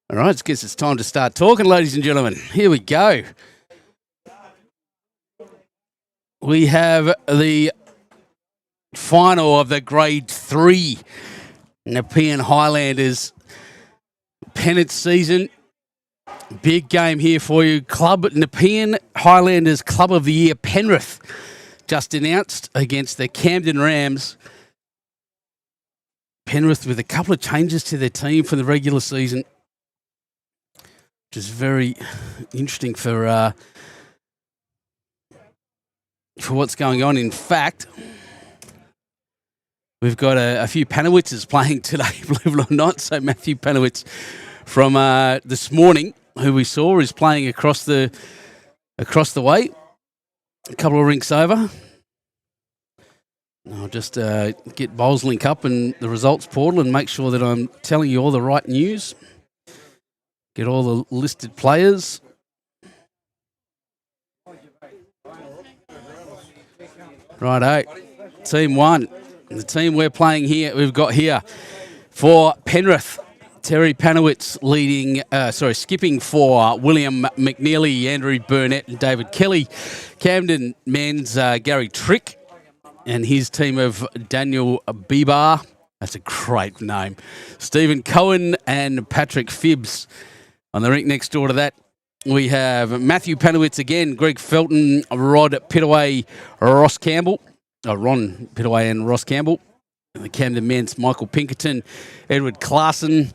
All right, I guess it's time to start talking, ladies and gentlemen. Here we go. We have the final of the Grade 3 Nepean Highlanders Pennant season. Big game here for you. Nepean Highlanders Club of the Year Penrith just announced against the Camden Rams. Penrith with a couple of changes to their team for the regular season, which is very interesting for what's going on. In fact, we've got a few Panawitzes playing today, believe it or not. So Matthew Panawitz from this morning, who we saw, is playing across the way, a couple of rinks over. I'll just get Bowls Link up and the results portal and make sure that I'm telling you all the right news. Get all the listed players. Righto. Team 1. The team we're playing here, we've got here for Penrith, Terry Panawitz skipping for William McNeely, Andrew Burnett and David Kelly. Camden men's Gary Trick and his team of Daniel Bibar. That's a great name. Stephen Cohen and Patrick Phibbs. On the rink next door to that, we have Matthew Panawitz again, Greg Felton, Rod Pittaway, Ross Campbell. Ron Pittaway and Ross Campbell. And the Camden men's Michael Pinkerton, Edward Clarkson,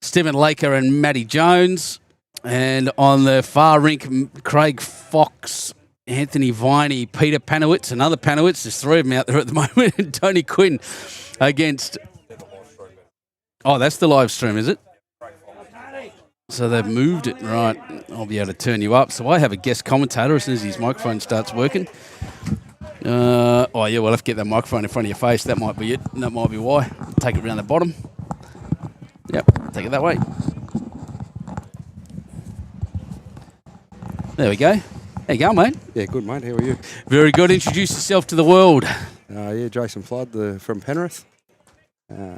Stephen Laker and Matty Jones. And on the far rink, Craig Fox, Anthony Viney, Peter Panawitz, another Panawitz. There's three of them out there at the moment. And Tony Quinn against... Oh, that's the live stream, is it? So they've moved it. Right, I'll be able to turn you up. So I have a guest commentator as soon as his microphone starts working. We'll have to get that microphone in front of your face. That might be it. That might be why. Take it around the bottom. Yep, take it that way. There we go. There you go, mate. Yeah, good, mate. How are you? Very good. Introduce yourself to the world. Jason Flood from Penrith,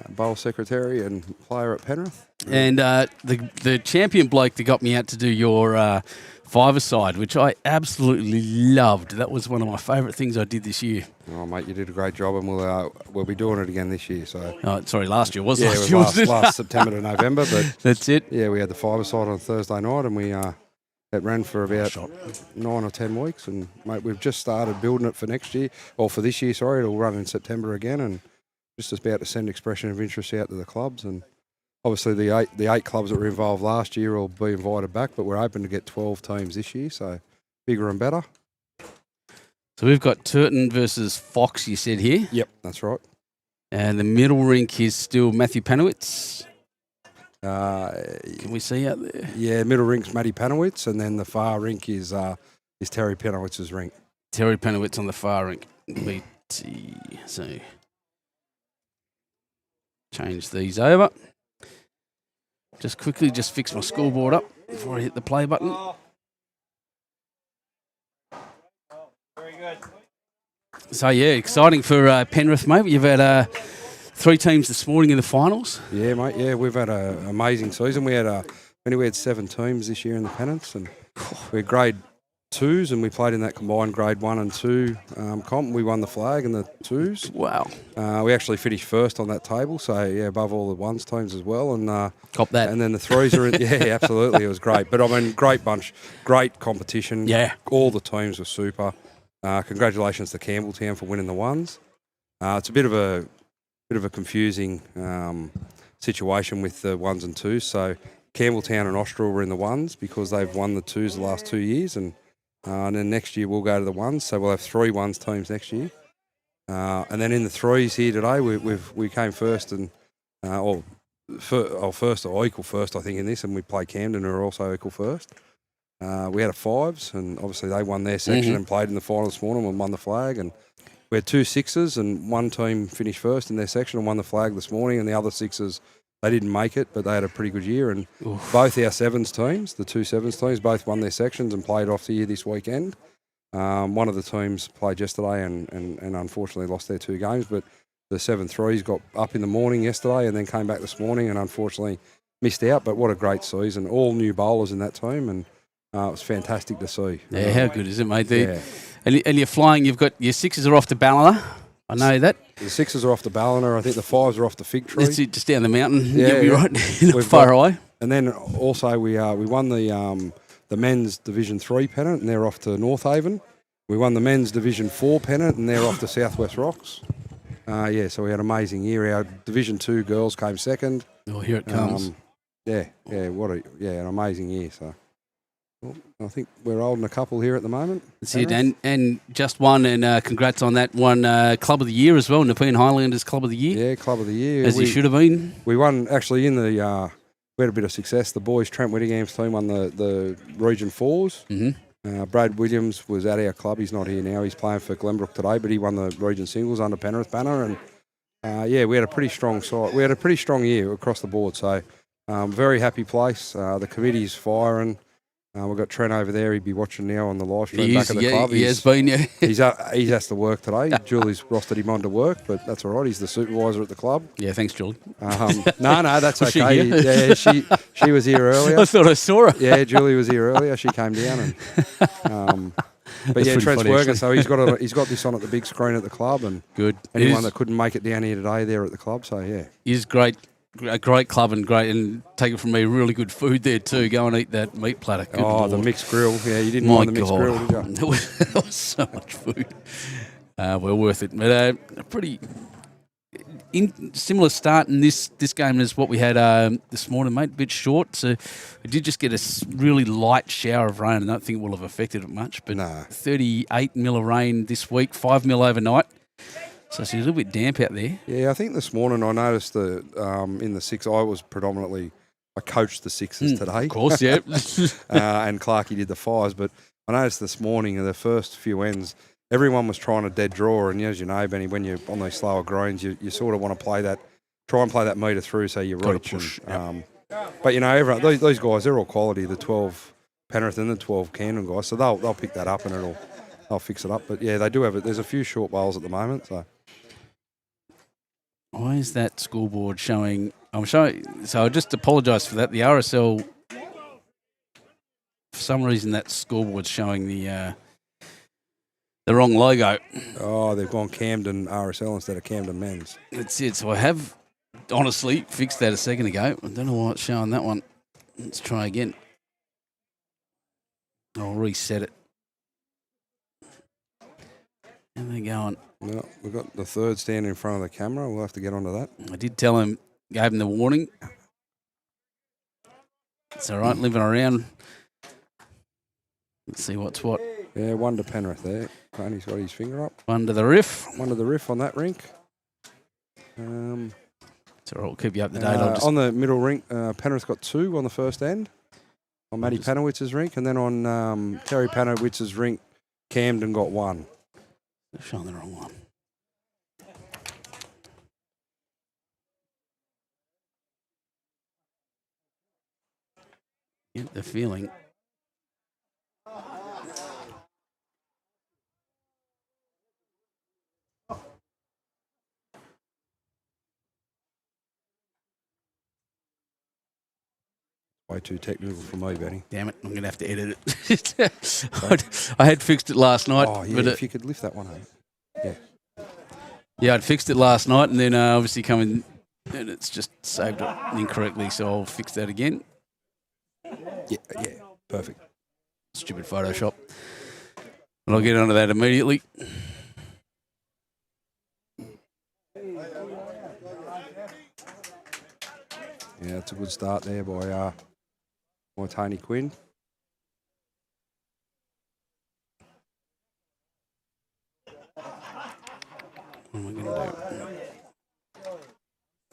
bowl secretary and player at Penrith. And the champion bloke that got me out to do your five-a-side, which I absolutely loved. That was one of my favourite things I did this year. Oh, mate, you did a great job, and we'll be doing it again this year. So. Last year was yeah, last it year, was wasn't it? last September to November. But that's it. Yeah, we had the five-a-side on Thursday night, and it ran for about 9 or 10 weeks. And, mate, we've just started building it for next year, or for this year, sorry. It'll run in September again, and just about to send expression of interest out to the clubs. And obviously the eight clubs that were involved last year will be invited back, but we're hoping to get 12 teams this year, so bigger and better. So we've got Turton versus Fox, you said here. Yep, that's right. And the middle rink is still Matthew Panawitz. Can we see out there? Yeah, middle rink's Matty Panawitz, and then the far rink is Terry Panawitz's rink. Terry Panawitz on the far rink. So change these over. Just quickly fix my scoreboard up before I hit the play button. Very good. So, yeah, exciting for Penrith, mate. You've had 3 teams this morning in the finals. Yeah, mate. Yeah, we've had an amazing season. We had 7 teams this year in the pennants, and we're grade 2s, and we played in that combined grade 1 and 2 comp. We won the flag in the 2s. Wow. We actually finished first on that table, so yeah, above all the 1s teams as well. And cop that. And then the 3s are in. Yeah, absolutely, it was great. But I mean, great bunch, great competition. Yeah. All the teams were super. Congratulations to Campbelltown for winning the 1s. It's a bit of a confusing situation with the 1s and 2s. So Campbelltown and Austral were in the 1s because they've won the 2s the last 2 years, and then next year we'll go to the 1s. So we'll have 3 1s teams next year. And then in the 3s here today, we came first and first or equal first, I think, in this, and we played Camden, who are also equal first. We had a 5s, and obviously they won their section and played in the final this morning and won the flag. And we had 2 6s, and one team finished first in their section and won the flag this morning, and the other 6s, they didn't make it, but they had a pretty good year. And both our 7s teams, the 2 7s teams, both won their sections and played off the year this weekend. One of the teams played yesterday and unfortunately lost their 2 games, but the 7-3s got up in the morning yesterday and then came back this morning, and unfortunately missed out. But what a great season! All new bowlers in that team, and it was fantastic to see. Yeah, how good is it, mate? Yeah. And you're flying. You've got your sixes are off to Ballina. I know that. The sixes are off to Ballina. I think the fives are off to Fig Tree. That's it, just down the mountain. Yeah, You'll be right. Not far away. And then also we won the men's Division 3 pennant, and they're off to North Haven. We won the men's Division 4 pennant, and they're off to Southwest Rocks. So we had an amazing year. Our Division 2 girls came second. Oh, here it comes. An amazing year. So well, I think we're holding a couple here at the moment. That's it, and just one, and congrats on that one. Club of the Year as well, Nepean Highlanders Club of the Year. Yeah, Club of the Year. As he should have been. We won, actually, in the... we had a bit of success. The boys, Trent Whittingham's team, won the Region 4s. Mm-hmm. Brad Williams was at our club. He's not here now. He's playing for Glenbrook today, but he won the Region Singles under Penrith banner. And, we had a pretty strong side. We had a pretty strong year across the board. So, very happy place. The committee's firing. We've got Trent over there. He'd be watching now on the live stream back at the club. He has been, yeah. He has to work today. Julie's rostered him on to work, but that's all right. He's the supervisor at the club. Yeah, thanks, Julie. No, that's Was okay. She was here earlier. I thought I saw her. Yeah, Julie was here earlier. She came down, and but yeah, Trent's working, actually. so he's got this on at the big screen at the club, and Good. anyone that couldn't make it down here today, they're at the club. So yeah, Is great. A great club and take it from me, really good food there too. Go and eat that meat platter. Good Lord. The mixed grill. Yeah, you didn't mind the mixed grill, did you? There was so much food. Well worth it. But a pretty similar start in this game as what we had this morning, mate. A bit short. So we did just get a really light shower of rain. I don't think it will have affected it much. But No. 38 mil of rain this week, 5 mil overnight. So it's a little bit damp out there. Yeah, I think this morning I noticed that in the six, I coached the sixes today. Of course, yeah. And Clarkey did the fives, but I noticed this morning in the first few ends, everyone was trying a dead draw, and as you know, Benny, when you're on these slower greens, you sort of want to try and play that meter through so you reach. Push, But you know, everyone, these guys, they're all quality. The 12 Penrith and the 12 Camden guys, so they'll pick that up and they'll fix it up. But yeah, they do have it. There's a few short bowls at the moment, so. Why is that scoreboard showing? I'm showing. So I just apologise for that. The RSL, for some reason, that scoreboard's showing the wrong logo. Oh, they've gone Camden RSL instead of Camden Men's. That's it. So I have honestly fixed that a second ago. I don't know why it's showing that one. Let's try again. I'll reset it. And they're going. No, we've got the third standing in front of the camera. We'll have to get onto that. I did tell him, gave him the warning. It's all right, living around. Let's see what's what. Yeah, one to Penrith there. Tony's got his finger up. One to the riff. One to the riff on that rink. It's all right, we'll keep you up to date. On the middle rink, Penrith got 2 on the first end. On Matty Panowitz's rink. And then on Terry Panowitz's rink, Camden got 1. They're showing the wrong one. Get the feeling. Way too technical for me, Benny. Damn it, I'm going to have to edit it. I had fixed it last night. Oh, yeah, but if you could lift that one up. Yeah. Yeah, I'd fixed it last night and then obviously come in and it's just saved it incorrectly, so I'll fix that again. Yeah, perfect. Stupid Photoshop. But I'll get onto that immediately. Yeah, it's a good start there by Tony Quinn. What am I going to do?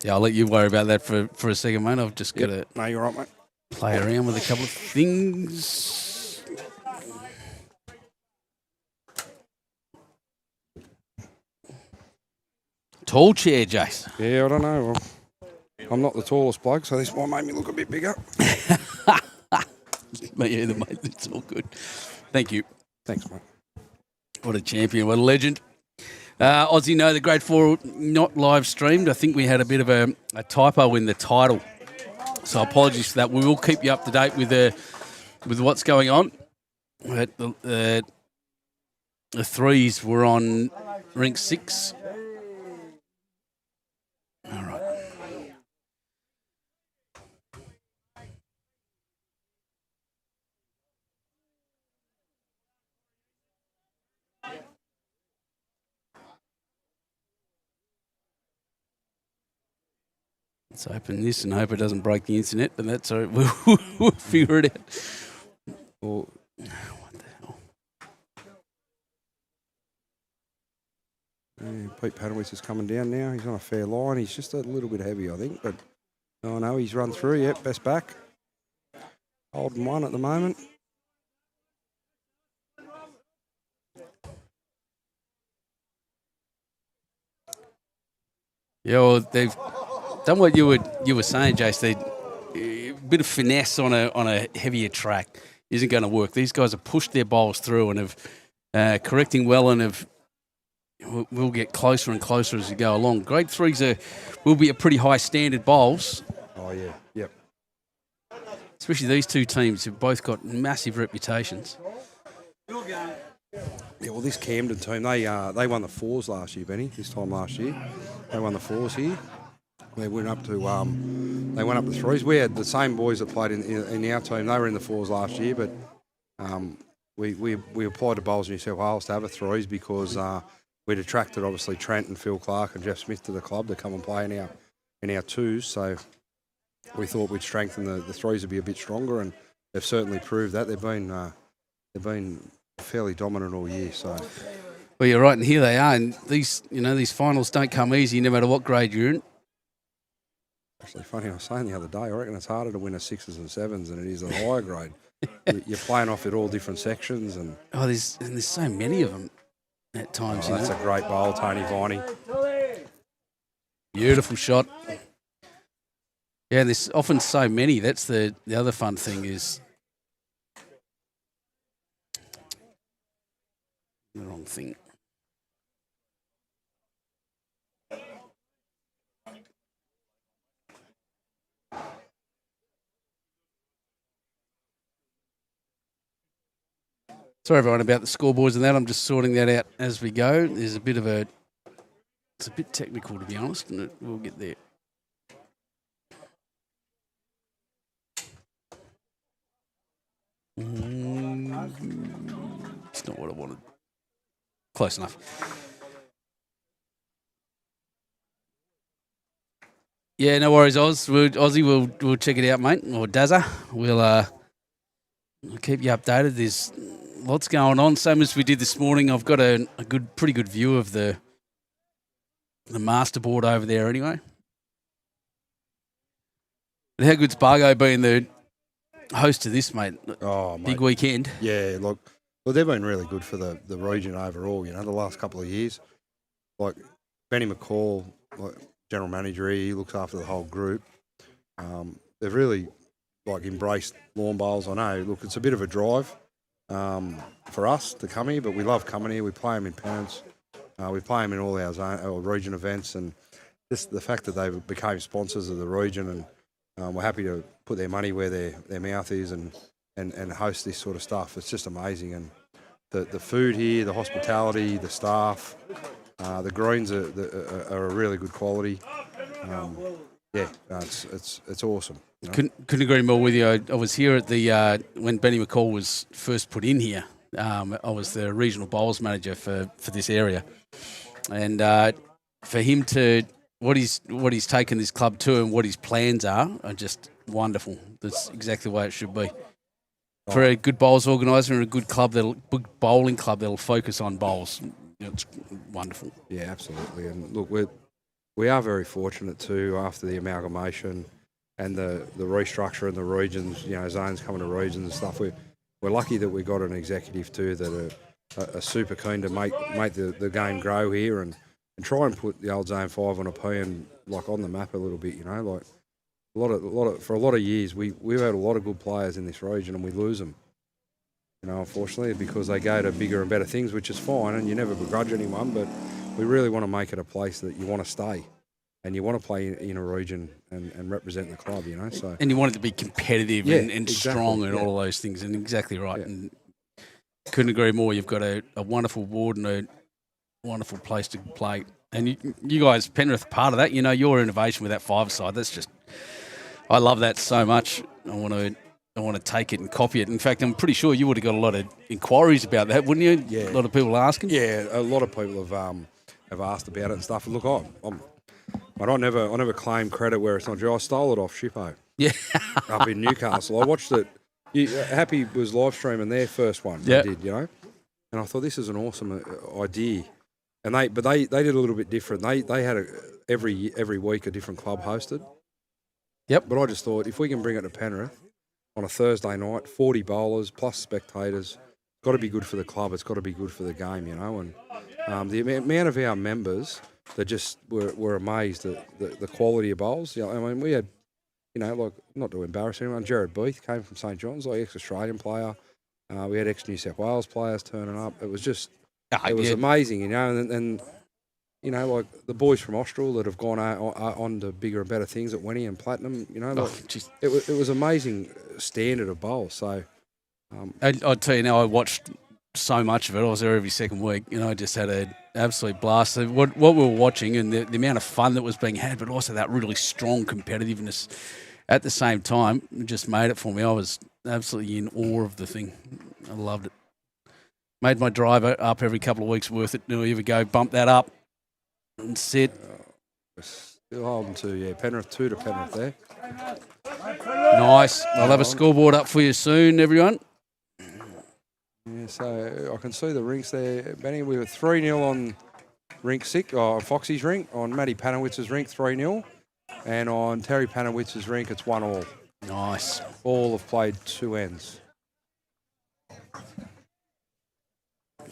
Yeah, I'll let you worry about that for a second, mate. I've just got to No, you're right, mate. play around with a couple of things. Tall chair, Jace. Yeah, I don't know. Well, I'm not the tallest bloke, so this might make me look a bit bigger. But yeah, mate, it's all good. Thank you. Thanks, mate. What a champion, what a legend. Aussie, no, the Grade 4 not live streamed. I think we had a bit of a typo in the title. So apologies for that. We will keep you up to date with what's going on. But the threes were on rink 6. All right. Let's open this and hope it doesn't break the internet, but that's all right. We'll figure it out. Or What the hell? Pete Panowitz is coming down now. He's on a fair line. He's just a little bit heavy, I think. But oh no, he's run through. Yep, best back. Holding one at the moment. Yeah, well, they've done what you were saying, Jace. A bit of finesse on a heavier track isn't going to work. These guys have pushed their bowls through and have correcting well and will get closer and closer as you go along. Grade 3s will be a pretty high standard bowls. Oh yeah, yep. Especially these two teams who've both got massive reputations. Yeah, well, this Camden team, they won the 4s last year, Benny. This time last year, they won the 4s here. They went up to 3s. We had the same boys that played in our team. They were in the 4s last year, but we applied to Bowls New South Wales to have a 3s because we'd attracted obviously Trent and Phil Clark and Jeff Smith to the club to come and play in our 2s. So we thought we'd strengthen the 3s to be a bit stronger, and they've certainly proved that. They've been fairly dominant all year. So. Well, you're right, and here they are. And these finals don't come easy, no matter what grade you're in. Actually, funny, I was saying the other day, I reckon it's harder to win a 6s and 7s than it is a higher grade. You're playing off at all different sections, and there's so many of them at times. That's a great bowl, Tony Viney. Beautiful shot. Yeah, there's often so many. That's the other fun thing is. The wrong thing. Sorry, everyone, about the scoreboards and that. I'm just sorting that out as we go. There's it's a bit technical, to be honest, and we'll get there. It's not what I wanted. Close enough. Yeah, no worries, Aussie. We'll check it out, mate, or Dazza. We'll keep you updated. There's lots going on. Same as we did this morning. I've got a pretty good view of the masterboard over there, anyway. But how good's Bargo being the host of this, mate? Oh, mate. Big weekend. Yeah, look, well, they've been really good for the region overall, the last couple of years. Like, Benny McCall, general manager, he looks after the whole group. They've really, embraced lawn bowls. I know, look, it's a bit of a drive for us to come here, but we love coming here. We play them in pennants. We play them in all our region events, and just the fact that they became sponsors of the region, and we're happy to put their money where their mouth is and host this sort of stuff. It's just amazing. And the food here, the hospitality, the staff, the greens are a really good quality. It's awesome. Couldn't agree more with you. I was here at the when Benny McCall was first put in here. I was the regional bowls manager for this area, and for him to what he's taken this club to and what his plans are just wonderful. That's exactly the way it should be. For a good bowls organiser and a good good bowling club that'll focus on bowls, it's wonderful. Yeah, absolutely. And look, we are very fortunate too after the amalgamation and the restructure in the regions, zones coming to regions and stuff. We're lucky that we got an executive too that are super keen to make the game grow here and try and put the old Zone 5 on a P and on the map a little bit. For a lot of years we've had a lot of good players in this region and we lose them. Unfortunately, because they go to bigger and better things, which is fine, and you never begrudge anyone. But we really want to make it a place that you want to stay. and you want to play in a region and represent the club, you know. So And you want it to be competitive Yeah, and exactly, strong and yeah. all of those things, and exactly right. Yeah. And couldn't agree more. You've got a wonderful board and a wonderful place to play. And you guys, Penrith, part of that, you know, your innovation with that five-side, that's just, I love that so much. I want to take it and copy it. In fact, I'm pretty sure you would have got a lot of inquiries about that, wouldn't you? Yeah. A lot of people asking. Yeah, a lot of people have asked about it and stuff. Look, I never claim credit where it's not due. I stole it off Shippo. Yeah. Up in Newcastle. I watched it. Happy was live streaming their first one. Yeah. They did, you know. And I thought this is an awesome idea. And they did a little bit different. They had every week a different club hosted. Yep. But I just thought if we can bring it to Penrith on a Thursday night, 40 bowlers plus spectators, it's got to be good for the club. It's got to be good for the game, you know. And the amount of our members that just were amazed at the quality of bowls. You know, I mean, we had, you know, like, not to embarrass anyone, Jared Beath came from St John's, like ex-Australian player. We had ex-New South Wales players turning up. It was just, it was amazing, you know. And you know, like the boys from Austral that have gone on to bigger and better things at Wenny and Platinum, you know, like, it was amazing standard of bowls. So I'll tell you now, I watched so much of it. I was there every second week, and I just had an absolute blast. So what we were watching and the amount of fun that was being had, but also that really strong competitiveness at the same time, just made it for me. I was absolutely in awe of the thing. I loved it. Made my drive up every couple of weeks worth it. Do ever go bump that up and sit? Still holding to, Penrith 2 to Penrith there. Nice. I'll have a scoreboard up for you soon, everyone. Yeah, so I can see the rinks there, Benny. We were 3-0 on rink 6, on Foxy's rink, on Matty Panowitz's rink 3-0, and on Terry Panowitz's rink it's 1-1. Nice. All have played 2 ends.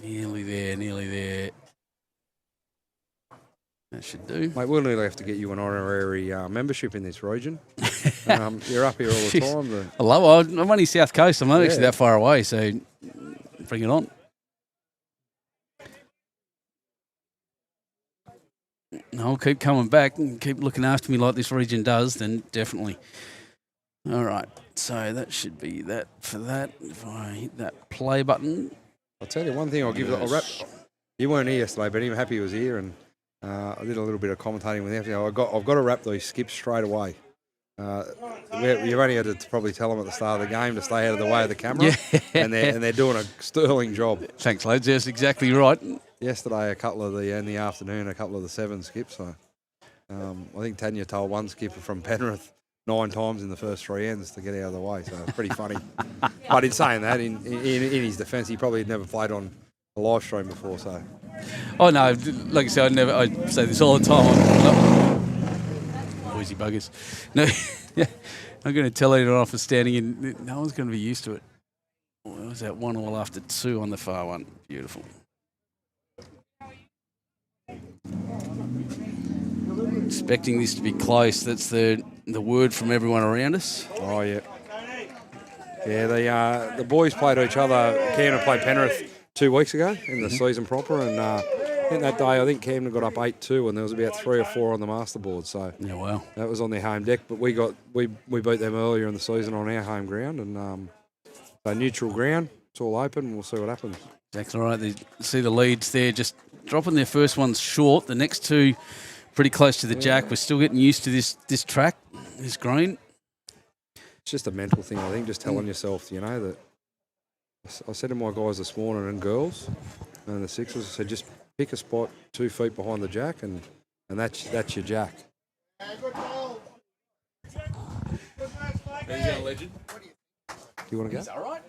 Nearly there. That should do. Mate, we'll nearly have to get you an honorary membership in this region. You're up here all the time. I love it. I'm only South Coast. I'm not actually that far away, so bring it on. I'll keep coming back and keep looking after me like this region does, then definitely. All right, so that should be that for that. If I hit that play button. I'll tell you one thing. I'll wrap. You weren't here yesterday, but I'm happy he was here, and I did a little bit of commentating with him. I've got to wrap these skips straight away. You've only had to probably tell them at the start of the game to stay out of the way of the camera, and they're doing a sterling job. Thanks, lads. Yes, exactly right. Yesterday, in the afternoon, a couple of the 7 skips. So, I think Tanya told one skipper from Penrith 9 times in the first 3 ends to get out of the way. So it's pretty funny. But in saying that, in his defence, he probably had never played on a live stream before. So, oh no, like I said, I say this all the time. Noisy buggers. No, I'm going to tell anyone off for standing in. No one's going to be used to it. What was that 1-1 after 2 on the far one? Beautiful. Expecting this to be close. That's the word from everyone around us. Oh yeah, yeah. The boys played each other. Camden played Penrith 2 weeks ago in the season proper, and in that day, I think Camden got up 8-2, and there was about 3 or 4 on the masterboard. So yeah, wow, that was on their home deck. But we beat them earlier in the season on our home ground, and so neutral ground. It's all open. We'll see what happens. Exactly right. They see the leads there, just dropping their first ones short. The next 2 pretty close to the jack. We're still getting used to this track, this green. It's just a mental thing, I think, just telling yourself, you know, that I said to my guys this morning and girls and the Sixers, I said, just pick a spot 2 feet behind the jack and that's your jack. Legend. You want to go? Is that all right?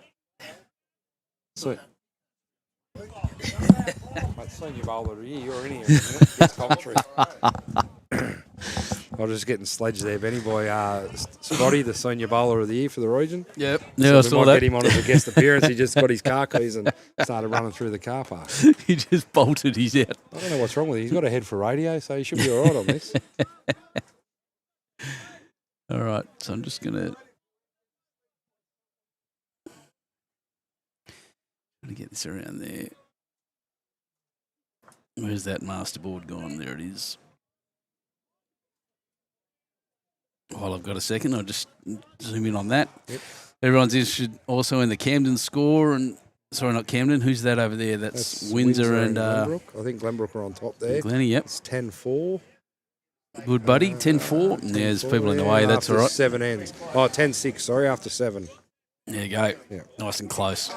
Sweet. Mate, senior bowler of the year, you're in here. It's commentary. I was just getting sledged there, Benny, by Scotty, the senior bowler of the year for the region. Yep. Yeah, So I saw might that. get him on as a guest appearance. He just got his car keys and started running through the car park. He just bolted. He's out. I don't know what's wrong with him. He's got a head for radio, so he should be all right on this. All right. So I'm just going to get this around there. Where's that masterboard gone? There it is. While I've got a second, I'll just zoom in on that. Yep. Everyone's interested also in the Camden score. And sorry, not Camden. Who's that over there? That's Windsor and Glenbrook. I think Glenbrook are on top there. Glennie, yep. It's 10-4. Good buddy, 10-4. There's people in the way, that's all right. 7 ends. Oh, 10-6, sorry, after 7. There you go. Yeah. Nice and close.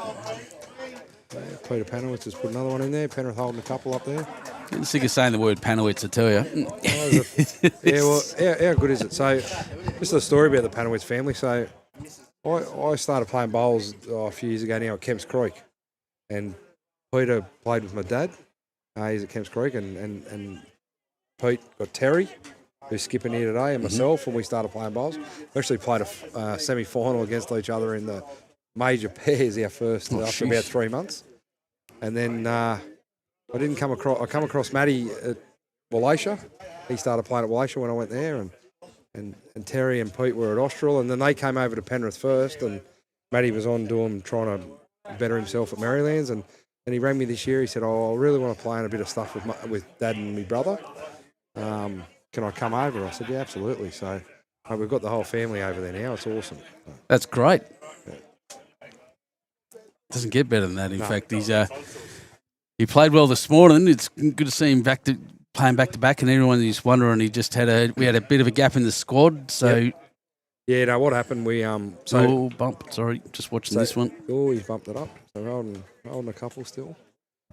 Peter Panowitz has put another one in there. Penrith holding a couple up there. Getting sick of saying the word Panowitz, I tell you. Yeah, well, how good is it? So, just a story about the Panowitz family. So, I started playing bowls a few years ago now at Kemps Creek. And Peter played with my dad. He's at Kemps Creek. And Pete got Terry, who's skipping here today, and myself when we started playing bowls. We actually played a semi-final against each other in the major pairs, our first, after about 3 months. And then I come across Matty at Wallachia. He started playing at Wallachia when I went there, and Terry and Pete were at Austral, and then they came over to Penrith first, and Matty was on trying to better himself at Marylands, and he rang me this year. He said, "Oh, I really want to play in a bit of stuff with Dad and my brother. Can I come over?" I said, "Yeah, absolutely." So we've got the whole family over there now. It's awesome. That's great. Doesn't get better than that. In fact, he played well this morning. It's good to see him playing back to back, and everyone is wondering. We had a bit of a gap in the squad. So Yep. Yeah, no, what happened? We bump. Sorry, just watching this one. Oh, he's bumped it up. So we're holding a couple still.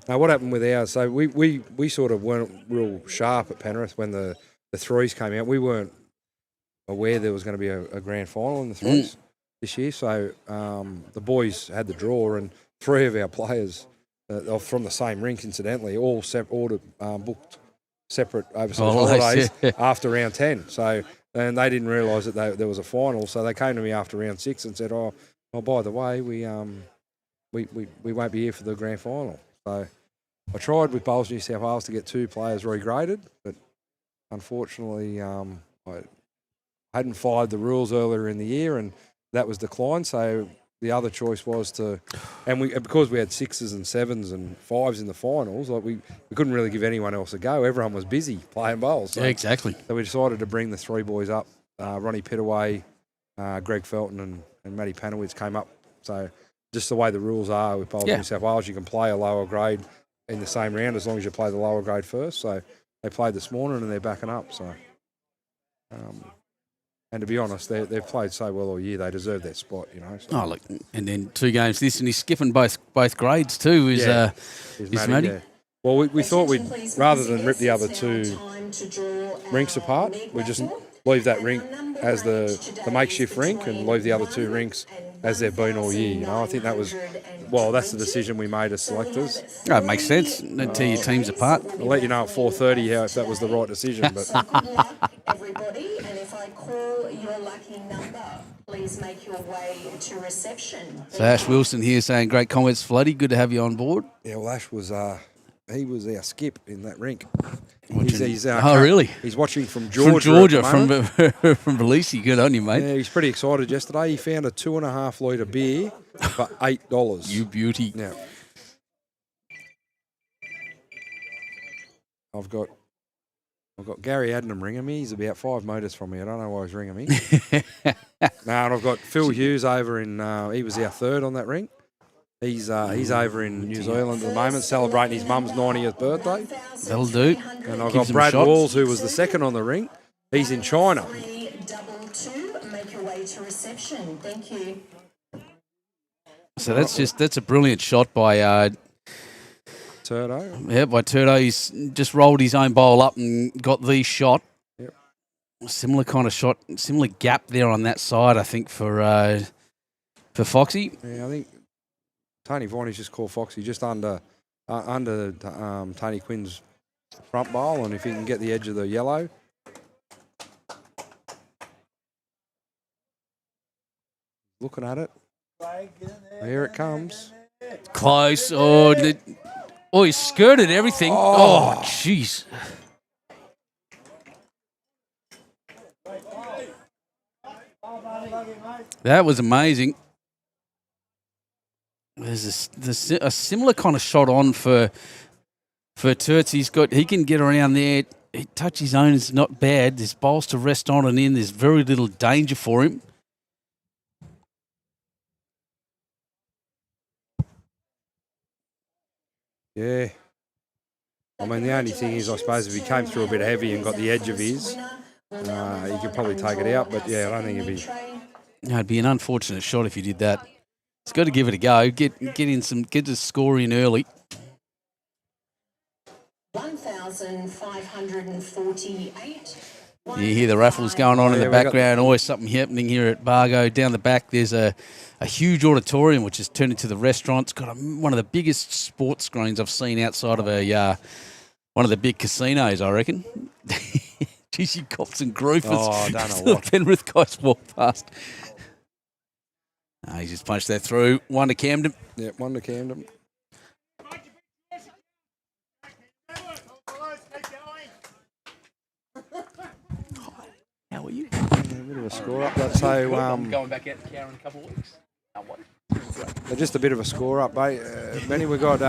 Now, what happened with ours? So we sort of weren't real sharp at Penrith when the threes came out. We weren't aware there was going to be a grand final in the threes this year. So the boys had the draw, and 3 of our players are from the same rink, incidentally, all booked separate overseas holidays after round 10. So, and they didn't realise that there was a final. So they came to me after round 6 and said, "Oh, by the way, we won't be here for the grand final." So I tried with Bowls New South Wales to get 2 players regraded, but unfortunately I hadn't followed the rules earlier in the year, and that was declined. So the other choice was because we had 6s and 7s and 5s in the finals, like we couldn't really give anyone else a go. Everyone was busy playing bowls. So, yeah, exactly. So we decided to bring the 3 boys up. Ronnie Pittaway, Greg Felton and Matty Panowitz came up. So just the way the rules are with Bowls New South Wales, you can play a lower grade in the same round as long as you play the lower grade first. So they played this morning and they're backing up. So, and to be honest, they've played so well all year, they deserve that spot, you know. So. Oh, look, and then 2 games this, and he's skipping both grades too. Is Matty? Yeah. Well, we thought we'd, rather than rip the other 2 rinks apart, we just leave that rink as the makeshift rink and leave the other 2 rinks as they've been all year. You know, I think that's the decision we made as selectors. Oh, it makes sense. Don't tear your teams apart. I'll let you know at 4:30 if that was the right decision. But everybody, and if I call your lucky number, please make your way to reception. So Ash Wilson here saying great comments, Floody. Good to have you on board. Yeah, well, Ash was he was our skip in that rink. Really? He's watching from Georgia. From Belize. Good on you, mate. Yeah, he's pretty excited yesterday. He found a 2.5 litre beer for $8. You beauty. Yeah. I've got Gary Adnam ringing me. He's about 5 metres from me. I don't know why he's ringing me. And I've got Phil Hughes over in. He was our 3rd on that rink. He's over in New Zealand at the moment, celebrating his mum's 90th birthday. That'll do. And I've got Brad Walls, who was the 2nd on the rink. He's in China. 322, make your way to reception. Thank you. So that's a brilliant shot by Turdo. Yeah, by Turdo. He's just rolled his own bowl up and got the shot. Yep. Similar kind of shot, similar gap there on that side, I think, for Foxy. Yeah, I think Tony Viney's just called Foxy just under Tony Quinn's front bowl, and if he can get the edge of the yellow. Looking at it. Here it comes. Close. Oh, he skirted everything. Oh, jeez. That was amazing. There's a similar kind of shot on for Turts. He can get around there he touch his own is not bad. There's bowls to rest on and in. There's very little danger for him. Yeah. I mean, the only thing is, I suppose, if he came through a bit heavy and got the edge of his, he could probably take it out. But, yeah, I don't think he'd be... No, it'd be an unfortunate shot if you did that. It's got to give it a go. Get the score in early. 1,548. You hear the raffles going on in the background. Always something happening here at Bargo. Down the back, there's a huge auditorium which has turned into the restaurant. It's got one of the biggest sports screens I've seen outside of one of the big casinos, I reckon. Geez, you cops and groofers. Oh, I don't know what. Penrith guys walk past. He's just punched that through. One to Camden. Yeah, one to Camden. How are you? A bit of a score up. Let's say Going back out to Cow in a couple of weeks. just a bit of a score up, mate. Benny, we got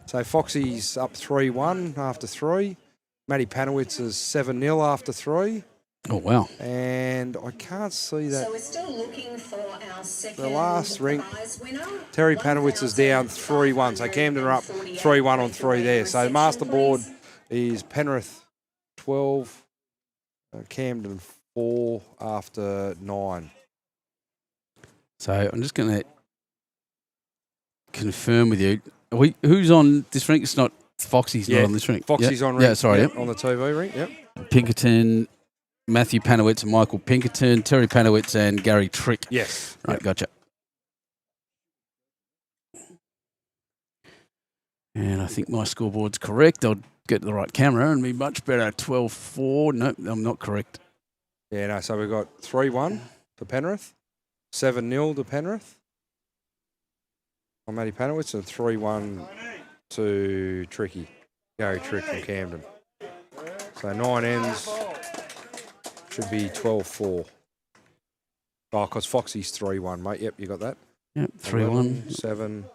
so Foxy's up 3-1 after 3. Matty Panowitz is 7-0 after 3. Oh wow! And I can't see that. So we're still looking for our second The last ring, prize winner. Terry Panowitz is down 3-1. So Camden are up 3-1 on 3 there. So masterboard is Penrith 12, Camden 4 after 9. So I'm just going to confirm with you. Who's on this rink? It's not Foxy's not on this rink. Foxy's on rink. Yeah, sorry. on the TV rink. Yep. Pinkerton, Matthew Panowitz and Michael Pinkerton, Terry Panowitz and Gary Trick. Yes. Right, yep. Gotcha. And I think my scoreboard's correct. I'll get the right camera and be much better. 12-4. No, I'm not correct. Yeah, no, so we've got 3-1 to Penrith, 7-0 to Penrith on Matty Panowitz, and 3-1 to Tricky, Gary Trick from Camden. So 9 ends should be 12-4. Oh, because Foxy's 3-1, mate. Yep, you got that. Yep, 3-1. 7.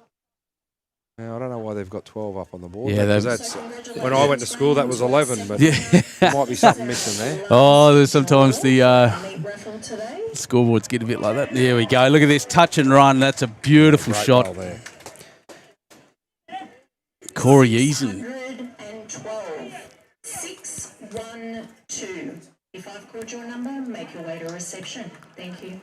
Now, I don't know why they've got 12 up on the board. Yeah, that's when I went to school, that was 11, but yeah. there might be something missing there. Oh, there's sometimes the scoreboards get a bit like that. There we go. Look at this touch and run. That's a beautiful Great shot. goal there. Corey Eason. 612. If I've called your number, make your way to reception. Thank you.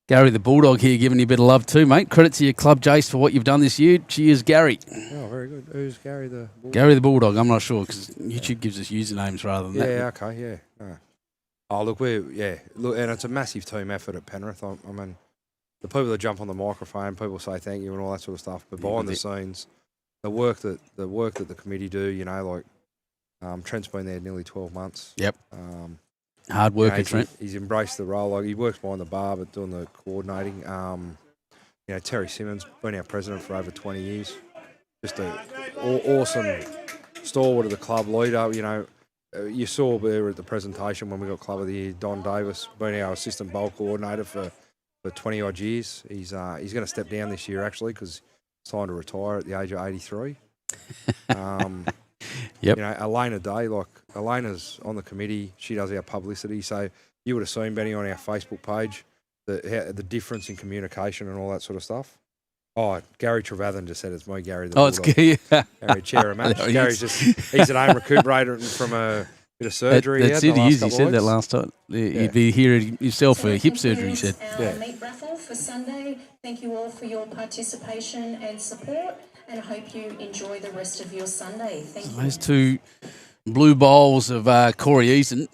Gary the Bulldog here giving you a bit of love too, mate. Credit to your club, Jace, for what you've done this year. Cheers, Gary. Oh, very good. Who's Gary the Bulldog? Gary the Bulldog. I'm not sure because YouTube gives us usernames rather than that. Yeah, okay, yeah. No. Oh, look, and it's a massive team effort at Penrith. I mean, the people that jump on the microphone, people say thank you and all that sort of stuff, but behind the scenes, the work that the committee do, you know, like Trent's been there nearly 12 months. Yep. Hard worker, Trent. He's embraced the role. Like he works behind the bar, but doing the coordinating. You know, Terry Simmons, been our president for over 20 years. Just an awesome stalwart of the club leader. You know, you saw there at the presentation when we got Club of the Year, Don Davis, been our assistant bowl coordinator for 20 odd years. He's going to step down this year actually because he's signed to retire at the age of 83. Yep. You know, Elena Day, like Elena's on the committee. She does our publicity. So you would have seen, Benny, on our Facebook page, the difference in communication and all that sort of stuff. Oh, Gary Trevathan just said it's me, Gary. The it's good. Yeah. Gary, chair of match. Gary's he's at home recuperating from a bit of surgery. That's it. You said that last time. You'd be here yourself for hip surgery, he said. Our meat raffle for Sunday. Thank you all for your participation and support, and I hope you enjoy the rest of your Sunday. Thank you. Those two blue bowls of Corey Eason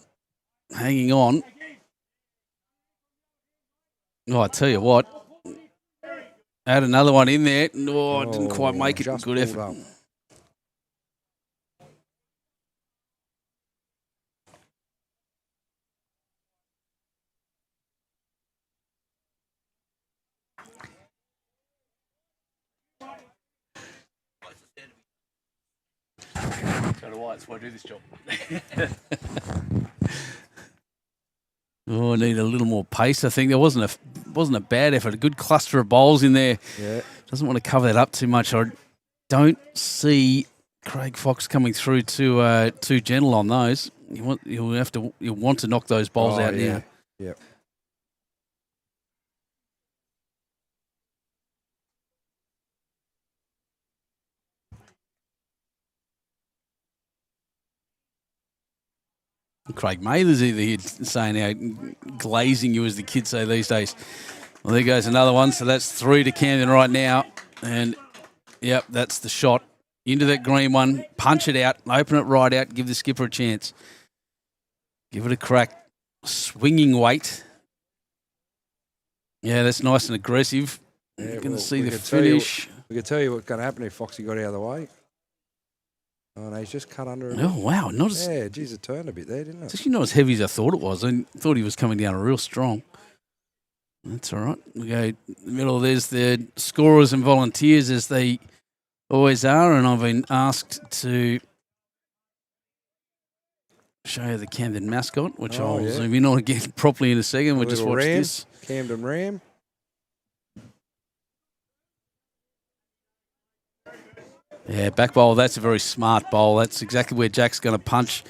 hanging on. Oh, I tell you what. Add another one in there. No, didn't quite make it. Good effort. Up. So do I. That's why I do this job. Oh, I need a little more pace. I think there wasn't a bad effort. A good cluster of bowls in there. Yeah. Doesn't want to cover that up too much. I don't see Craig Fox coming through too gentle on those. You'll want to knock those bowls out now. Yep. Craig Mather's either here saying how glazing you, as the kids say these days. Well, there goes another one. So that's 3 to Camden right now. And, yep, that's the shot. Into that green one. Punch it out. Open it right out. Give the skipper a chance. Give it a crack. Swinging weight. Yeah, that's nice and aggressive. Yeah, You're going to see we the could tell you- finish. We could tell you what's going to happen if Foxy got out of the way. Oh, no, he's just cut under it. Oh, wow. Not as, Yeah, geez, it turned a bit there, didn't It's it? actually not as heavy as I thought it was. I thought he was coming down real strong. That's all right. We go in the middle. There's the scorers and volunteers, as they always are, and I've been asked to show you the Camden mascot, which I'll zoom in on again properly in a second. We'll just watch Ram, this. Camden Ram. Yeah, back bowl. That's a very smart bowl. That's exactly where Jack's going to punch,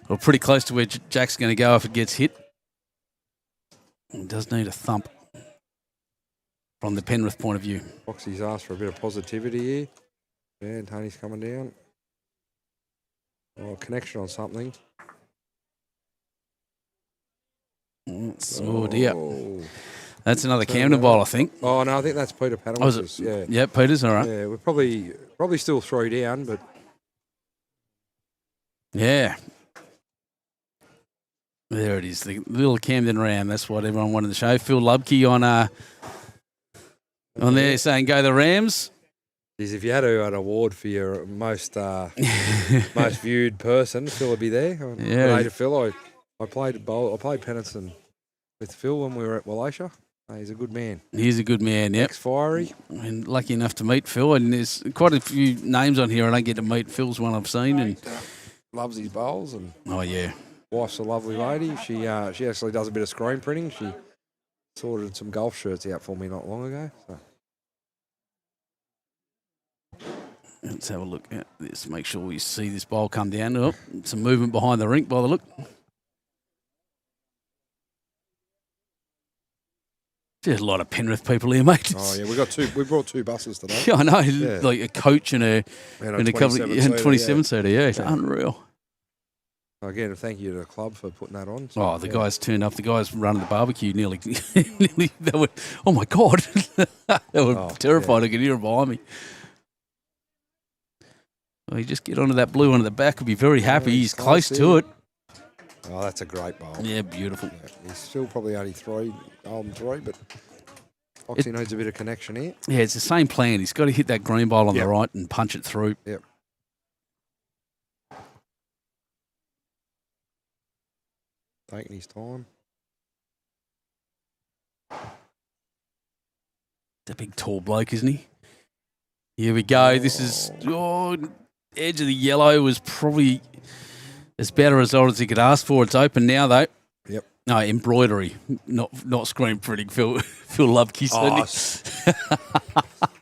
or pretty close to where Jack's going to go if it gets hit. It does need a thump from the Penrith point of view. Foxy's asked for a bit of positivity here. Yeah, and Tony's coming down. Oh, connection on something. Oh, dear. That's another Camden bowl, I think. Oh, no, I think that's Peter Panel. Oh, is it? Yeah. Yeah, Peter's all right. Yeah, we're probably still 3 down, but Yeah. There it is, the little Camden Ram. That's what everyone wanted to show. Phil Lubke on there saying, go the Rams. geez, if you had an award for your most most viewed person, Phil would be there. Yeah. Hey, to Phil, I played Pennant with Phil when we were at Wallachia. He's a good man. He's a good man, yep. Ex-fiery. And lucky enough to meet Phil. And there's quite a few names on here I don't get to meet. Phil's one I've seen. And Loves his bowls. And oh, yeah. wife's a lovely lady. She actually does a bit of screen printing. She sorted some golf shirts out for me not long ago. So. Let's have a look at this. Make sure we see this bowl come down. Oh, some movement behind the rink by the look. There's a lot of Penrith people here, mate. Oh yeah, we brought 2 buses today. Yeah, I know. Yeah. Like a coach and a couple of 27 seater. Yeah, it's Yeah. unreal. Again, thank you to the club for putting that on. Oh, the guys turned up. The guys running the barbecue nearly they were, oh my God. They were terrified. I could hear them behind me. Well, you just get onto that blue one at the back. He'll be very happy. He's close to it. Oh, that's a great bowl. Yeah, beautiful. Yeah, he's still probably only 3, but Foxy needs a bit of connection here. Yeah, it's the same plan. He's got to hit that green bowl on Yep. the right and punch it through. Yep. Taking his time. The big tall bloke, isn't he? Here we go. This is edge of the yellow was probably as better a result as he could ask for. It's open now though. Yep. No, embroidery, not screen printing. Phil Lubke.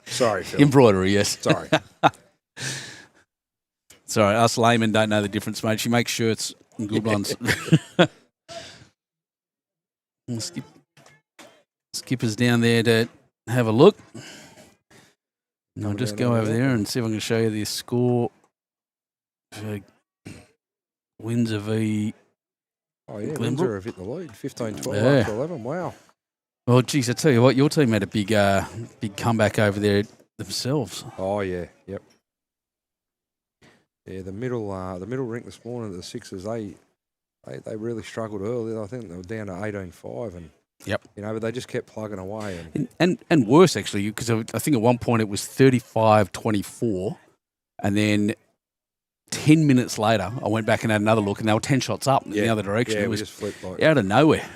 Sorry, Phil. Embroidery, yes. Sorry. Sorry, us laymen don't know the difference, mate. She makes shirts and good ones. Skipper's down there to have a look. And I'll just go over there and see if I can show you the score for Windsor v. Oh, yeah, Glenbrook. Windsor have hit the lead. 15-12 Yeah. after 11. Wow. Well, geez, I tell you what, your team had a big comeback over there themselves. Oh, yeah. Yep. Yeah, the middle rink this morning, the Sixers, they really struggled early. I think they were down to 18-5 and Yep. but they just kept plugging away. And worse, actually, because I think at one point it was 35-24, and then 10 minutes later, I went back and had another look, and they were 10 shots up in the other direction. Yeah, it we was just flipped like out of nowhere.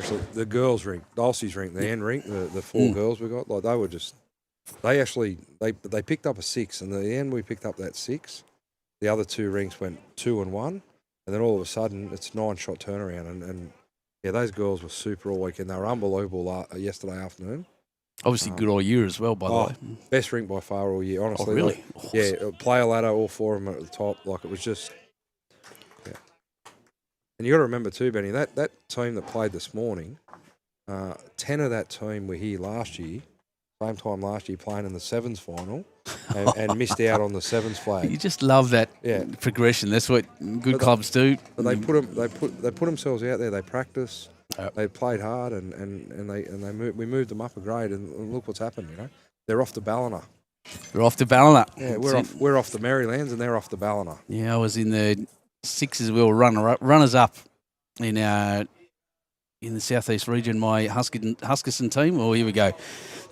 so the girls' rink, Dulcie's rink, the end rink, the 4 girls we got, like they were just they picked up a 6, and at the end we picked up that 6. The other 2 rinks went 2 and 1, and then all of a sudden it's 9-shot turnaround, and yeah, those girls were super all weekend. They were unbelievable yesterday afternoon. Obviously good all year as well, by the way. Best rink by far all year, honestly. Oh, really? Like, yeah, player ladder, all 4 of them at the top. Like, it was just... Yeah. And you got to remember too, Benny, that team that played this morning, 10 of that team were here last year, same time last year, playing in the Sevens final, and missed out on the Sevens flag. You just love that progression. That's what good clubs do. But they put themselves out there. They practice. Yep. They played hard, we moved them up a grade, and look what's happened. You know, they're off to Ballina. We're off to Ballina. Yeah, we're off the Marylands, and they're off to Ballina. Yeah, I was in the sixes. We were runners up in the southeast region. My Huskinson team. Oh, here we go.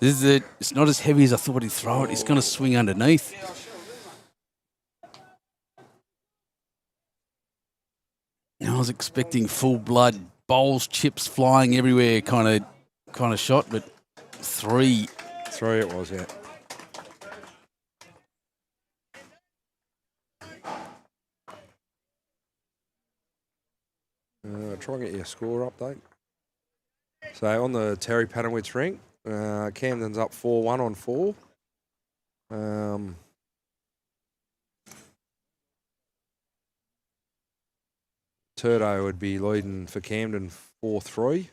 It's not as heavy as I thought he'd throw it. It's going to swing underneath. I was expecting full blood bowls, chips flying everywhere, kind of shot, but 3. 3 it was, yeah. Try and get your score update. So on the Terry Panowitz rink, Camden's up 4-1 on 4. Turdo would be leading for Camden 4-3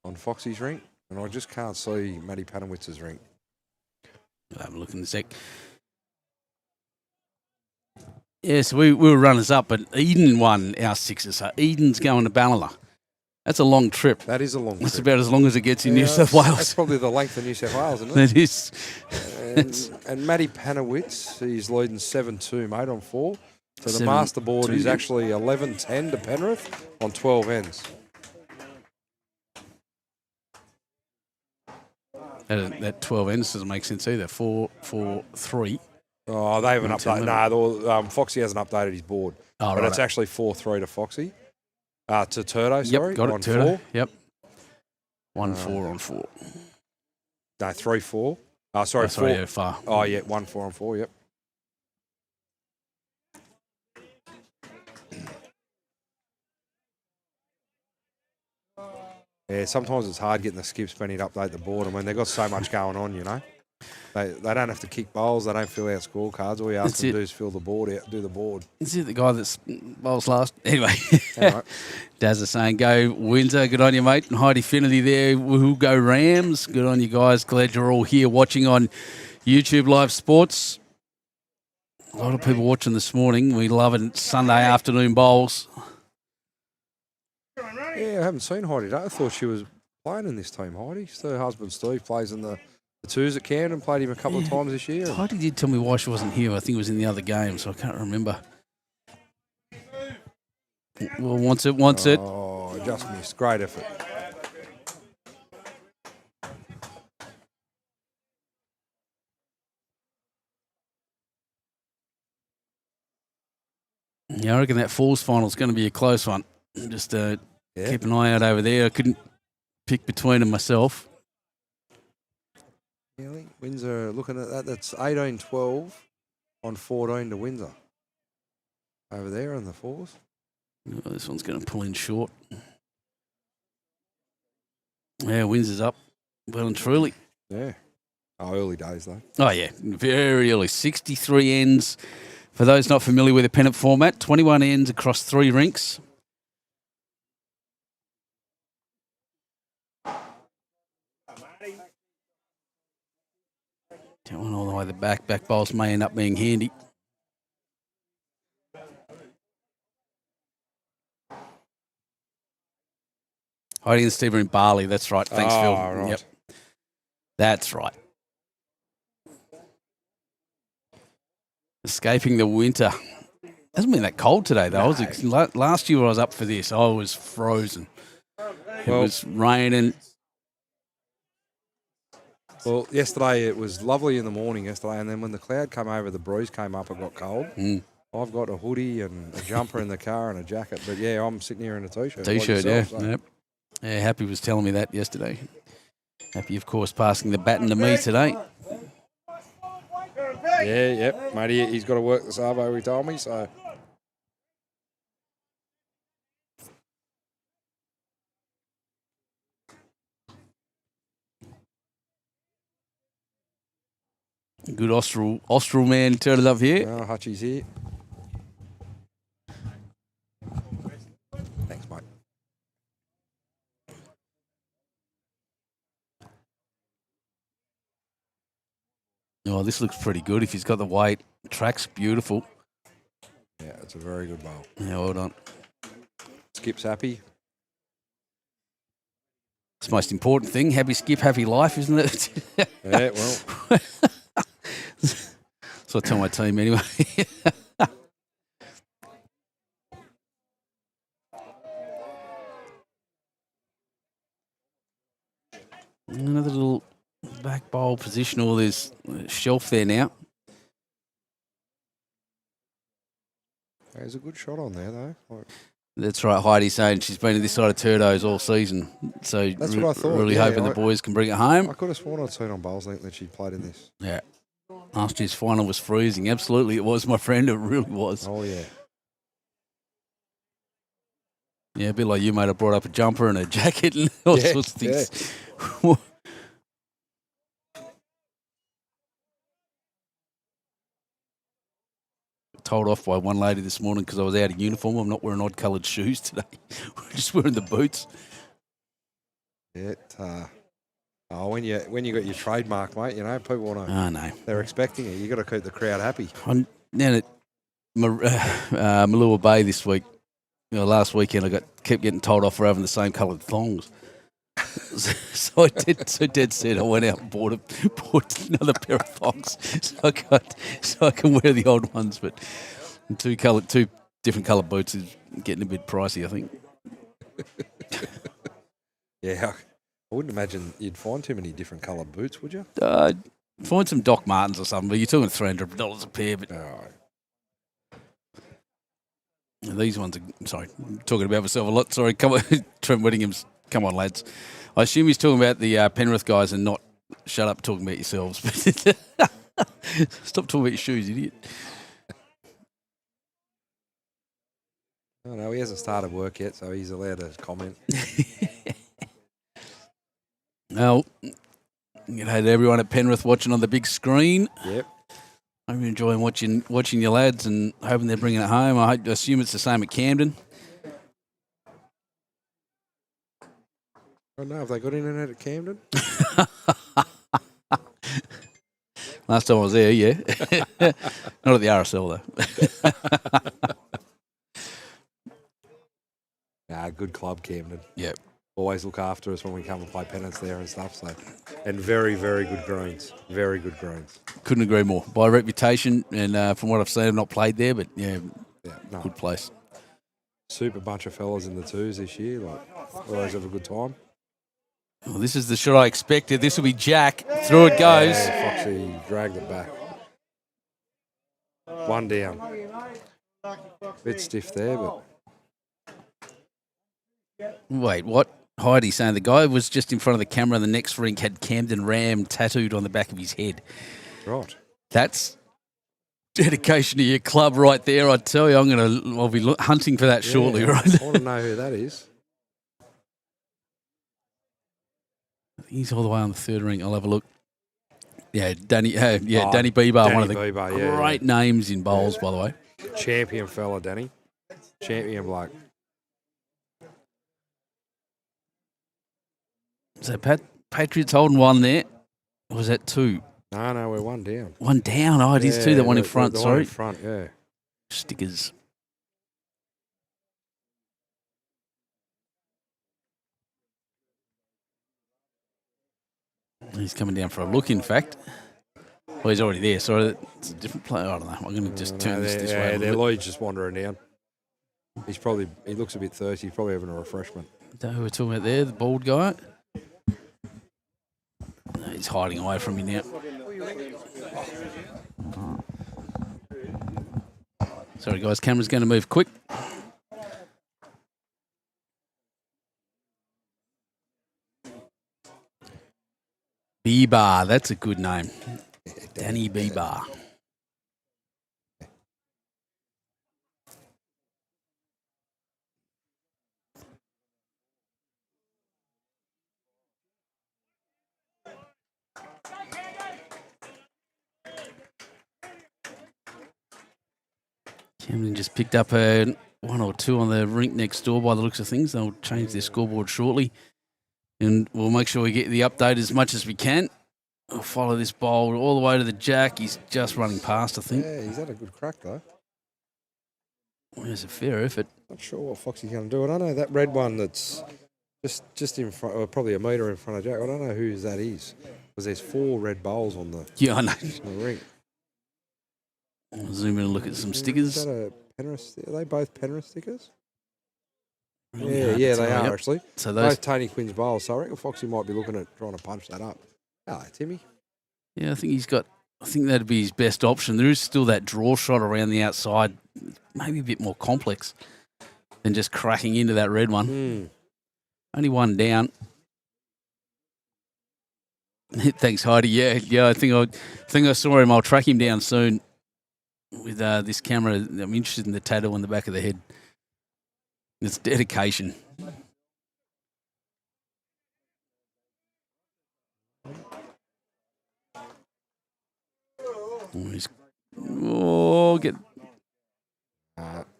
on Foxy's rink, and I just can't see Matty Panowitz's rink. I'll have a look in a sec. Yeah, so we were runners up, but Eden won our sixes. So Eden's going to Ballina. That's a long trip. That is a long trip. That's about as long as it gets in New South Wales. That's probably the length of New South Wales, isn't it? It is. And Matty Panowitz, he's leading 7-2, mate, on 4. So the master board is actually 11-10 to Penrith on 12 ends. That 12 ends doesn't make sense either. 4-4-3. Oh, they haven't updated. No, Foxy hasn't updated his board. Oh, but it's actually 4-3 to Foxy. To Turdo, sorry. Yep, got it, Turdo. 4. Yep. 1-4 on 4. No, 3-4. Sorry, 4. Yeah, far. Oh, yeah, 1-4 on 4, yep. Yeah, sometimes it's hard getting the skips, Benny, to update the board. And when they've got so much going on, you know. They don't have to kick bowls. They don't fill out scorecards. All you ask them to do is fill the board out, do the board. Is it the guy that bowls last? Anyway, Daz is saying, go Windsor. Good on you, mate. And Heidi Finity there. Woohoo, go Rams. Good on you guys. Glad you're all here watching on YouTube Live Sports. A lot of people watching this morning. We love it. Sunday afternoon bowls. Yeah, I haven't seen Heidi today. I thought she was playing in this team, Heidi. Her husband Steve plays in the twos at Camden, played him a couple of times this year. Heidi did tell me why she wasn't here. I think it was in the other game, so I can't remember. Well, wants it. Oh, just missed. Great effort. Yeah, I reckon that Falls final is going to be a close one. Just keep an eye out over there. I couldn't pick between them myself. Yeah, I think Windsor, looking at that, that's 18-12 on 14 to Windsor. Over there on the fours. Oh, this one's going to pull in short. Yeah, Windsor's up. Well and truly. Yeah. Oh, early days, though. Oh, yeah. Very early. 63 ends. For those not familiar with the pennant format, 21 ends across 3 rinks. That one all the way to the back. Back bowls may end up being handy. Heidi and Steve are in Bali. That's right. Thanks, Phil. Right. Yep. That's right. Escaping the winter. Hasn't been that cold today, though. No. Last year I was up for this. I was frozen. It was raining. Well, yesterday it was lovely in the morning yesterday, and then when the cloud came over, the breeze came up and got cold. I've got a hoodie and a jumper in the car and a jacket, but yeah, I'm sitting here in a t-shirt. T-shirt, like yourself, yeah. so. Yep. Yeah, Happy was telling me that yesterday. Happy, of course, passing the baton to me today. Yeah, yep. Mate, he's got to work the Savo, he told me, so. Good Austral man turned up here. Oh, Hutchie's here. Thanks, mate. Oh, this looks pretty good if he's got the weight. Track's beautiful. Yeah, it's a very good bowl. Yeah, well done. Skip's happy. It's the most important thing. Happy Skip, happy life, isn't it? Yeah, well. So I tell my team anyway. Another little back bowl positional. There's a shelf there now. There's a good shot on there, though. Like, That's right, Heidi's saying she's been to this side of Turdos all season. So that's what I thought. Really yeah, hoping the boys can bring it home. I could have sworn I'd seen on Bowls Link that she played in this. Yeah. Last year's final was freezing. Absolutely, it was, my friend. It really was. Oh, yeah. Yeah, a bit like you, mate. I brought up a jumper and a jacket and all sorts of things. Yeah. Told off by one lady this morning because I was out of uniform. I'm not wearing odd-coloured shoes today. We're just wearing the boots. When you got your trademark, mate, you know, people want to. Oh, no. They're expecting it. You got to keep the crowd happy. I'm down at Malua Bay this week. You know, last weekend I kept getting told off for having the same coloured thongs. So I dead set. I went out and bought another pair of thongs so I can wear the old ones. But two different coloured boots is getting a bit pricey, I think. Yeah, I wouldn't imagine you'd find too many different coloured boots, would you? Find some Doc Martens or something, but you're talking $300 a pair. But these ones are, sorry, I'm talking about myself a lot. Sorry, come on, Trent Whittingham's, come on, lads. I assume he's talking about the Penrith guys and not shut up talking about yourselves. Stop talking about your shoes, idiot. Oh, no, he hasn't started work yet, so he's allowed to comment. Well, you know, everyone at Penrith watching on the big screen. Yep. I'm enjoying watching your lads and hoping they're bringing it home. I assume it's the same at Camden. I don't know. Have they got internet at Camden? Last time I was there, yeah. Not at the RSL, though. Good club, Camden. Yep. Always look after us when we come and play pennants there and stuff. So, and very, very good greens. Very good greens. Couldn't agree more. By reputation and from what I've seen, I've not played there, but good place. Super bunch of fellas in the twos this year. Like, always have a good time. Well, this is the shot I expected. This will be Jack. Through it goes. Yeah, Foxy dragged it back. One down. Bit stiff there, but. Wait, what? Heidi saying the guy was just in front of the camera and the next rink had Camden Ram tattooed on the back of his head. Right. That's dedication to your club right there. I tell you, I'll be hunting for that shortly. Right? I want to know who that is. He's all the way on the third ring. I'll have a look. Yeah, Danny Bebar, one of the great names in bowls, by the way. Champion fella, Danny. Champion bloke. So Patriots holding one there. Or was that two? No, we're one down. One down. Oh, it is two. That one in front. The Sorry. one in front, yeah. Stickers. He's coming down for a look, in fact. Well, he's already there. Sorry, it's a different player. I don't know. I'm going to just turn this way. Yeah, Lloyd's just wandering down. He looks a bit thirsty. He's probably having a refreshment. Is that who we're talking about there? The bald guy? No, he's hiding away from me now. Sorry, guys. Camera's going to move quick. Bebar, that's a good name. Danny Bebar. Camden just picked up a 1 or 2 on the rink next door by the looks of things. They'll change their scoreboard shortly. And we'll make sure we get the update as much as we can. I'll follow this bowl all the way to the jack. He's just running past, I think. Yeah, he's had a good crack, though. There's a fair effort. Not sure what Foxy's going to do. I don't know. That red one that's just in front, or probably a metre in front of Jack, I don't know whose that is. Because there's 4 red bowls on the, Yeah, I know. on the rink. I'll zoom in and look at some stickers. Is that a Penrith? Are they both Penrith stickers? Really Yeah, hard yeah, to they tell, are yep. actually. So those, Both Tony Quinn's bowls. So I reckon Foxy might be looking at trying to punch that up. Hello, Timmy. yeah, I think that'd be his best option. There is still that draw shot around the outside, maybe a bit more complex than just cracking into that red one. Only one down. Thanks, Heidi. Yeah. I think I saw him. I'll track him down soon with this camera. I'm interested in the tattoo on the back of the head. It's dedication. Get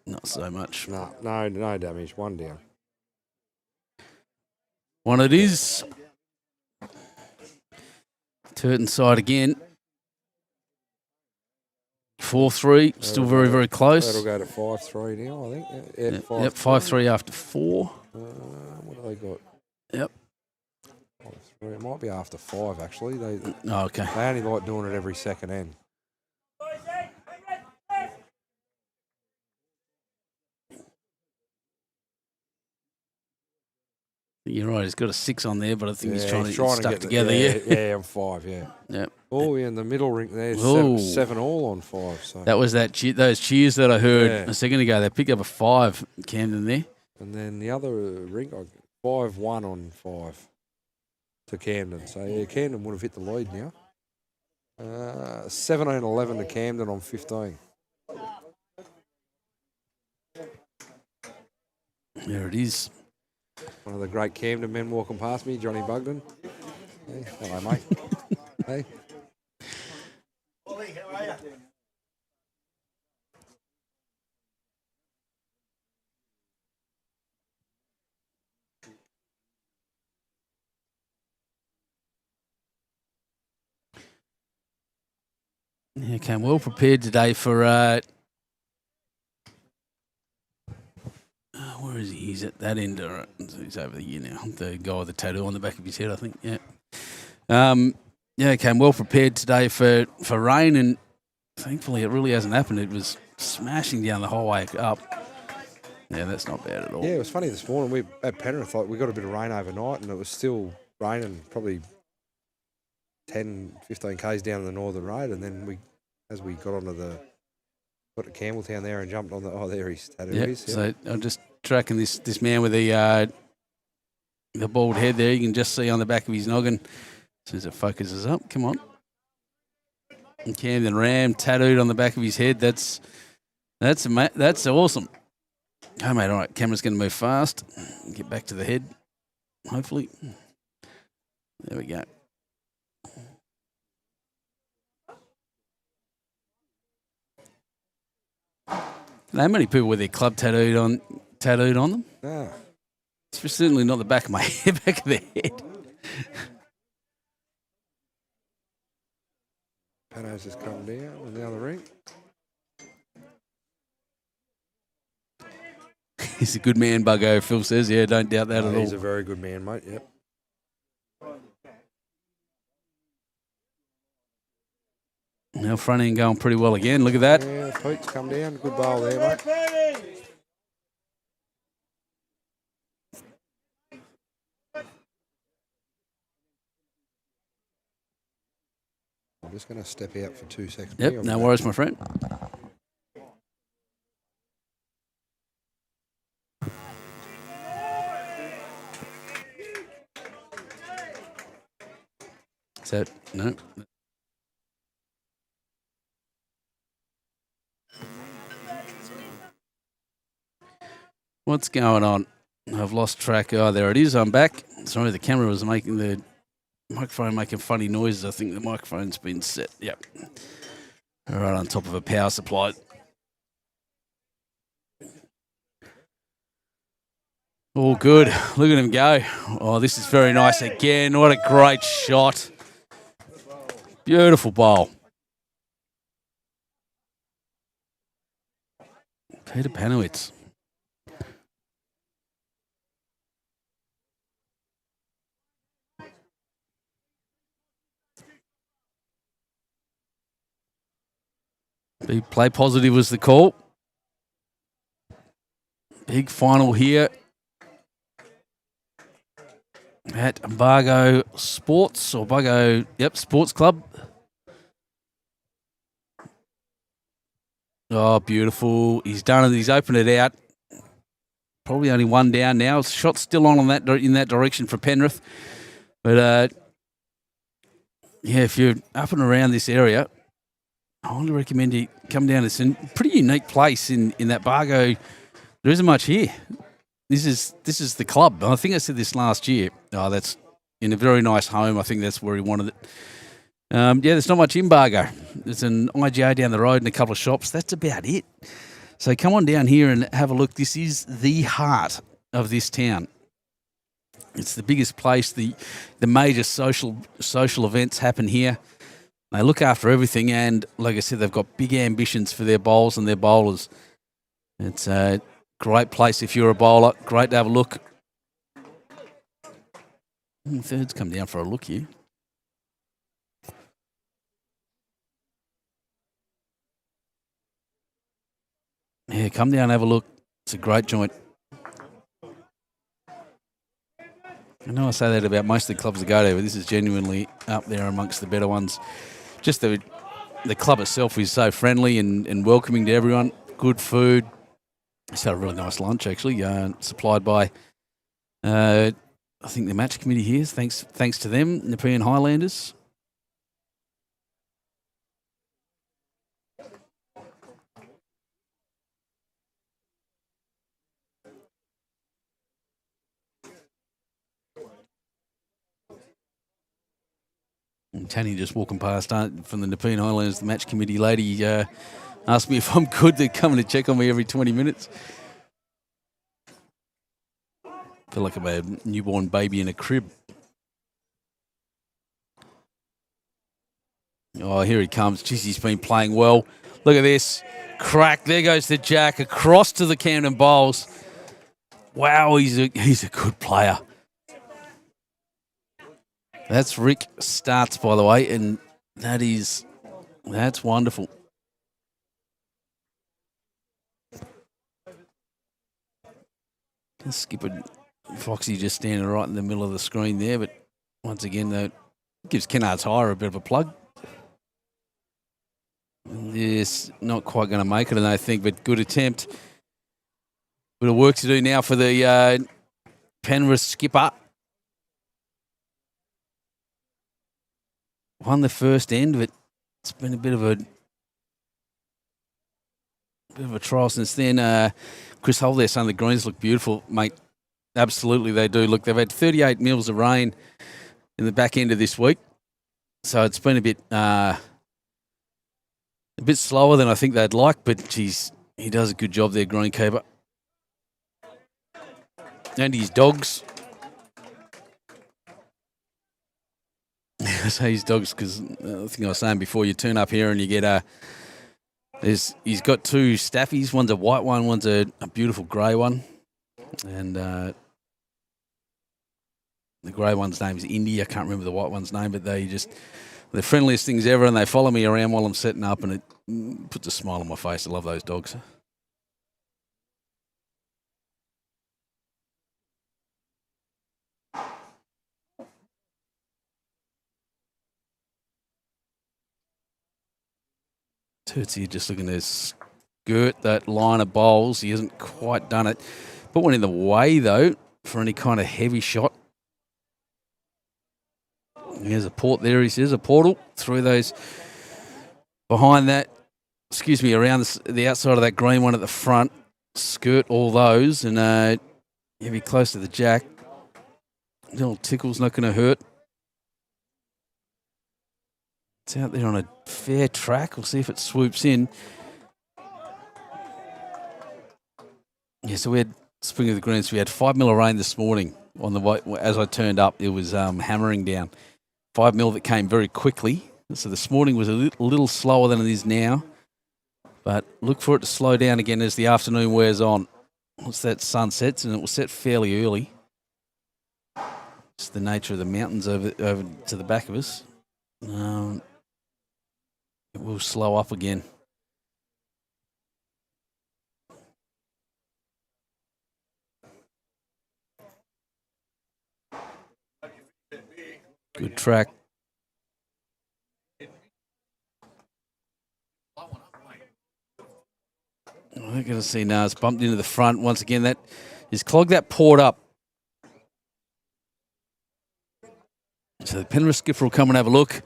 not so much. No damage. One down. One it is. Turton side again. 4-3, still very, very close. That'll go to 5-3 now, I think. Yeah, Yep, 5-3 after 4. What have they got? Yep. 5-3. It might be after 5, actually. They Okay. only like doing it every second end. You're right, he's got a 6 on there, but I think he's trying to get stuck get together. Yeah, on 5, yeah. Yep. Oh, yeah, in the middle ring there, Ooh. 7 all on 5. So. That was those cheers that I heard Yeah. a second ago. They picked up a 5, Camden there. And then the other ring, 5-1 on 5 to Camden. So, yeah, Camden would have hit the lead now. 17-11 to Camden on 15. There it is. One of the great Camden men walking past me, Johnny Bugden. Hey, hello, mate. Hey. Ollie, how are you? Yeah, came well prepared today for. Where is he? He's at that end. He's over here now. The guy with the tattoo on the back of his head, I think. Yeah. Came well prepared today for rain, and thankfully it really hasn't happened. It was smashing down the whole way up. Yeah, that's not bad at all. Yeah, it was funny this morning. We at Penrith, we got a bit of rain overnight, and it was still raining probably 10, 15 k's down the northern road, and then as we got to Campbelltown there and jumped on there his tattoo is. Yeah. So I'm just tracking this man with the bald head there. You can just see on the back of his noggin. As soon as it focuses up, come on. And Camden Ram tattooed on the back of his head. That's awesome. Oh, mate, all right. Camera's going to move fast. Get back to the head, hopefully. There we go. How many people with their club tattooed on them? No. It's certainly not the back of my head, back of the head. Pano's just come down in the other ring. He's a good man, Buggo, Phil says. Yeah, don't doubt that at all. He's a very good man, mate. Yep. Now front end going pretty well again. Look at that. Yeah, Pete's come down. Good bowl there, mate. I'm just going to step out for 2 seconds. Yep, no worries, my friend. Is that, no? What's going on? I've lost track. Oh, there it is. I'm back. Sorry, the camera was making the microphone making funny noises. I think the microphone's been set. Yep. Right on top of a power supply. All good. Look at him go. Oh, this is very nice again. What a great shot. Beautiful bowl. Peter Panowitz. Big play positive was the call. Big final here at Bargo Sports, or Bargo, Sports Club. Oh, beautiful. He's done it. He's opened it out. Probably only one down now. Shot's still on that in that direction for Penrith. But, if you're up and around this area, I would recommend you come down. It's a pretty unique place in that Bargo. There isn't much here. This is the club. I think I said this last year. Oh, that's in a very nice home. I think that's where he wanted it. There's not much in Bargo. There's an IGA down the road and a couple of shops. That's about it. So come on down here and have a look. This is the heart of this town. It's the biggest place. The major social events happen here. They look after everything, and like I said, they've got big ambitions for their bowls and their bowlers. It's a great place if you're a bowler. Great to have a look. Third's come down for a look here. Yeah, come down and have a look. It's a great joint. I know I say that about most of the clubs I go to, but this is genuinely up there amongst the better ones. Just the club itself is so friendly and welcoming to everyone. Good food. It's had a really nice lunch, actually, supplied by, I think, the match committee here. Thanks to them, Nepean Highlanders. And Tanny just walking past from the Nepean Highlanders, the match committee lady, asked me if I'm good. They're coming to check on me every 20 minutes. Feel like I'm a newborn baby in a crib. Oh, here he comes. Jeez, he's been playing well. Look at this. Crack. There goes the jack across to the Camden Bowls. Wow, he's a good player. That's Rick Starts, by the way, and that's wonderful. Skipper Foxy just standing right in the middle of the screen there, but once again, that gives Kennard's Hire a bit of a plug. Yes, not quite going to make it, I don't think, but good attempt. Bit of work to do now for the Penrith skipper. Won the first end, but it's been a bit of a trial since then. Chris Hull there saying the greens look beautiful, mate. Absolutely, they do. Look, they've had 38 mils of rain in the back end of this week, so it's been a bit slower than I think they'd like. But geez, he does a good job there, greenkeeper, and his dogs. I say his dogs because I think I was saying before, you turn up here and you get he's got two staffies. One's a white one, one's a beautiful grey one. And the grey one's name is Indy. I can't remember the white one's name, but they're the friendliest things ever, and they follow me around while I'm setting up, and it puts a smile on my face. I love those dogs. Tootsie just looking to skirt that line of bowls. He hasn't quite done it. Put one in the way, though, for any kind of heavy shot. There's a port there, he says, a portal through those behind that, around the outside of that green one at the front. Skirt all those and you'll be close to the jack. A little tickle's not going to hurt. It's out there on a fair track. We'll see if it swoops in. Yeah, so we had Spring of the Greens. We had 5 mil of rain this morning on the way. As I turned up, it was hammering down. 5 mil that came very quickly. So this morning was a little slower than it is now. But look for it to slow down again as the afternoon wears on. Once that sun sets, and it will set fairly early. It's the nature of the mountains over to the back of us. It will slow up again. Good track. I'm going to see now. It's bumped into the front once again. That is clogged that port up. So the Penrith skipper will come and have a look.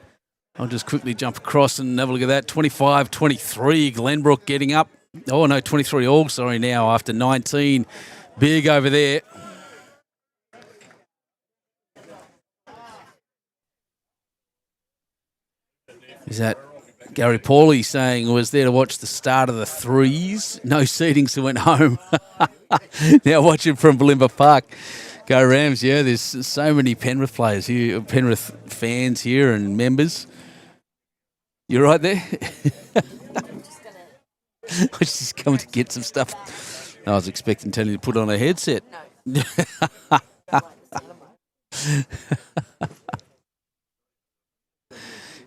I'll just quickly jump across and have a look at that. 25-23, Glenbrook getting up. Oh, no, 23 all, sorry, now after 19. Big over there. Is that Gary Pauly saying was there to watch the start of the threes? No seating, so went home. Now watching from Bulimba Park. Go Rams, yeah, there's so many Penrith players here, Penrith fans here and members. You're right there? I was just coming to get some stuff. I was expecting Tony to put on a headset. No.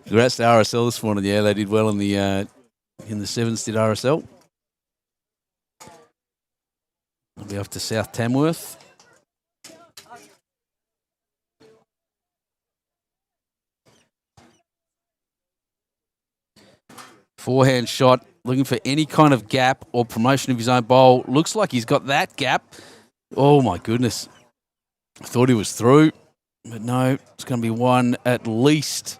Congrats to RSL this morning. Yeah, they did well in the sevens, did RSL. They'll be off to South Tamworth. Forehand shot, looking for any kind of gap or promotion of his own bowl. Looks like he's got that gap. Oh, my goodness. I thought he was through, but no, it's going to be one at least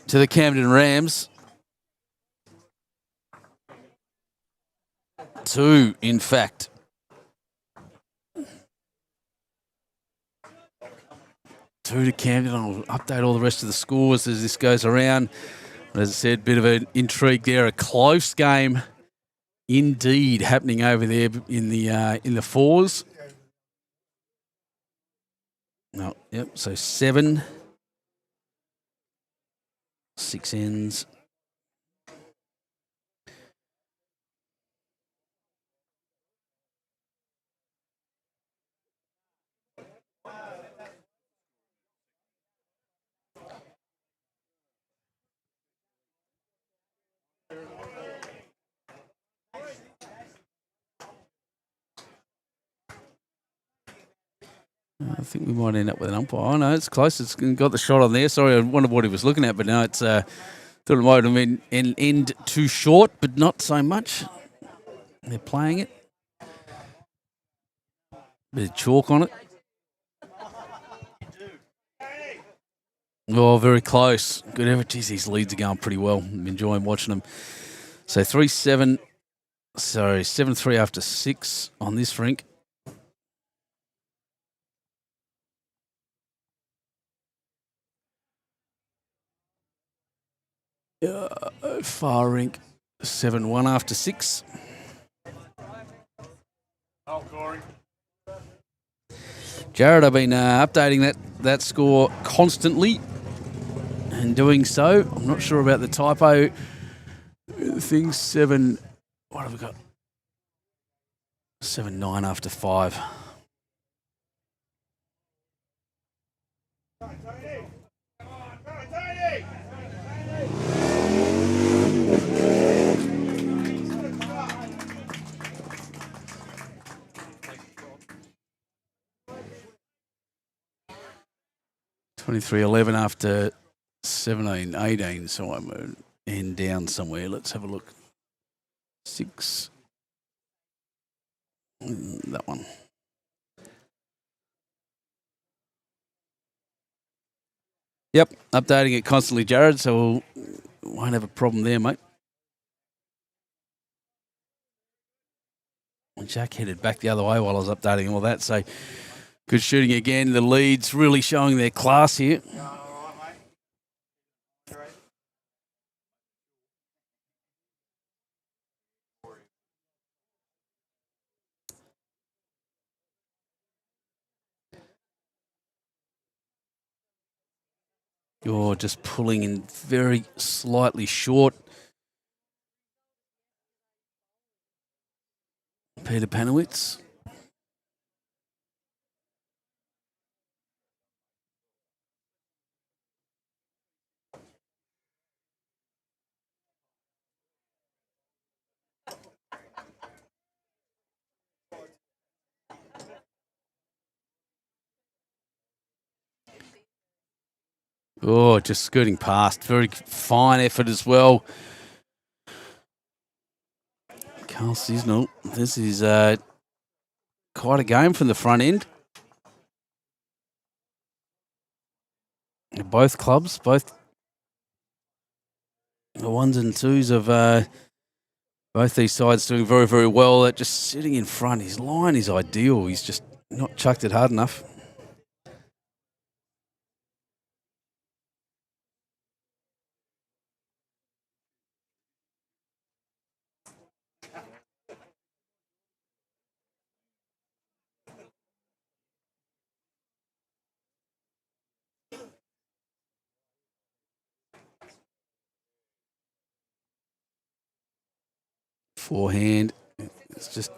to the Camden Rams. 2, in fact. Two to Camden. I'll update all the rest of the scores as this goes around. As I said, bit of an intrigue there. A close game indeed happening over there in the fours. No, yep, so 7. 6 ends. I think we might end up with an umpire. Oh, no, it's close. It's got the shot on there. Sorry, I wondered what he was looking at, but no, it's thought it might have been an end too short, but not so much. They're playing it. Bit of chalk on it. Oh, very close. Good effort. Geez, these leads are going pretty well. I'm enjoying watching them. So 7-3 after 6 on this rink. Far rink 7-1 after 6. Oh, Corey. Jared, I've been updating that score constantly and doing so. I'm not sure about the typo thing. 7. What have we got? 7-9 after 5. $23.11 after 17-18, so I'm going to end down somewhere. Let's have a look. 6. That one. Yep, updating it constantly, Jared, so we won't have a problem there, mate. And Jack headed back the other way while I was updating all that, so good shooting again. The leads really showing their class here. You're just pulling in very slightly short. Peter Panowitz. Oh, just skirting past. Very fine effort as well. Carl Sisnell. This is quite a game from the front end. Both clubs, both the ones and twos of both these sides doing very, very well. Just sitting in front, his line is ideal. He's just not chucked it hard enough. Forehand. It's just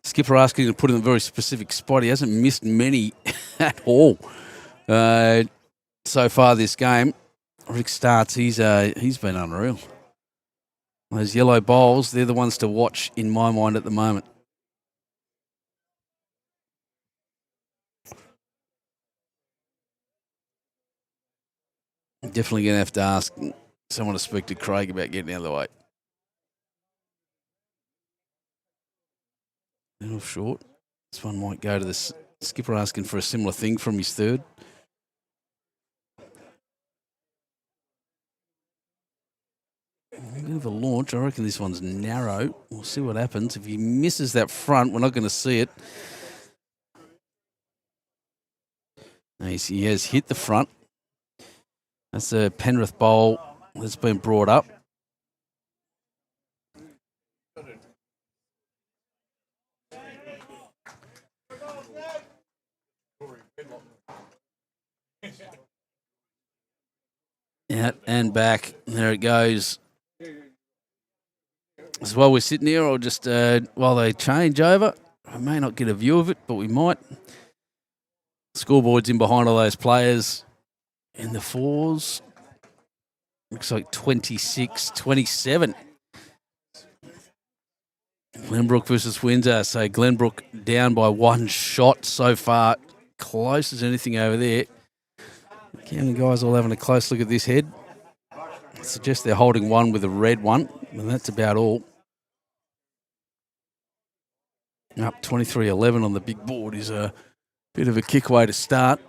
skipper asking to put in a very specific spot. He hasn't missed many at all so far this game. Rick Starts, he's been unreal. Those yellow bowls, they're the ones to watch in my mind at the moment. Definitely going to have to ask someone to speak to Craig about getting out of the way. Little short. This one might go to the skipper asking for a similar thing from his third. A bit of a launch. I reckon this one's narrow. We'll see what happens. If he misses that front, we're not going to see it. He has hit the front. That's a Penrith bowl that's been brought up. Out and back. There it goes. As while we're sitting here, I'll just, while they change over, I may not get a view of it, but we might. Scoreboard's in behind all those players in the fours. Looks like 26-27. Glenbrook versus Windsor. So Glenbrook down by one shot so far. Close as anything over there. Again, the guys all having a close look at this head. I suggest they're holding one with a red one, and that's about all. Up 23-11 on the big board is a bit of a kick way to start.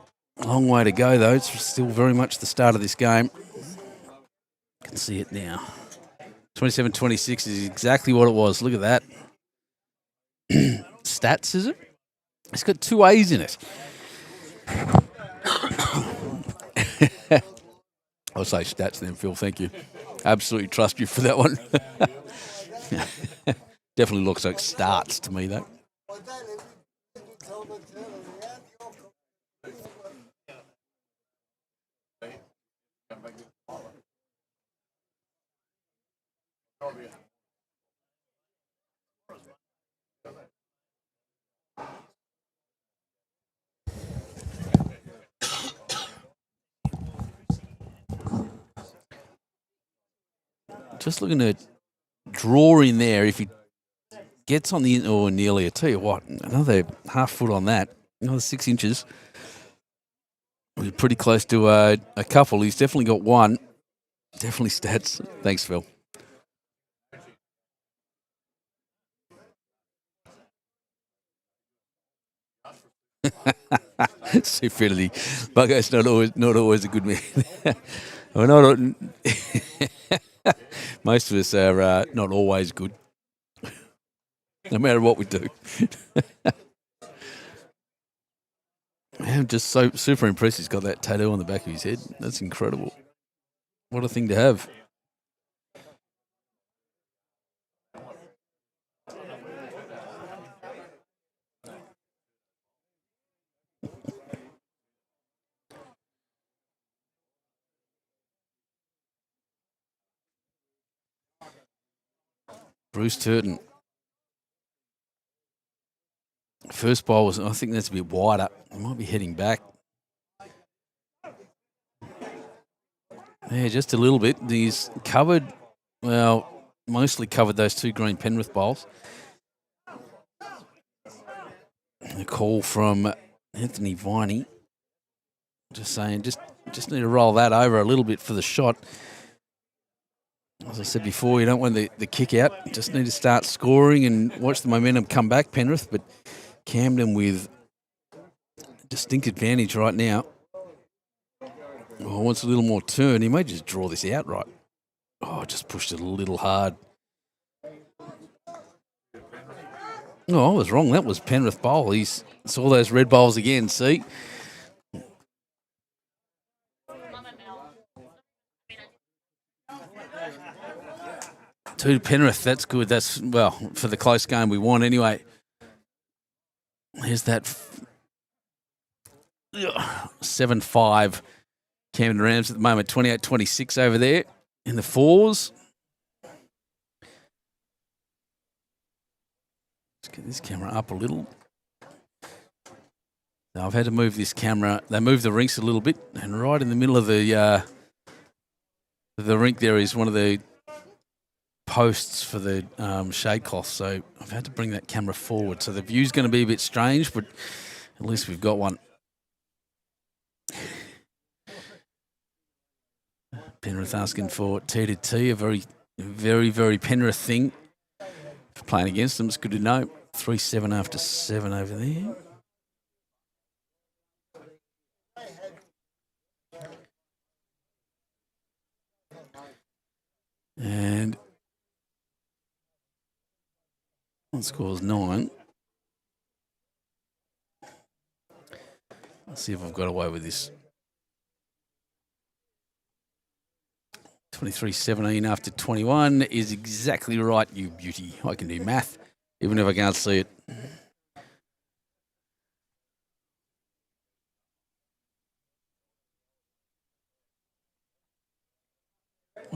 Long way to go, though. It's still very much the start of this game. You can see it now. 27-26 is exactly what it was. Look at that. Stats, is it? It's got two A's in it. I'll say stats then, Phil. Thank you. Absolutely trust you for that one. Definitely looks like starts to me, though. Just looking to draw in there. If he gets on the or nearly, I tell you what, another half foot on that, another 6 inches. We're pretty close to a couple. He's definitely got one. Definitely stats. Thanks, Phil. Stupidity. Bugger's not always a good man. We're not. Most of us are not always good, no matter what we do. I'm just so super impressed he's got that tattoo on the back of his head. That's incredible. What a thing to have. Bruce Turton. First ball was, I think that's a bit wider. He might be heading back. Yeah, just a little bit. He's covered, well, mostly covered those two green Penrith bowls. A call from Anthony Viney. Just saying, just need to roll that over a little bit for the shot. As I said before, you don't want the kick out. You just need to start scoring and watch the momentum come back, Penrith. But Camden with distinct advantage right now. Oh, wants a little more turn. He may just draw this outright. Oh, just pushed it a little hard. Oh, I was wrong. That was Penrith bowl. He saw those red bowls again, see? To Penrith, that's good. That's, well, for the close game we want anyway. Here's that 7-5 Camden Rams at the moment, 28-26 over there in the fours. Let's get this camera up a little. Now I've had to move this camera. They moved the rinks a little bit, and right in the middle of the rink there is one of the posts for the shade cloth, so I've had to bring that camera forward. So the view's going to be a bit strange, but at least we've got one. Penrith asking for T to T, a very, very, very Penrith thing. For playing against them, it's good to know. 3-7 after 7 over there. And one scores 9. Let's see if I've got away with this. 23-17 after 21 is exactly right, you beauty. I can do math, even if I can't see it.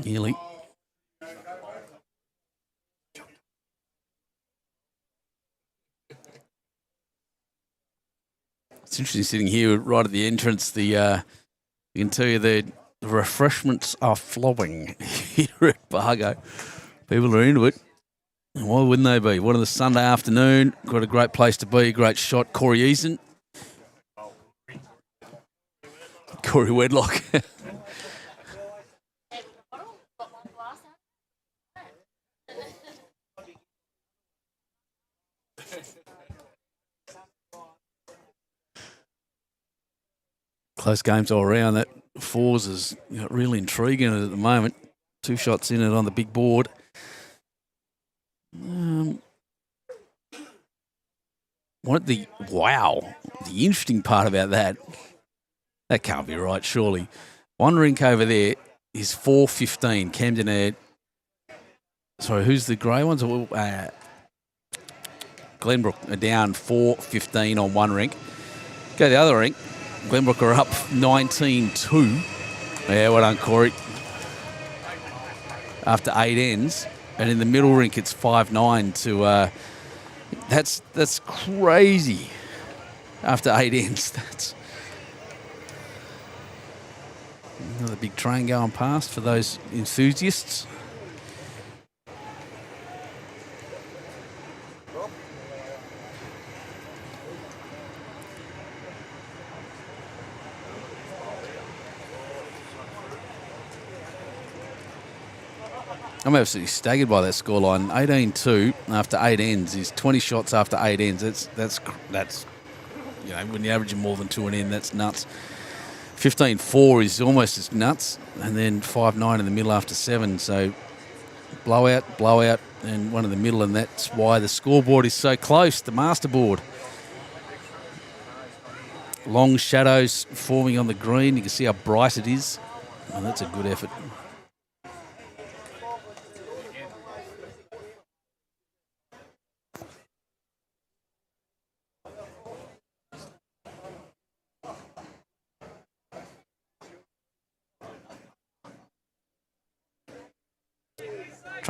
Nearly. It's interesting sitting here right at the entrance. You can tell you the refreshments are flowing here at Bargo. People are into it. And why wouldn't they be? What on the Sunday afternoon? Got a great place to be. Great shot. Corey Eason. Corey Wedlock. Close games all around. That fours is really intriguing at the moment. 2 shots in it on the big board. The interesting part about that can't be right, surely. One rink over there is 4-15. Camden Air. Sorry, who's the grey ones? Glenbrook are down 4-15 on one rink. Go the other rink. Glenbrook are up 19-2. Yeah, well done, Corey. After 8 ends. And in the middle rink, it's 5-9 to... That's crazy. After 8 ends, that's... Another big train going past for those enthusiasts. I'm absolutely staggered by that scoreline. 18-2 after 8 ends is 20 shots after 8 ends. That's when you're averaging more than 2 an end, that's nuts. 15-4 is almost as nuts, and then 5-9 in the middle after 7. So blowout, and one in the middle, and that's why the scoreboard is so close. The masterboard. Long shadows forming on the green. You can see how bright it is. Oh, that's a good effort.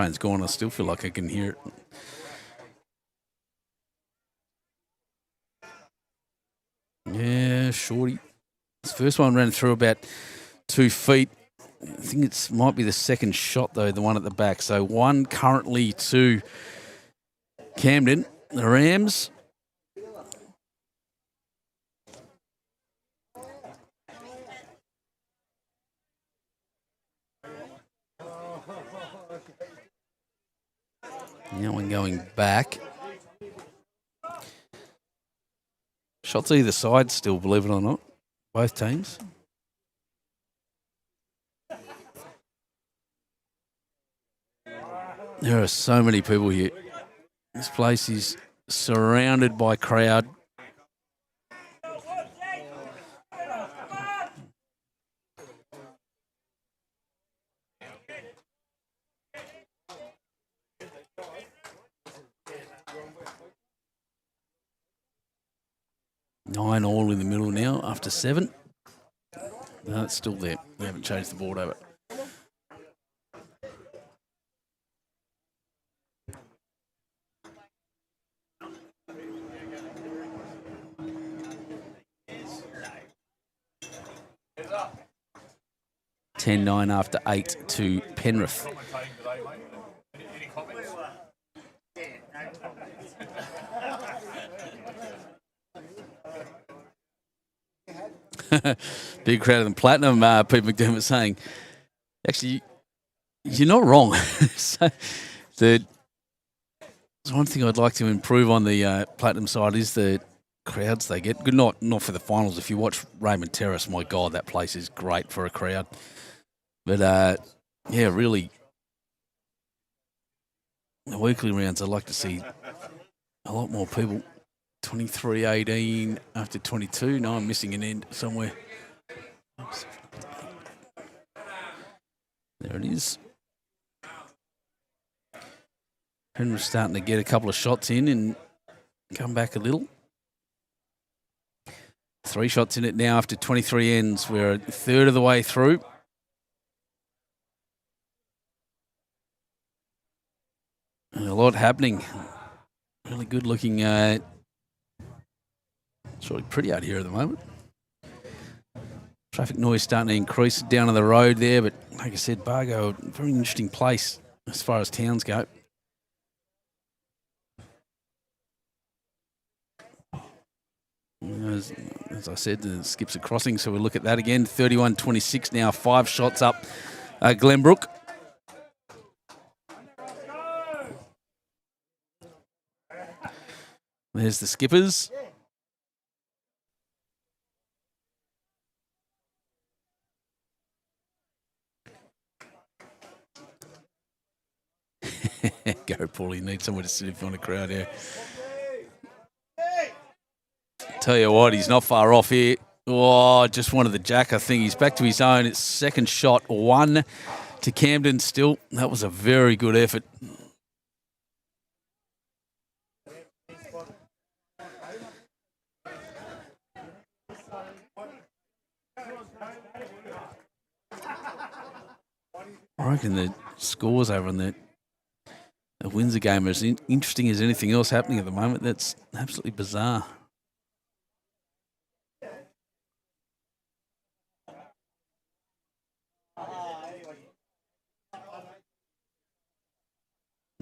train's gone. I still feel like I can hear it. Yeah, shorty. This first one ran through about 2 feet. I think it might be the second shot, though, the one at the back. So 1 currently to Camden, the Rams. Now one going back. Shots either side still, believe it or not. Both teams. There are so many people here. This place is surrounded by crowd. Nine all in the middle now after 7. No, it's still there. They haven't changed the board over. (10-9) after 8 to Penrith. Big crowd of them Platinum. Pete McDermott saying, actually, you're not wrong. So there's one thing I'd like to improve on the Platinum side is the crowds they get. Good, not for the finals. If you watch Raymond Terrace, my God, that place is great for a crowd. But yeah, really, the weekly rounds, I'd like to see a lot more people. 23-18 after 22. No, I'm missing an end somewhere. There it is. Penrith's starting to get a couple of shots in and come back a little. 3 shots in it now after 23 ends. We're a third of the way through. And a lot happening. Really good looking. It's really pretty out here at the moment. Traffic noise starting to increase down on the road there, but like I said, Bargo, very interesting place as far as towns go. As I said, the skips a crossing, so we'll look at that again. 31-26 now, 5 shots up. Glenbrook. There's the skippers. Go, Paulie. Need someone to sit in front of the crowd here. Tell you what, he's not far off here. Oh, just wanted the jack, I think. He's back to his own. It's second shot, 1 to Camden still. That was a very good effort. I reckon the scores over on the Windsor game are as interesting as anything else happening at the moment. That's absolutely bizarre.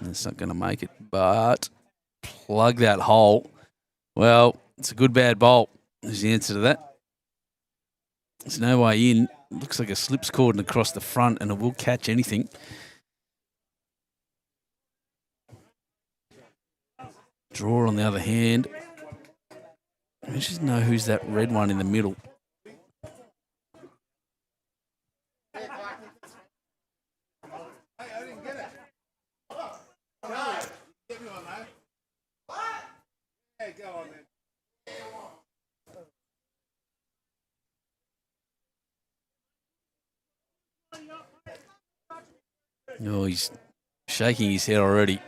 It's not going to make it, but plug that hole. Well, it's a good bad bowl is the answer to that. There's no way in. Looks like a slips cordon across the front, and it will catch anything. Draw on the other hand. I just know who's that red one in the middle. Oh, he's shaking his head already.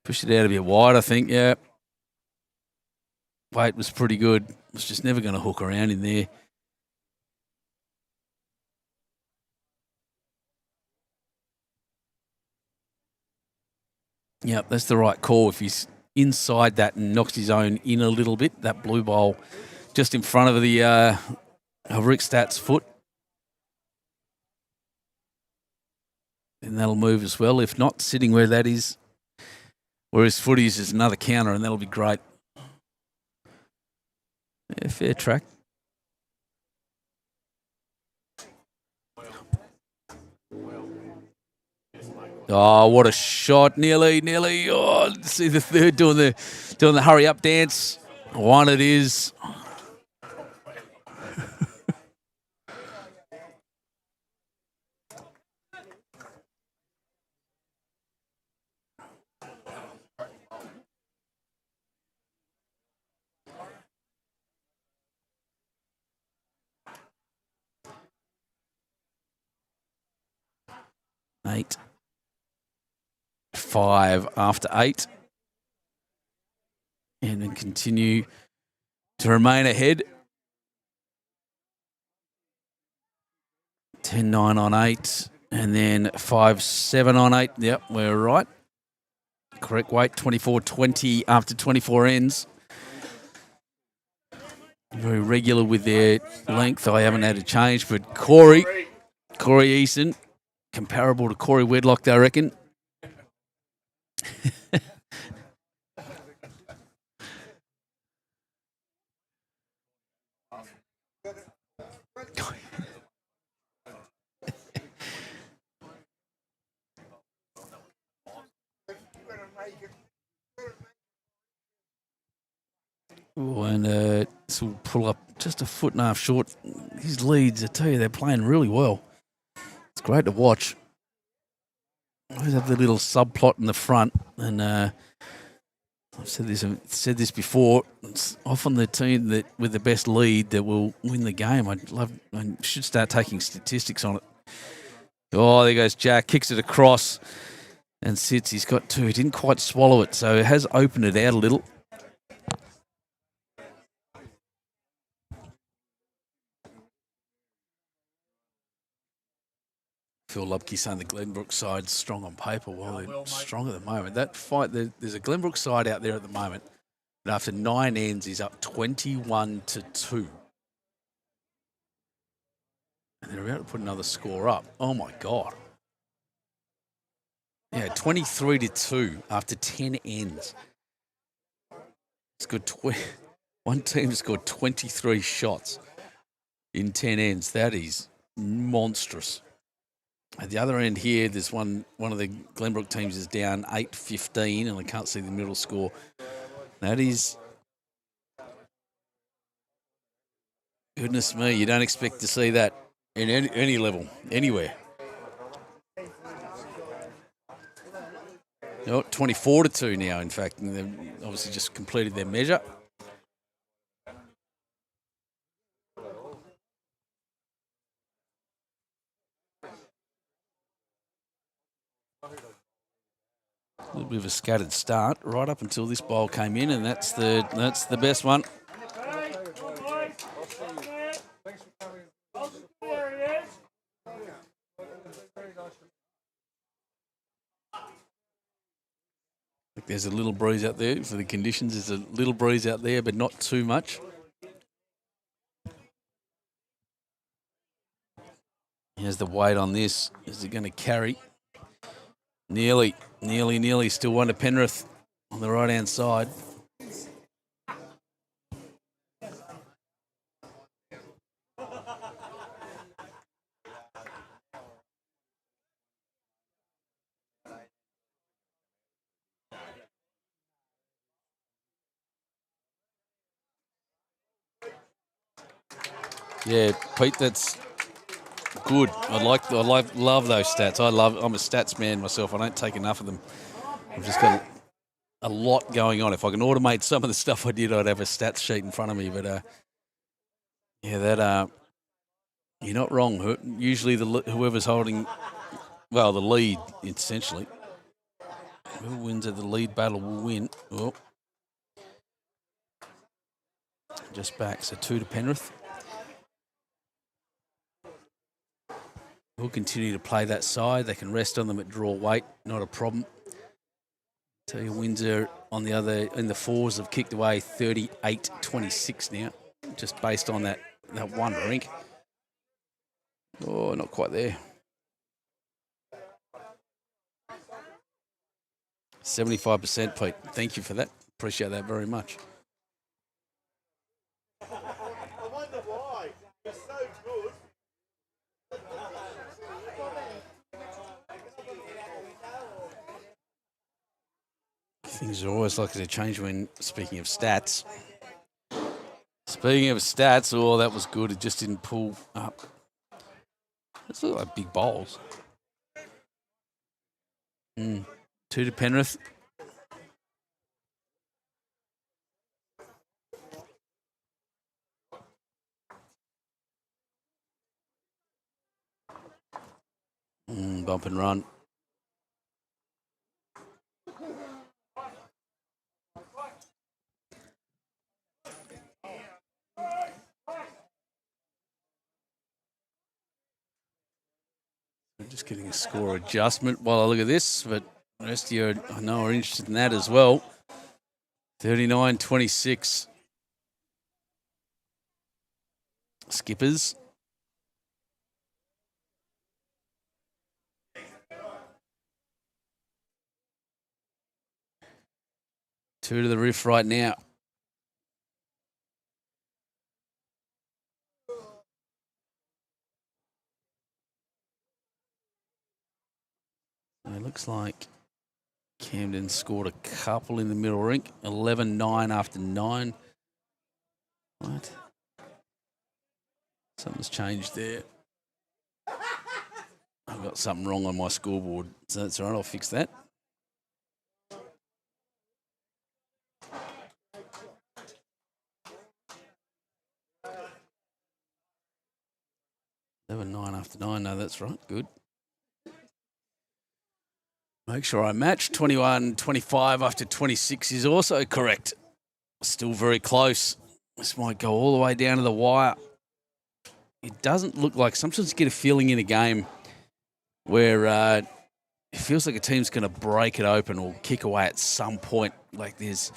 Pushed it out a bit wide, I think, yeah. Weight was pretty good. Was just never going to hook around in there. Yep, that's the right call. If he's inside that and knocks his own in a little bit, that blue bowl just in front of the of Rick Stat's foot, and that'll move as well. If not, sitting where that is, where his foot is another counter, and that'll be great. Yeah, fair track. Oh, what a shot. Nearly. Oh, see the third doing the hurry up dance. One it is. Eight. 5 after 8. And then continue to remain ahead. 10-9 on 8. And then 5-7 on 8. Yep, we're right. Correct weight, 24-20 after 24 ends. Very regular with their length. I haven't had a change, but Corey Eason, comparable to Corey Wedlock, I reckon. Ooh, and this will pull up just a foot and a half short. His leads, I tell you, they're playing really well. It's great to watch. Always have the little subplot in the front, and I've said this before. It's often the team that with the best lead that will win the game. I should start taking statistics on it. Oh, there goes Jack, kicks it across and sits. He's got 2. He didn't quite swallow it, so it has opened it out a little. Phil Lubke saying the Glenbrook side's strong on paper. Well, they're strong at the moment. That fight, there's a Glenbrook side out there at the moment that after 9 ends is up 21-2. And they're about to put another score up. Oh, my God. Yeah, 23-2 after 10 ends. It's good. One team scored 23 shots in 10 ends. That is monstrous. At the other end here, there's one of the Glenbrook teams is down 8-15, and I can't see the middle score. That is, goodness me, you don't expect to see that in any level, anywhere. Oh, 24-2 now, in fact, and they've obviously just completed their measure. A little bit of a scattered start right up until this bowl came in, and that's the best one. There's a little breeze out there for the conditions. There's a little breeze out there, but not too much. Here's the weight on this. Is it going to carry? Nearly. Still one to Penrith on the right-hand side. Yeah, Pete, that's good. I love those stats. I'm a stats man myself. I don't take enough of them. I've just got a lot going on. If I can automate some of the stuff I did, I'd have a stats sheet in front of me. But you're not wrong. Usually whoever's holding, well, the lead essentially. Who wins at the lead battle will win. Oh, just back. So 2 to Penrith. We'll continue to play that side. They can rest on them at draw weight, not a problem. Tell you, Windsor on the other in the fours have kicked away 38-26 now, just based on that one rink. Oh, not quite there. 75%, Pete. Thank you for that. Appreciate that very much. I wonder why. You're so good. Things are always likely to change when speaking of stats. Speaking of stats, oh, that was good. It just didn't pull up. Those look like big bowls. 2 to Penrith. Bump and run. I'm just getting a score adjustment while I look at this, but the rest of you, I know, are interested in that as well. 39-26. Skippers. Two to the riff right now. It looks like Camden scored a couple in the middle rink. 11-9 after 9. What? Something's changed there. I've got something wrong on my scoreboard, so that's all right. I'll fix that. Nine after 9. No, that's right. Good. Make sure I match. 21-25 after 26 is also correct. Still very close. This might go all the way down to the wire. It doesn't look like, sometimes you get a feeling in a game where it feels like a team's going to break it open or kick away at some point. Like there's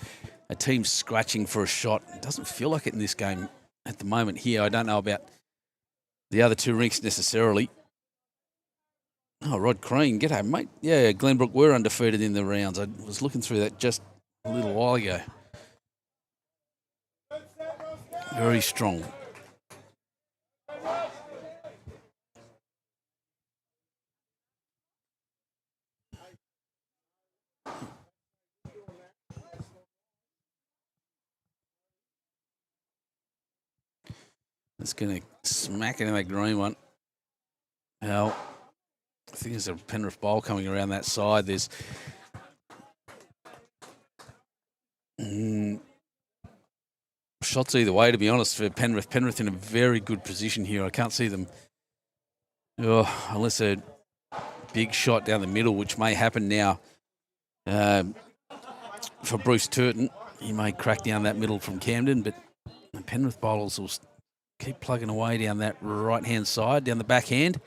a team scratching for a shot. It doesn't feel like it in this game at the moment here. I don't know about the other two rinks necessarily. Oh, Rod Crean, g'day, mate. Yeah, Glenbrook were undefeated in the rounds. I was looking through that just a little while ago. Very strong. It's going to smack into that green one. Now, I think there's a Penrith bowl coming around that side. There's shots either way, to be honest, for Penrith. Penrith in a very good position here. I can't see them, unless a big shot down the middle, which may happen now for Bruce Turton. He may crack down that middle from Camden, but the Penrith bowlers will keep plugging away down that right-hand side, down the backhand.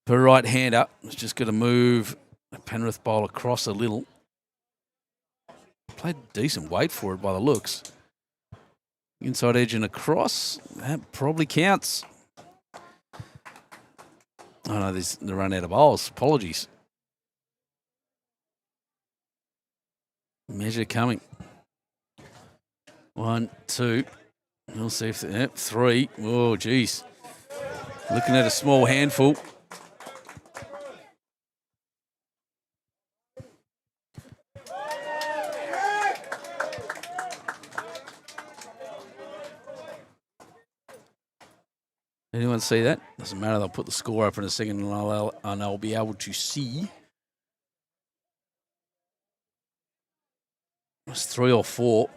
For right-hander, it's just got to move the Penrith bowl across a little. Played decent weight for it by the looks. Inside edge and across. That probably counts. Oh, no, they run out of bowls. Apologies. Measure coming. 1, 2. We'll see if... 3. Oh, geez. Looking at a small handful. Anyone see that? Doesn't matter. They'll put the score up in a second and I'll be able to see. It's 3 or 4.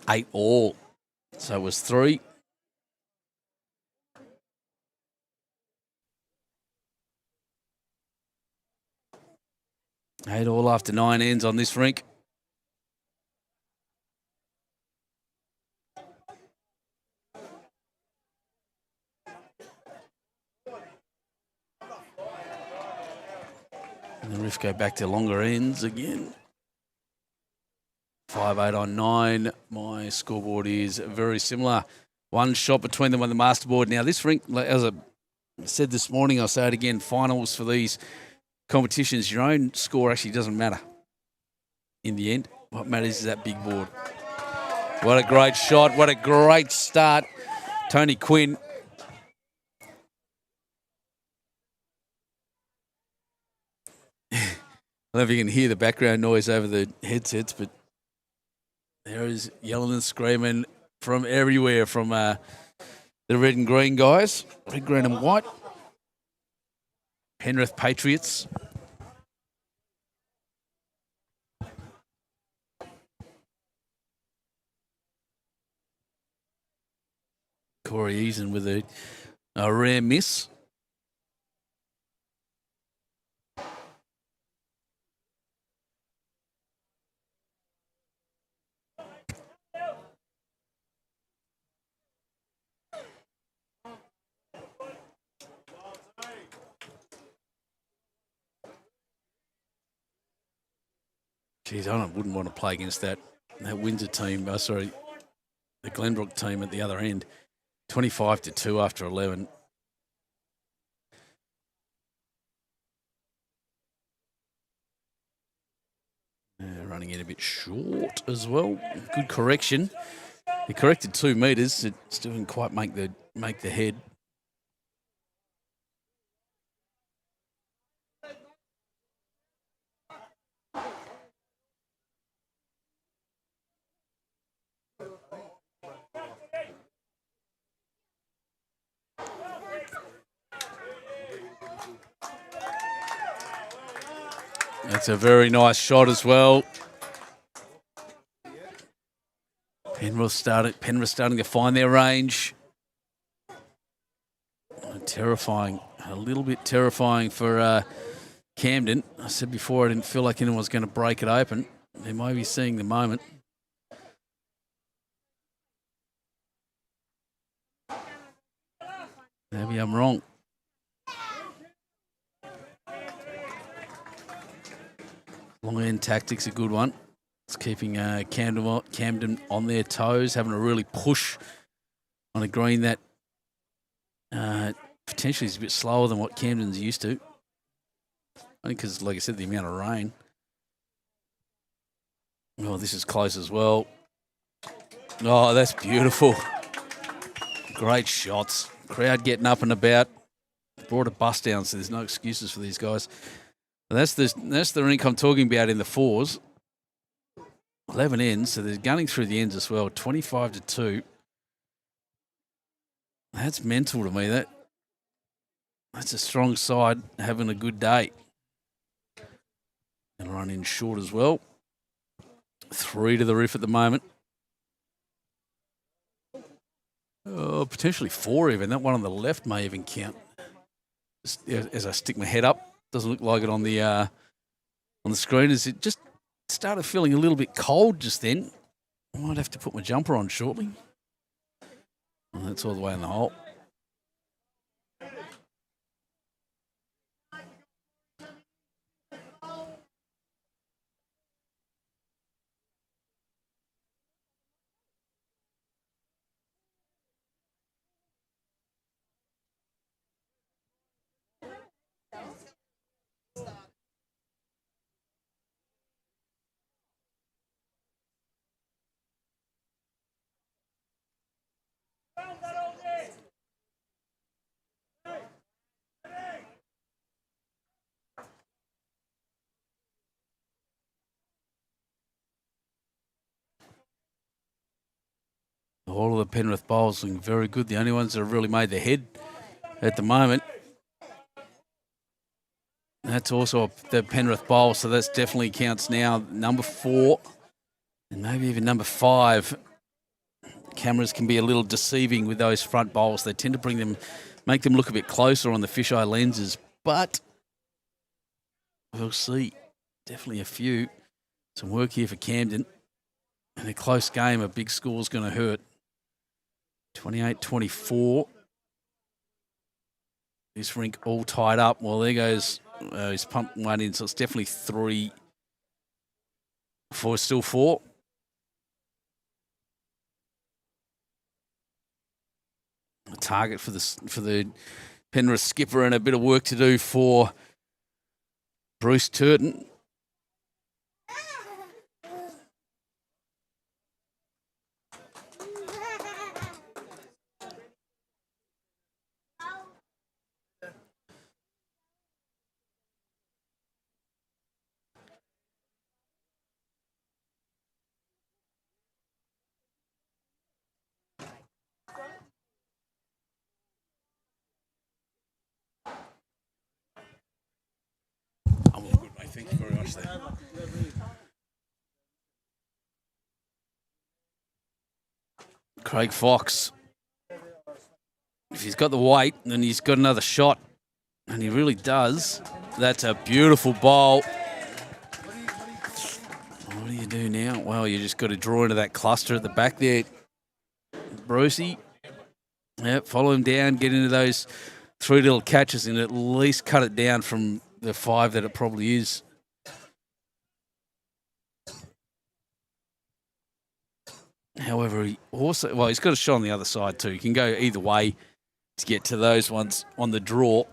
Eight all. So it was 3. Eight all after 9 ends on this rink. And the Riff go back to longer ends again. 5-8 on 9. My scoreboard is very similar. One shot between them on the masterboard. Now, this rink, as I said this morning, I'll say it again, finals for these competitions, your own score actually doesn't matter in the end. What matters is that big board. What a great shot. What a great start. Tony Quinn. I don't know if you can hear the background noise over the headsets, but there is yelling and screaming from everywhere from the red and green guys. Red, green and white. Penrith Patriots. Corey Eason with a rare miss. Geez, I wouldn't want to play against that Windsor team. The Glenbrook team at the other end. 25-2 after 11. Running in a bit short as well. Good correction. He corrected 2 metres. It still didn't quite make the head. That's a very nice shot as well. Penrith starting to find their range. Terrifying, a little bit terrifying for Camden. I said before I didn't feel like anyone was going to break it open. They may be seeing the moment. Maybe I'm wrong. Long end tactics, a good one. It's keeping Camden on their toes, having to really push on a green that potentially is a bit slower than what Camden's used to. I think because, like I said, the amount of rain. Oh, this is close as well. Oh, that's beautiful. Great shots. Crowd getting up and about. Brought a bus down, so there's no excuses for these guys. That's the rink I'm talking about in the fours. 11 ends, so they're gunning through the ends as well. 25-2. That's mental to me. That's a strong side having a good day. And run in short as well. 3 to the Riff at the moment. Oh, potentially 4 even. That one on the left may even count. Just, as I stick my head up. Doesn't look like it on the screen. As it just started feeling a little bit cold just then. I might have to put my jumper on shortly. And that's all the way in the hole. All of the Penrith bowls looking very good. The only ones that have really made their head at the moment. That's also the Penrith bowl, so that definitely counts now. Number 4 and maybe even number 5. Cameras can be a little deceiving with those front bowls. They tend to make them look a bit closer on the fisheye lenses, but we'll see. Definitely a few. Some work here for Camden. In a close game, a big score's going to hurt. 28-24. This rink all tied up. Well, there goes He's pumped one in, so it's definitely 3. 4, still 4. A target for the Penrith skipper, and a bit of work to do for Bruce Turton. I'm all good, mate. Thank you very much there. Craig Fox. If he's got the weight, then he's got another shot. And he really does. That's a beautiful bowl. What do you do now? Well, you just got to draw into that cluster at the back there. Brucey. Yep, follow him down, get into those 3 little catches and at least cut it down from the 5 that it probably is. However, he also, well, he's got a shot on the other side too. He can go either way to get to those ones on the draw.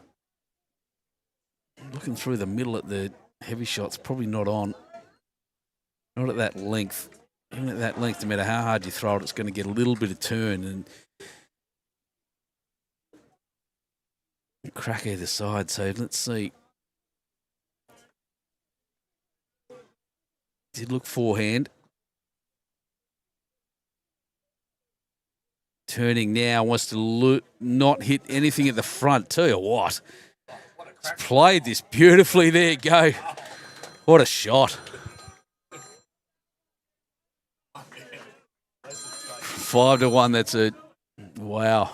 Looking through the middle at the heavy shots, probably not on. Not at that length. Even at that length, no matter how hard you throw it, it's going to get a little bit of turn and crack either side. So let's see. Did look forehand. Turning now, wants to not hit anything at the front. Tell you what, he's played this beautifully. There you go. What a shot. 5-1, that's a, wow.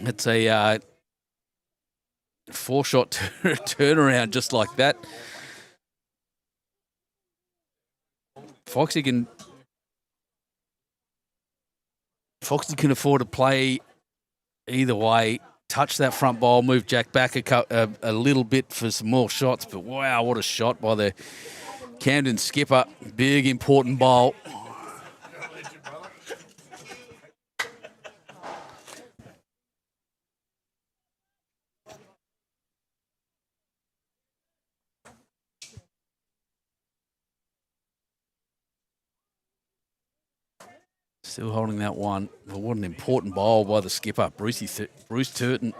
It's a 4-shot turnaround just like that. Foxy can afford to play either way, touch that front bowl, move Jack back a little bit for some more shots. But wow, what a shot by the Camden skipper. Big, important bowl. Still holding that one. But what an important bowl by the skipper, Bruce Turton.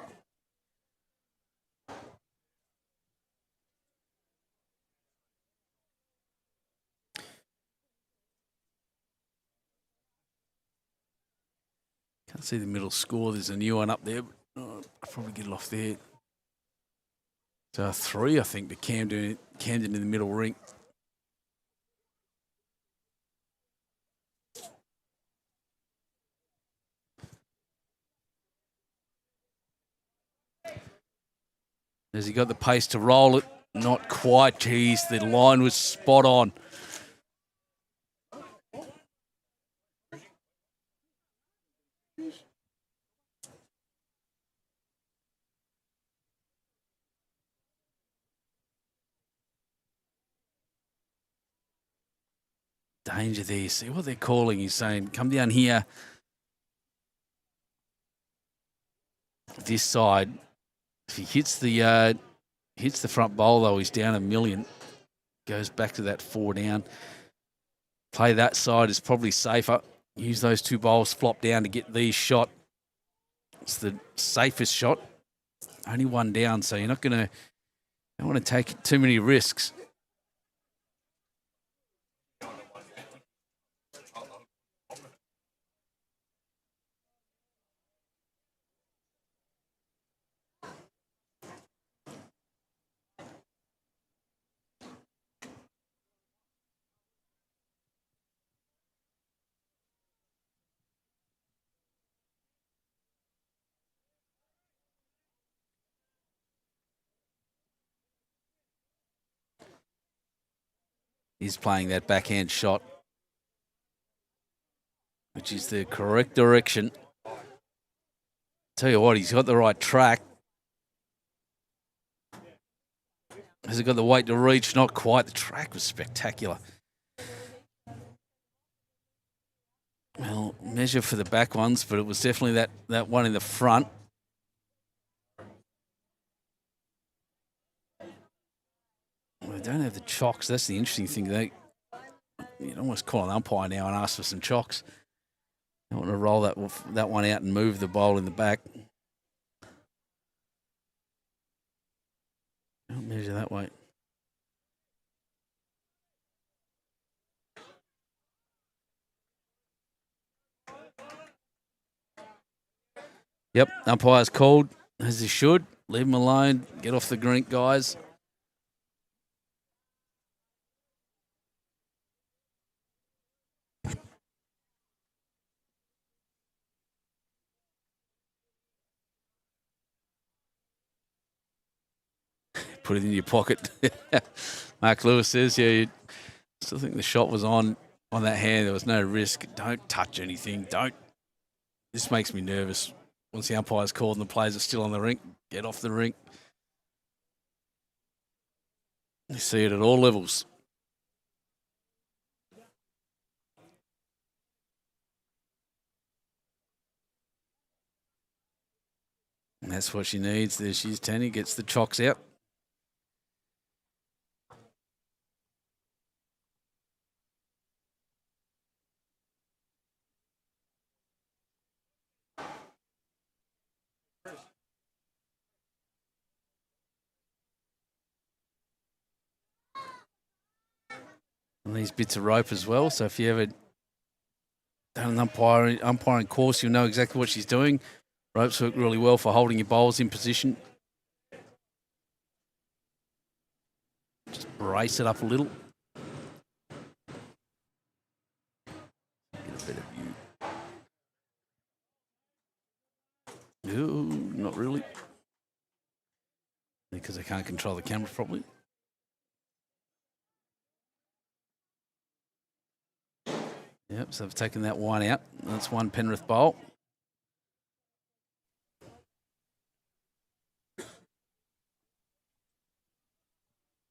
Can't see the middle score. There's a new one up there. But I'll probably get it off there. So 3, I think, to Camden in the middle ring. Has he got the pace to roll it? Not quite. Geez, the line was spot on. Danger there. See what they're calling. He's saying, come down here. This side. If he hits the front bowl, though, he's down 1,000,000. Goes back to that 4 down. Play that side is probably safer. Use those 2 bowls, flop down to get these shot. It's the safest shot. Only 1 down, so you're don't want to take too many risks. He's playing that backhand shot, which is the correct direction. Tell you what, he's got the right track. Has it got the weight to reach? Not quite. The track was spectacular. Well, measure for the back ones, but it was definitely that one in the front. Well, they don't have the chocks. That's the interesting thing. You'd almost call an umpire now and ask for some chocks. I want to roll that one out and move the bowl in the back. Don't measure that way. Yep, umpire's called, as he should. Leave him alone. Get off the green, guys. Put it in your pocket. Mark Lewis says, yeah, you still think the shot was on that hand. There was no risk. Don't touch anything. This makes me nervous. Once the umpire's called and the players are still on the rink, get off the rink. You see it at all levels. And that's what she needs. There she is, Tanya, gets the chocks out. And these bits of rope as well. So if you ever done an umpiring course, you'll know exactly what she's doing. Ropes work really well for holding your bowls in position. Just brace it up a little. Get a better view. Ooh, not really. Because I can't control the camera properly. Yep, so I've taken that one out. That's one Penrith bowl.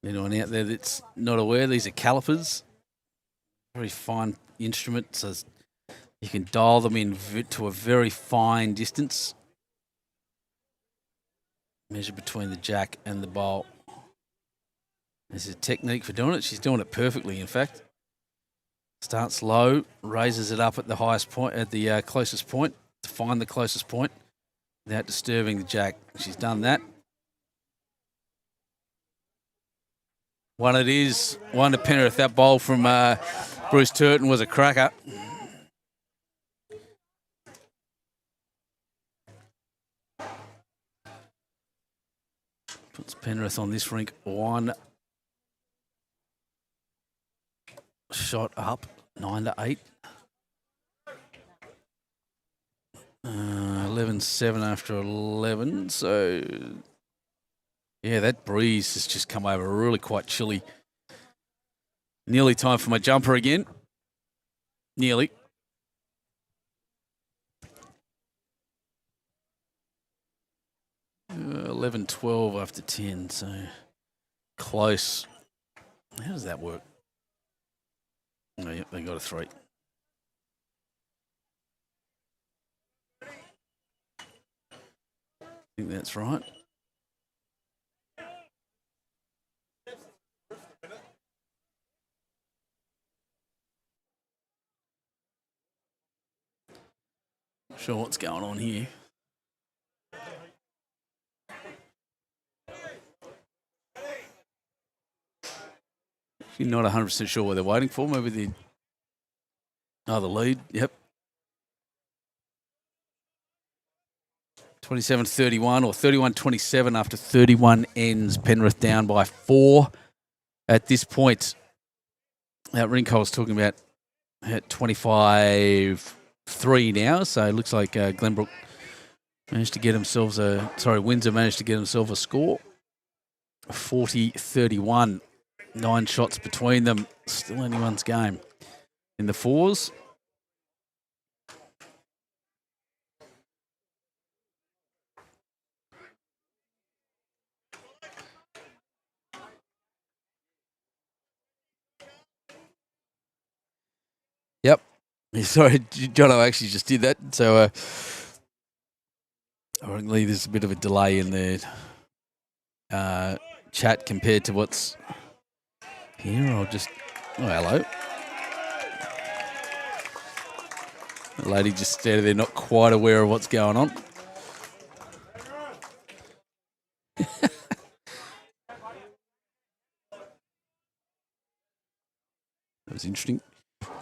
Anyone out there that's not aware, these are calipers. Very fine instrument, so you can dial them in to a very fine distance. Measure between the jack and the bowl. There's a technique for doing it. She's doing it perfectly, in fact. Starts low, raises it up at the highest point, at the closest point, to find the closest point without disturbing the jack. She's done that. One it is, one to Penrith. That bowl from Bruce Turton was a cracker. Puts Penrith on this rink one shot up, 9-8. 11-7 after 11. So, yeah, that breeze has just come over really quite chilly. Nearly time for my jumper again. Nearly. Uh, 11-12 after 10, so close. How does that work? Oh, yep, they got a 3. I think that's right. Not sure what's going on here. You're not 100% sure what they're waiting for. Maybe the lead. Yep. 27-31 or 31-27 after 31 ends. Penrith down by 4 at this point. That rink I was talking about at 25-3 now. So it looks like Glenbrook managed to get themselves Windsor managed to get themselves a score. 40-31. 9 shots between them. Still anyone's game. In the 4s. Sorry, Jono actually just did that. So ironically, there's a bit of a delay in the chat compared to what's here. I'll just... Oh, hello. The lady just standing there, not quite aware of what's going on. That was interesting.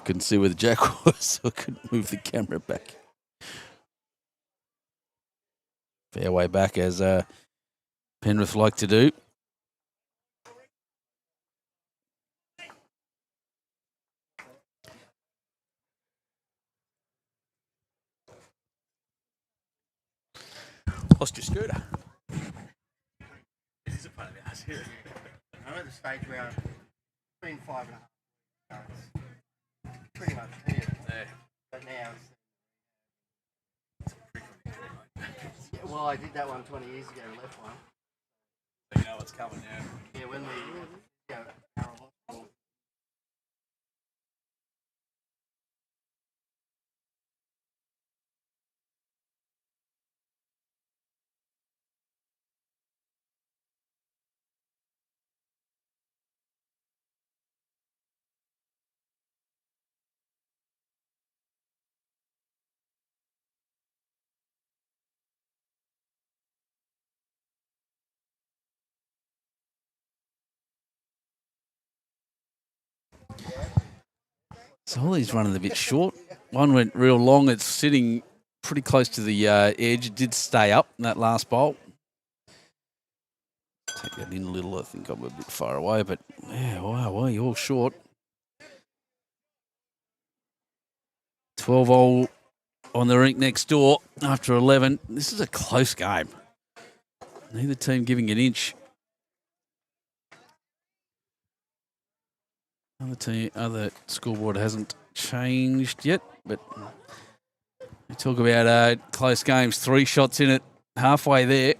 Couldn't see where the jack was, so I couldn't move the camera back. Fairway back, as Penrith like to do. Lost your scooter. It is a fun of ours, I'm at the stage where it's been 5.5 yards. Pretty much clear. Yeah. But now it's... Yeah, well, I did that one 20 years ago, the left one. So you know what's coming now. Yeah, when the... So all these running a bit short. One went real long. It's sitting pretty close to the edge. It did stay up in that last bowl. Take that in a little. I think I'm a bit far away, but yeah, wow, you're all short. 12 all on the rink next door after 11. This is a close game. Neither team giving an inch. Other scoreboard hasn't changed yet, but we talk about close games. 3 shots in it, halfway there.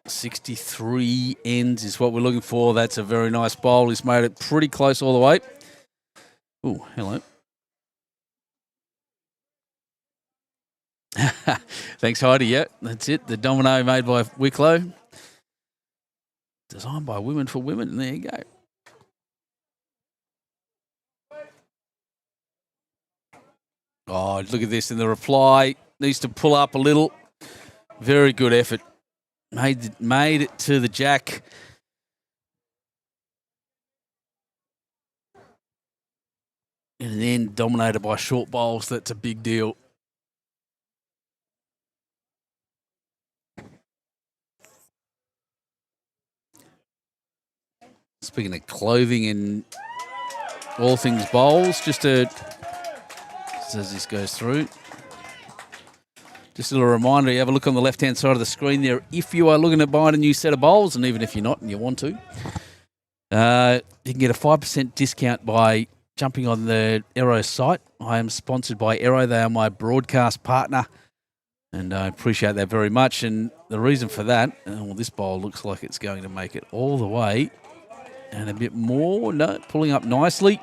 63 ends is what we're looking for. That's a very nice bowl. He's made it pretty close all the way. Oh, hello. Thanks, Heidi. Yeah, that's it. The domino made by Wicklow. Designed by women for women. There you go. Oh, look at this in the reply. Needs to pull up a little. Very good effort. Made it to the jack. And then dominated by short bowls. That's a big deal. Speaking of clothing and all things bowls, just as this goes through, just a little reminder, you have a look on the left-hand side of the screen there. If you are looking to buy a new set of bowls, and even if you're not and you want to, you can get a 5% discount by jumping on the Aero site. I am sponsored by Aero. They are my broadcast partner, and I appreciate that very much. And the reason for that, well, this bowl looks like it's going to make it all the way and a bit more. No, pulling up nicely.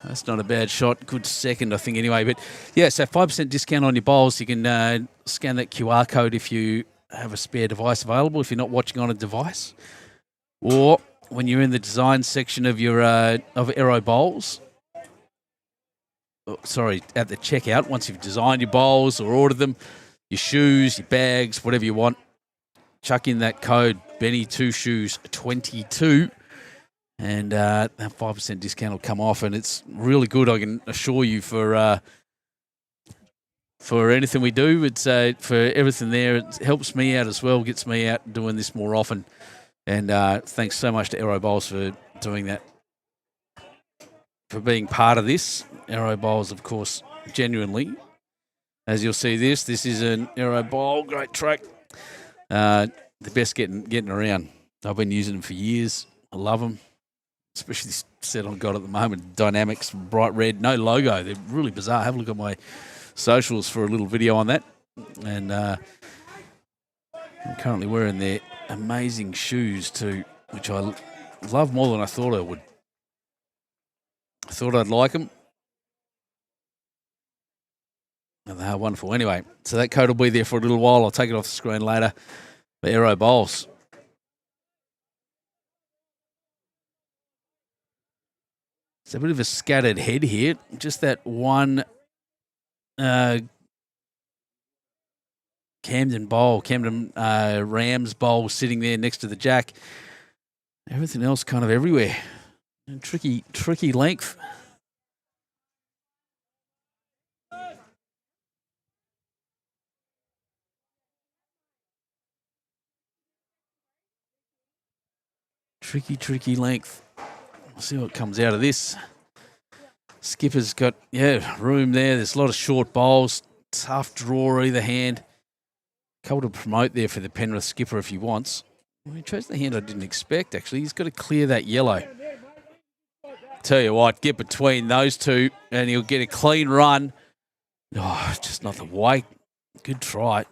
That's not a bad shot. Good second, I think, anyway. But, yeah, so 5% discount on your bowls. You can scan that QR code if you have a spare device available, if you're not watching on a device. Or when you're in the design section of your of Aero bowls, at the checkout, once you've designed your bowls or ordered them, your shoes, your bags, whatever you want, chuck in that code, Benny2Shoes22, and that 5% discount will come off, and it's really good, I can assure you, for anything we do. It's for everything there. It helps me out as well, gets me out doing this more often. And thanks so much to Aero Bowls for doing that, for being part of this. Aero Bowls, of course, genuinely. As you'll see this is an Aero Bowl, great track. The best getting around. I've been using them for years. I love them, especially this set I've got at the moment. Dynamics, bright red, no logo. They're really bizarre. Have a look at my socials for a little video on that. And I'm currently wearing their amazing shoes too, which I love more than I thought I would. I thought I'd like them. And they are wonderful. Anyway, so that code will be there for a little while. I'll take it off the screen later. The Aero Bowls. It's a bit of a scattered head here. Just that one Camden Rams bowl sitting there next to the jack. Everything else kind of everywhere. And tricky length. Tricky length. We'll see what comes out of this. Skipper's got, room there. There's a lot of short bowls. Tough draw either hand. Couple to promote there for the Penrith skipper if he wants. Well, he chose the hand I didn't expect, actually. He's got to clear that yellow. Tell you what, get between those two and he'll get a clean run. Oh, just not the weight. Good try.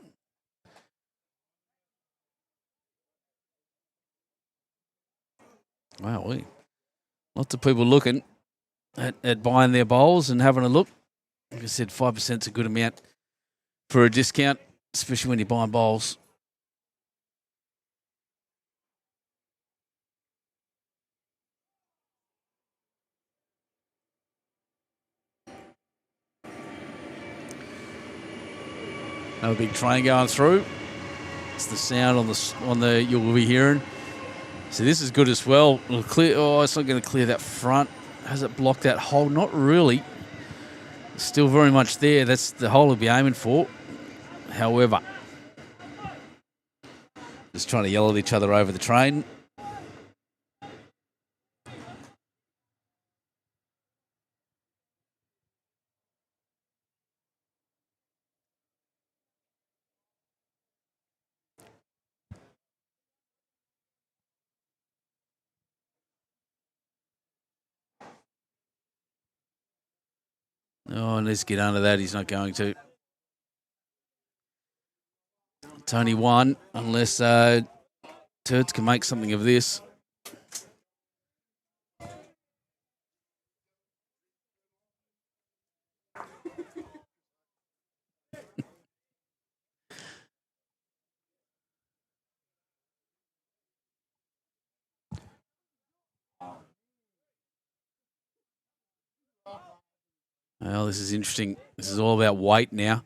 Wow, lots of people looking at buying their bowls and having a look. Like I said, 5% is a good amount for a discount, especially when you're buying bowls. Another big train going through. It's the sound on the you'll be hearing. So this is good as well. It'll clear. Oh, it's not going to clear that front. Has it blocked that hole? Not really. It's still very much there. That's the hole we'll be aiming for. However, just trying to yell at each other over the train. Oh, and let's get under that. He's not going to. Tony won, unless Turds can make something of this. Well, this is interesting. This is all about weight now.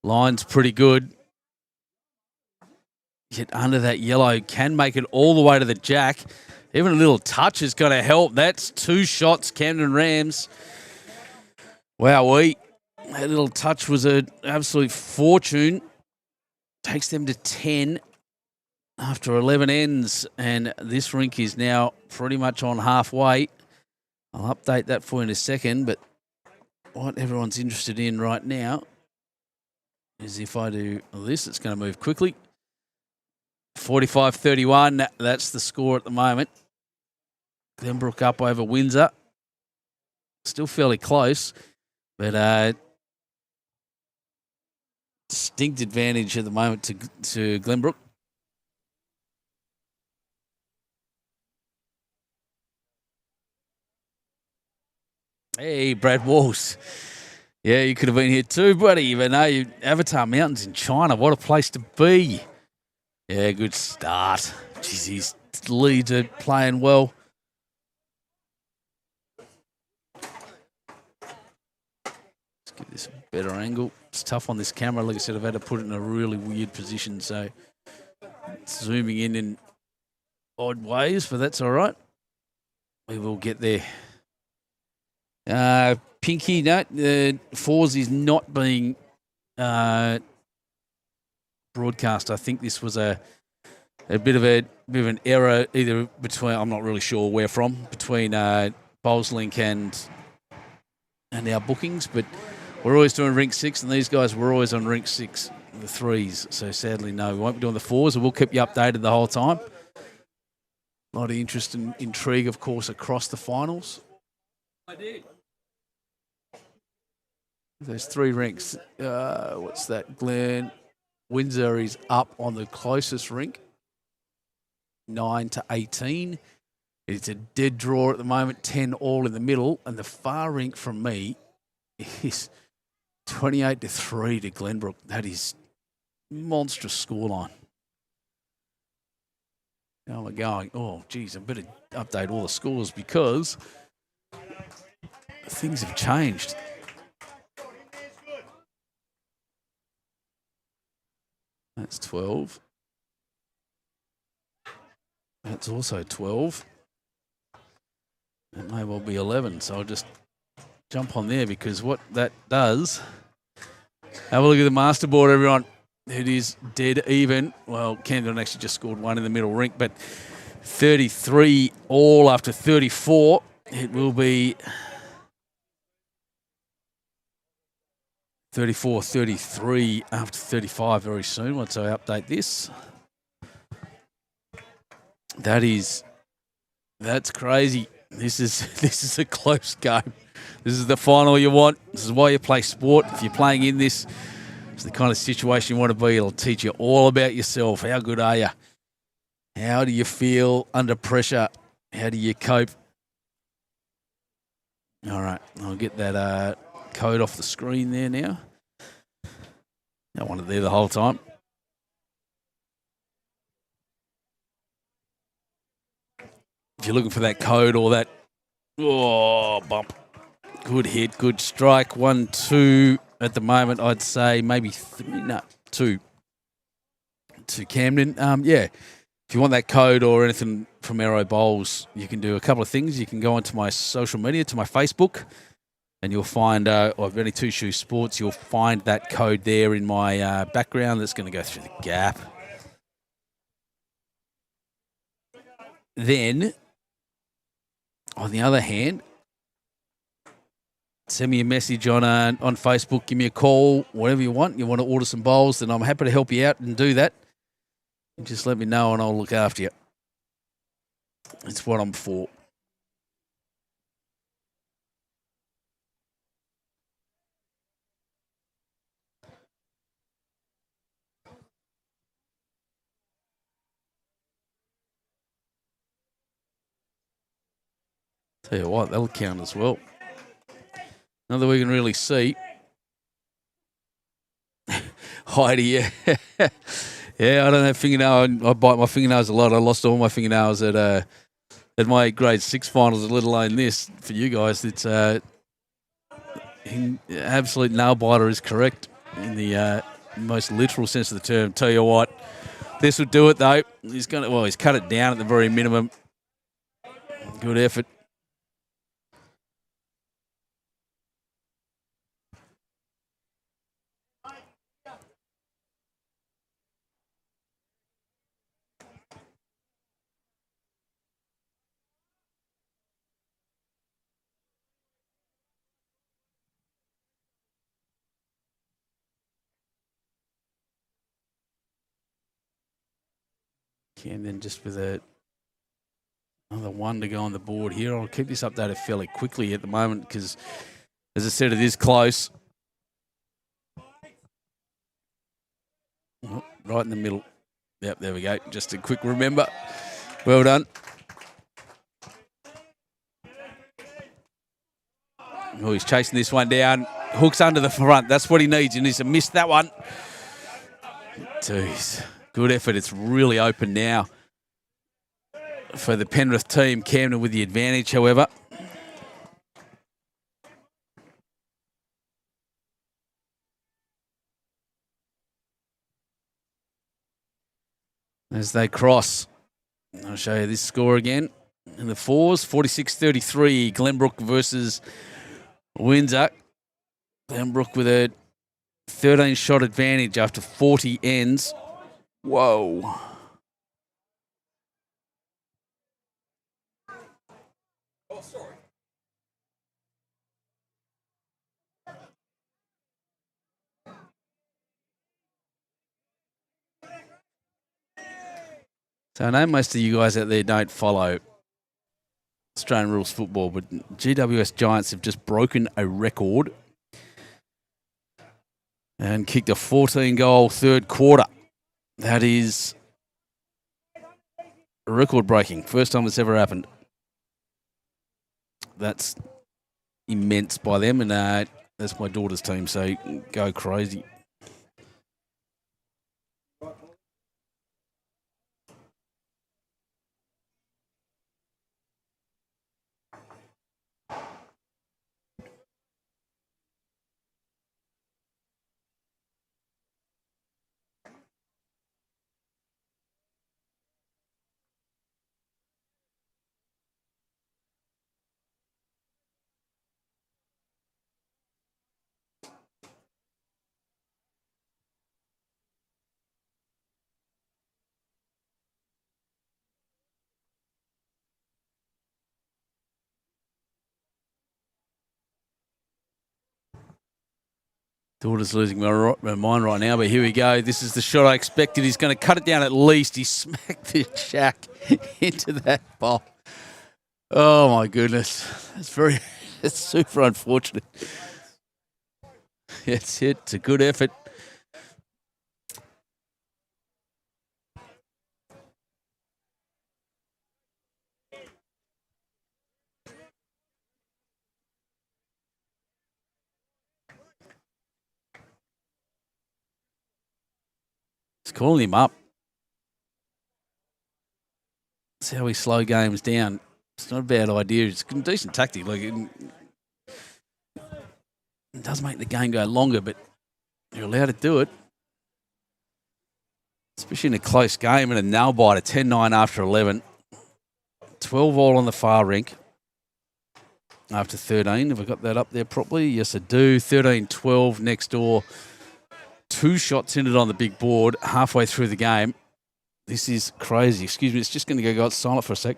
Line's pretty good. Get under that yellow. Can make it all the way to the jack. Even a little touch is going to help. That's 2 shots, Camden Rams. Wowee. That little touch was an absolute fortune. Takes them to 10 after 11 ends. And this rink is now pretty much on halfway. I'll update that for you in a second, but what everyone's interested in right now is if I do this, it's going to move quickly. 45-31, that's the score at the moment. Glenbrook up over Windsor. Still fairly close, but distinct advantage at the moment to Glenbrook. Hey, Brad Walls. Yeah, you could have been here too, buddy. But no, Avatar Mountains in China. What a place to be. Yeah, good start. Jeez, his leads are playing well. Let's get this a better angle. It's tough on this camera. Like I said, I've had to put it in a really weird position, so it's zooming in odd ways, but that's all right. We will get there. Pinky, no, Fours is not being broadcast. I think this was a bit of an error either between, I'm not really sure where from, between Bowlslink and our bookings, but we're always doing rink 6 and these guys were always on rink 6, the 3s. So sadly, no, we won't be doing the 4s, and we'll keep you updated the whole time. A lot of interest and intrigue, of course, across the finals. I did. There's 3 rinks. What's that? Glen Windsor is up on the closest rink, 9-18. It's a dead draw at the moment, 10 all in the middle, and the far rink from me is 28-3 to Glenbrook. That is monstrous scoreline. How am I going? Oh, geez, I better update all the scores because things have changed. That's 12. That's also 12. It may well be 11, so I'll just jump on there because what that does, have a look at the masterboard, everyone. It is dead even. Well, Camden actually just scored one in the middle rink, but 33 all after 34. It will be 34-33 after 35 very soon once I update this. That's crazy. This is a close game. This is the final you want. This is why you play sport. If you're playing in this, it's the kind of situation you want to be. It'll teach you all about yourself. How good are you? How do you feel under pressure? How do you cope? All right, I'll get that code off the screen there now. I want it there the whole time. If you're looking for that code or that, oh, bump. Good hit, good strike. 1, 2 at the moment, I'd say maybe 2 to Camden. Yeah, if you want that code or anything from Aero Bowls, you can do a couple of things. You can go onto my social media, to my Facebook, and you'll find, I've only Two Shoe Sports, you'll find that code there in my background that's going to go through the gap. Then, on the other hand, send me a message on Facebook, give me a call, whatever you want. You want to order some bowls, then I'm happy to help you out and do that. Just let me know and I'll look after you. It's what I'm for. Tell you what, that'll count as well. Now that we can really see. Heidi, yeah. Yeah, I don't have fingernail. I bite my fingernails a lot. I lost all my fingernails at my grade 6 finals, let alone this. For you guys, it's absolute nail biter is correct in the most literal sense of the term. Tell you what, this will do it though. He's cut it down at the very minimum. Good effort. And then just with another 1 to go on the board here. I'll keep this updated fairly quickly at the moment because, as I said, it is close. Oh, right in the middle. Yep, there we go. Just a quick remember. Well done. Oh, he's chasing this one down. Hooks under the front. That's what he needs. He needs to miss that one. Jeez. Good effort. It's really open now for the Penrith team. Camden with the advantage, however. As they cross, I'll show you this score again. In the fours, 46-33, Glenbrook versus Windsor. Glenbrook with a 13-shot advantage after 40 ends. Whoa. Oh, sorry. So I know most of you guys out there don't follow Australian rules football, but GWS Giants have just broken a record and kicked a 14-goal third quarter. That is record-breaking. First time it's ever happened. that's immense by them, and that's my daughter's team, so go crazy. Daughter's losing my mind right now, but here we go. This is the shot I expected. He's going to cut it down at least. He smacked the jack into that ball. Oh, my goodness. It's super unfortunate. It's it. It's a good effort. It's calling him up. That's how we slow games down. It's not a bad idea. It's a decent tactic. Like it does make the game go longer, but you're allowed to do it. Especially in a close game and a nail biter, 10-9 after 11. 12 all on the far rink after 13. Have I got that up there properly? Yes, I do. 13-12 next door. 2 shots in it on the big board halfway through the game. This is crazy. Excuse me, it's just going to go silent for a sec.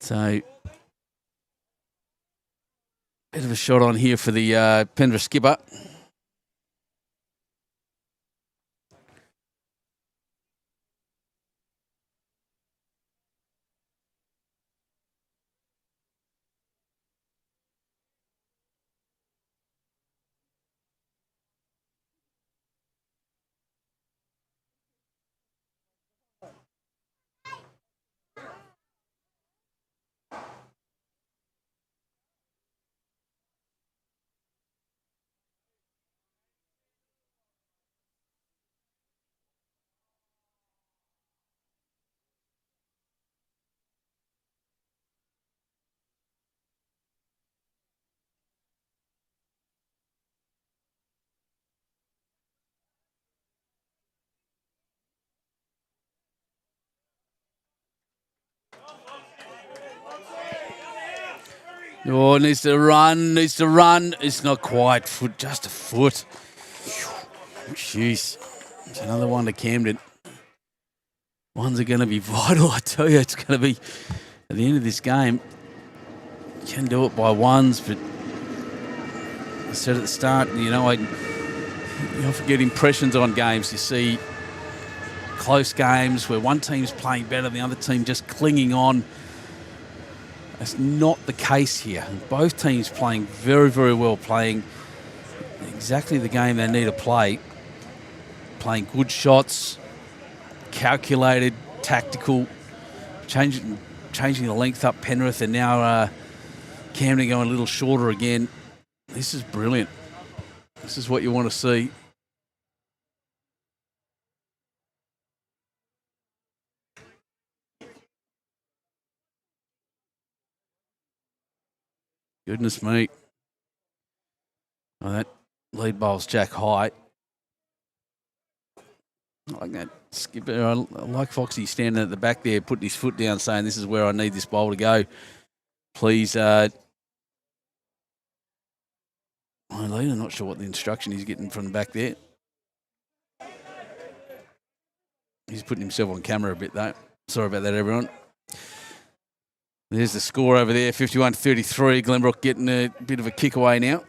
So, bit of a shot on here for the Penrith skipper. Oh, needs to run. It's not quite. Just a foot. Jeez. It's another one to Camden. Ones are going to be vital, I tell you. It's going to be, at the end of this game, you can do it by ones, but I said at the start, you often get impressions on games. You see close games where one team's playing better, the other team just clinging on. That's not the case here. Both teams playing very, very well, playing exactly the game they need to play. Playing good shots, calculated, tactical, changing the length up Penrith, and now Camden going a little shorter again. This is brilliant. This is what you want to see. Goodness me. Oh, that lead bowl's jack high. I like that skipper. I like Foxy standing at the back there, putting his foot down, saying, "This is where I need this bowl to go. Please, lead." I'm not sure what the instruction he's getting from the back there. He's putting himself on camera a bit, though. Sorry about that, everyone. There's the score over there, 51-33. Glenbrook getting a bit of a kick away now.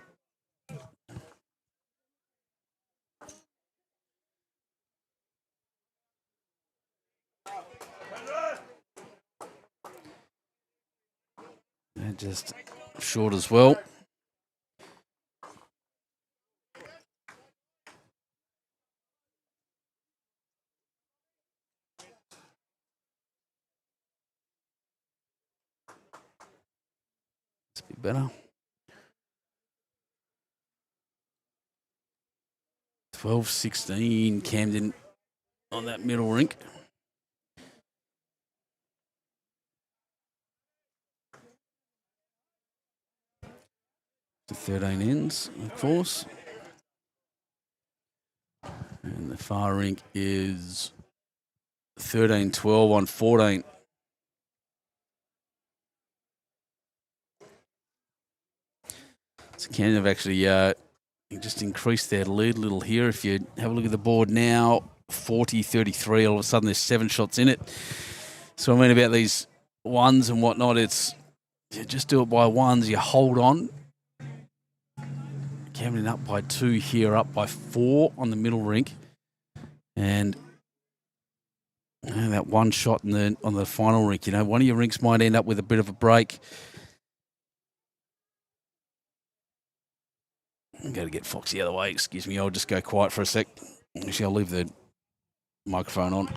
And just short as well. It's a bit better. 12-16 Camden on that middle rink. The 13 ends, of course. And the far rink is 13-12 on 14. So Camden have actually just increased their lead a little here. If you have a look at the board now, 40-33, all of a sudden there's 7 shots in it. So I mean about these ones and whatnot, it's you just do it by ones, you hold on. Camden up by 2 here, up by 4 on the middle rink. And that one shot on the final rink, one of your rinks might end up with a bit of a break. I'm going to get Foxy out of the way. Excuse me, I'll just go quiet for a sec. Actually, I'll leave the microphone on.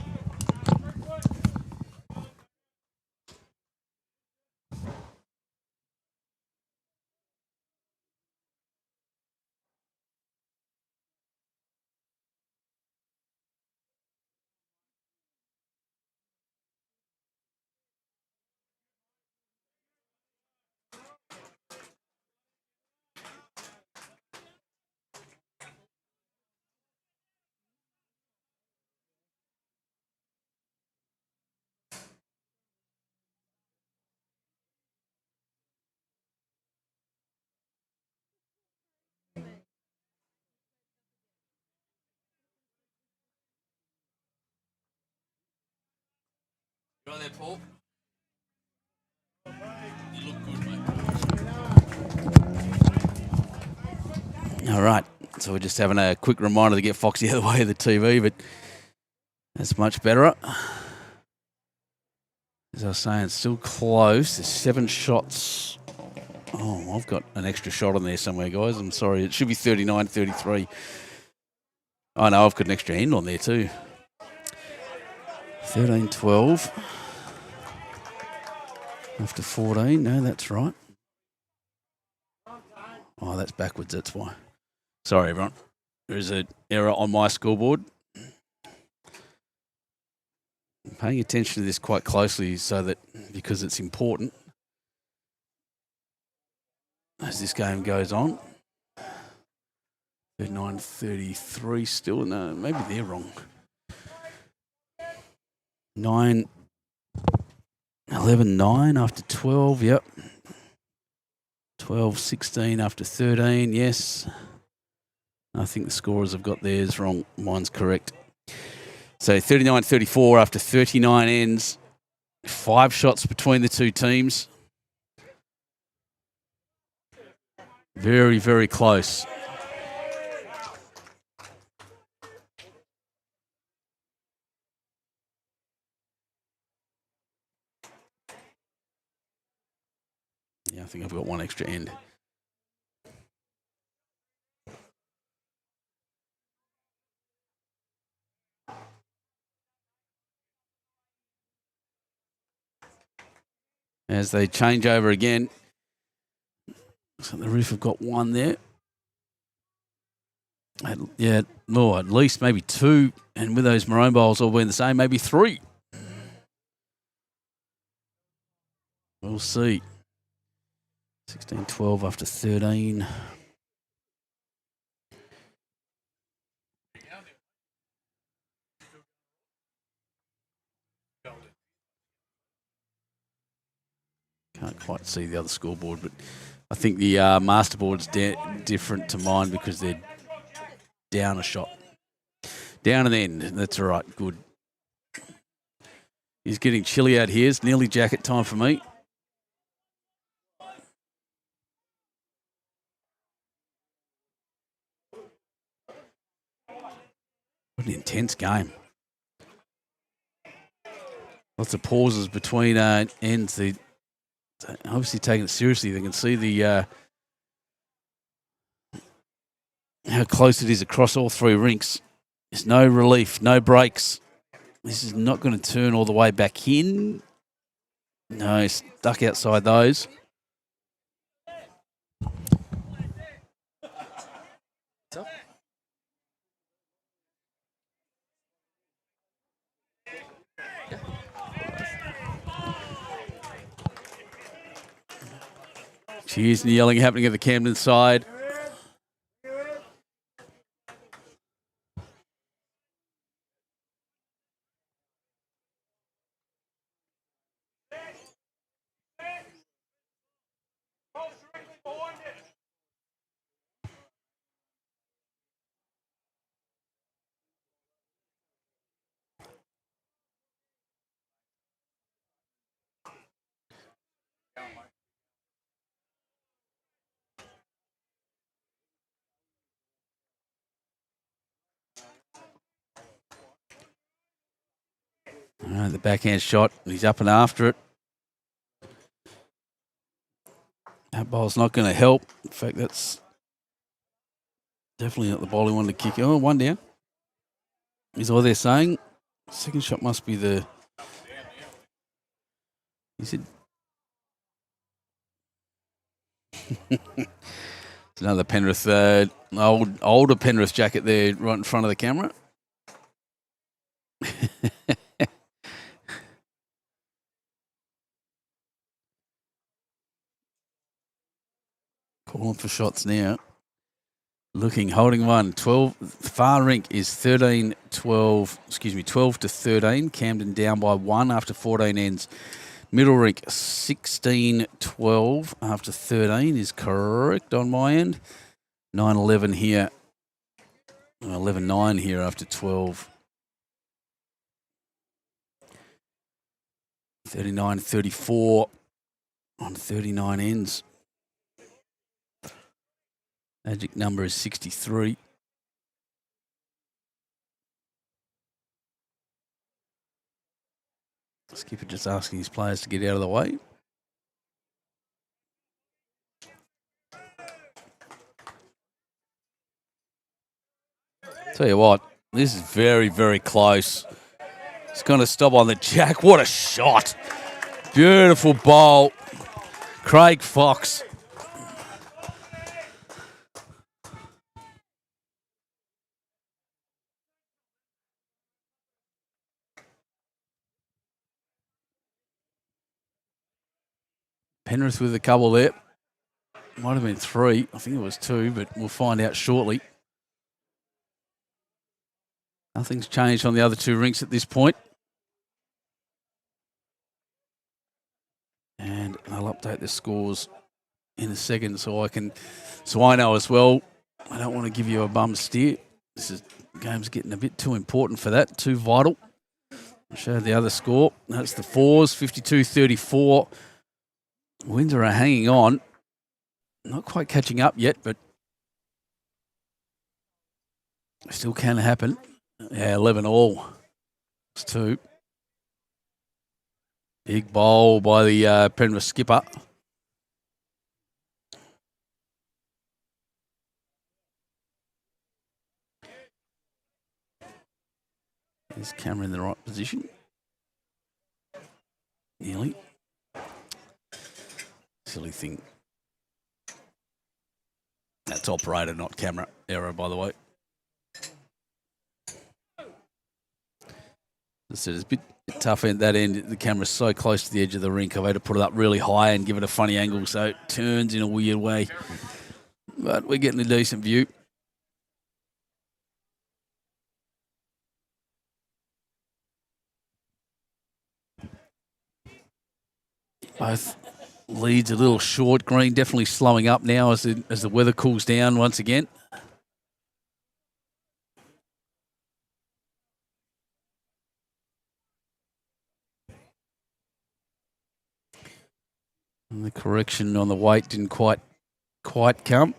You right there, Paul? You look good, mate. All right, so we're just having a quick reminder to get Foxy out of the way of the TV, but that's much better. As I was saying, it's still close. There's 7 shots. Oh, I've got an extra shot on there somewhere, guys. I'm sorry. It should be 39-33. Oh, no, I've got an extra end on there too. 13-12. After 14. No, that's right. Oh, that's backwards. That's why. Sorry, everyone. There is an error on my scoreboard. I'm paying attention to this quite closely because it's important as this game goes on. 39-33 still. No, maybe they're wrong. 11-9 after 12. Yep. 12-16 after 13. Yes. I think the scorers have got theirs wrong. Mine's correct. So 39-34 after 39 ends. 5 shots between the two teams. Very, very close. Yeah, I think I've got one extra end. As they change over again. So the Roof have got one there. At least maybe 2. And with those maroon bowls all being the same, maybe 3. We'll see. 16-12 after 13. see the other scoreboard, but I think the masterboard's different to mine because they're down a shot. Down an end. That's all right. Good. He's getting chilly out here. It's nearly jacket time for me. What an intense game. Lots of pauses between ends. They obviously taking it seriously. They can see the how close it is across all three rinks. There's no relief, no breaks. This is not going to turn all the way back in. No, stuck outside those. Cheers and yelling happening at the Camden side. The backhand shot. He's up and after it. That ball's not going to help. In fact, that's definitely not the ball he wanted to kick. Oh, one down. Is all they're saying. Second shot must be the... He said... It's another Penrith, older Penrith jacket there right in front of the camera. Calling for shots now. Holding one. 12. Far rink is 12 to 13. Camden down by 1 after 14 ends. Middle rink 16-12 after 13 is correct on my end. 9-11 here. 11-9 here after 12. 39-34 on 39 ends. Magic number is 63. Skipper just asking his players to get out of the way. Tell you what, this is very, very close. It's going to stop on the jack. What a shot. Beautiful bowl. Craig Fox. Penrith with a couple there. Might have been 3. I think it was 2, but we'll find out shortly. Nothing's changed on the other 2 rinks at this point. And I'll update the scores in a second so I know as well. I don't want to give you a bum steer. The game's getting a bit too important for that, too vital. I'll show the other score. That's the Fours, 52-34. Windsor are hanging on. Not quite catching up yet, but still can happen. Yeah, 11 all. It's 2. Big bowl by the Penrith skipper. Is camera in the right position? Nearly. Silly thing. That's operator, not camera error, by the way. As I said, it's a bit tough at that end. The camera's so close to the edge of the rink. I've had to put it up really high and give it a funny angle so it turns in a weird way. But we're getting a decent view. Both leads a little short. Green definitely slowing up now as the weather cools down once again. And the correction on the weight didn't quite come.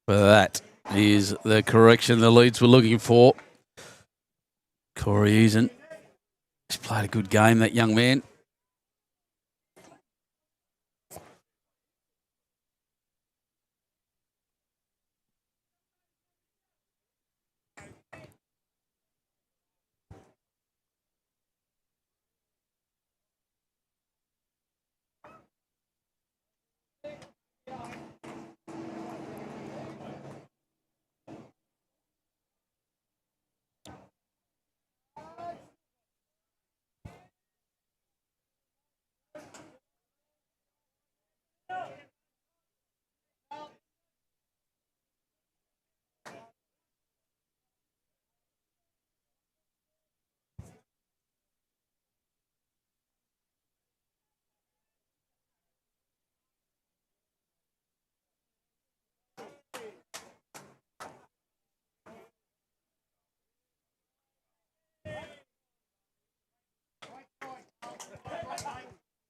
But that is the correction the leads were looking for. Corey Eason. He's played a good game, that young man.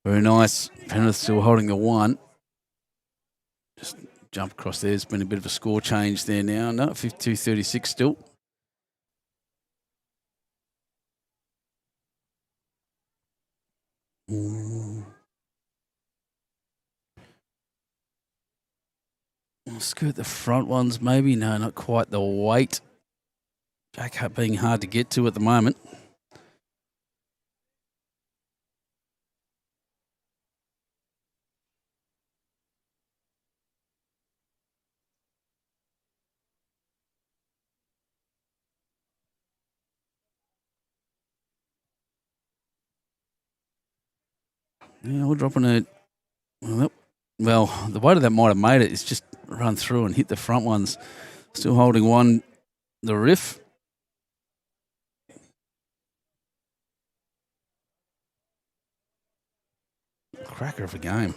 Very nice. Penrith still holding the one. Just jump across there. There's been a bit of a score change there now. No, 52-36 still. I'll skirt the front ones maybe. No, not quite the weight. Jack being hard to get to at the moment. Yeah, we're dropping it. Well, the weight of that might have made it. It's just run through and hit the front ones. Still holding one, the riff. Cracker of a game.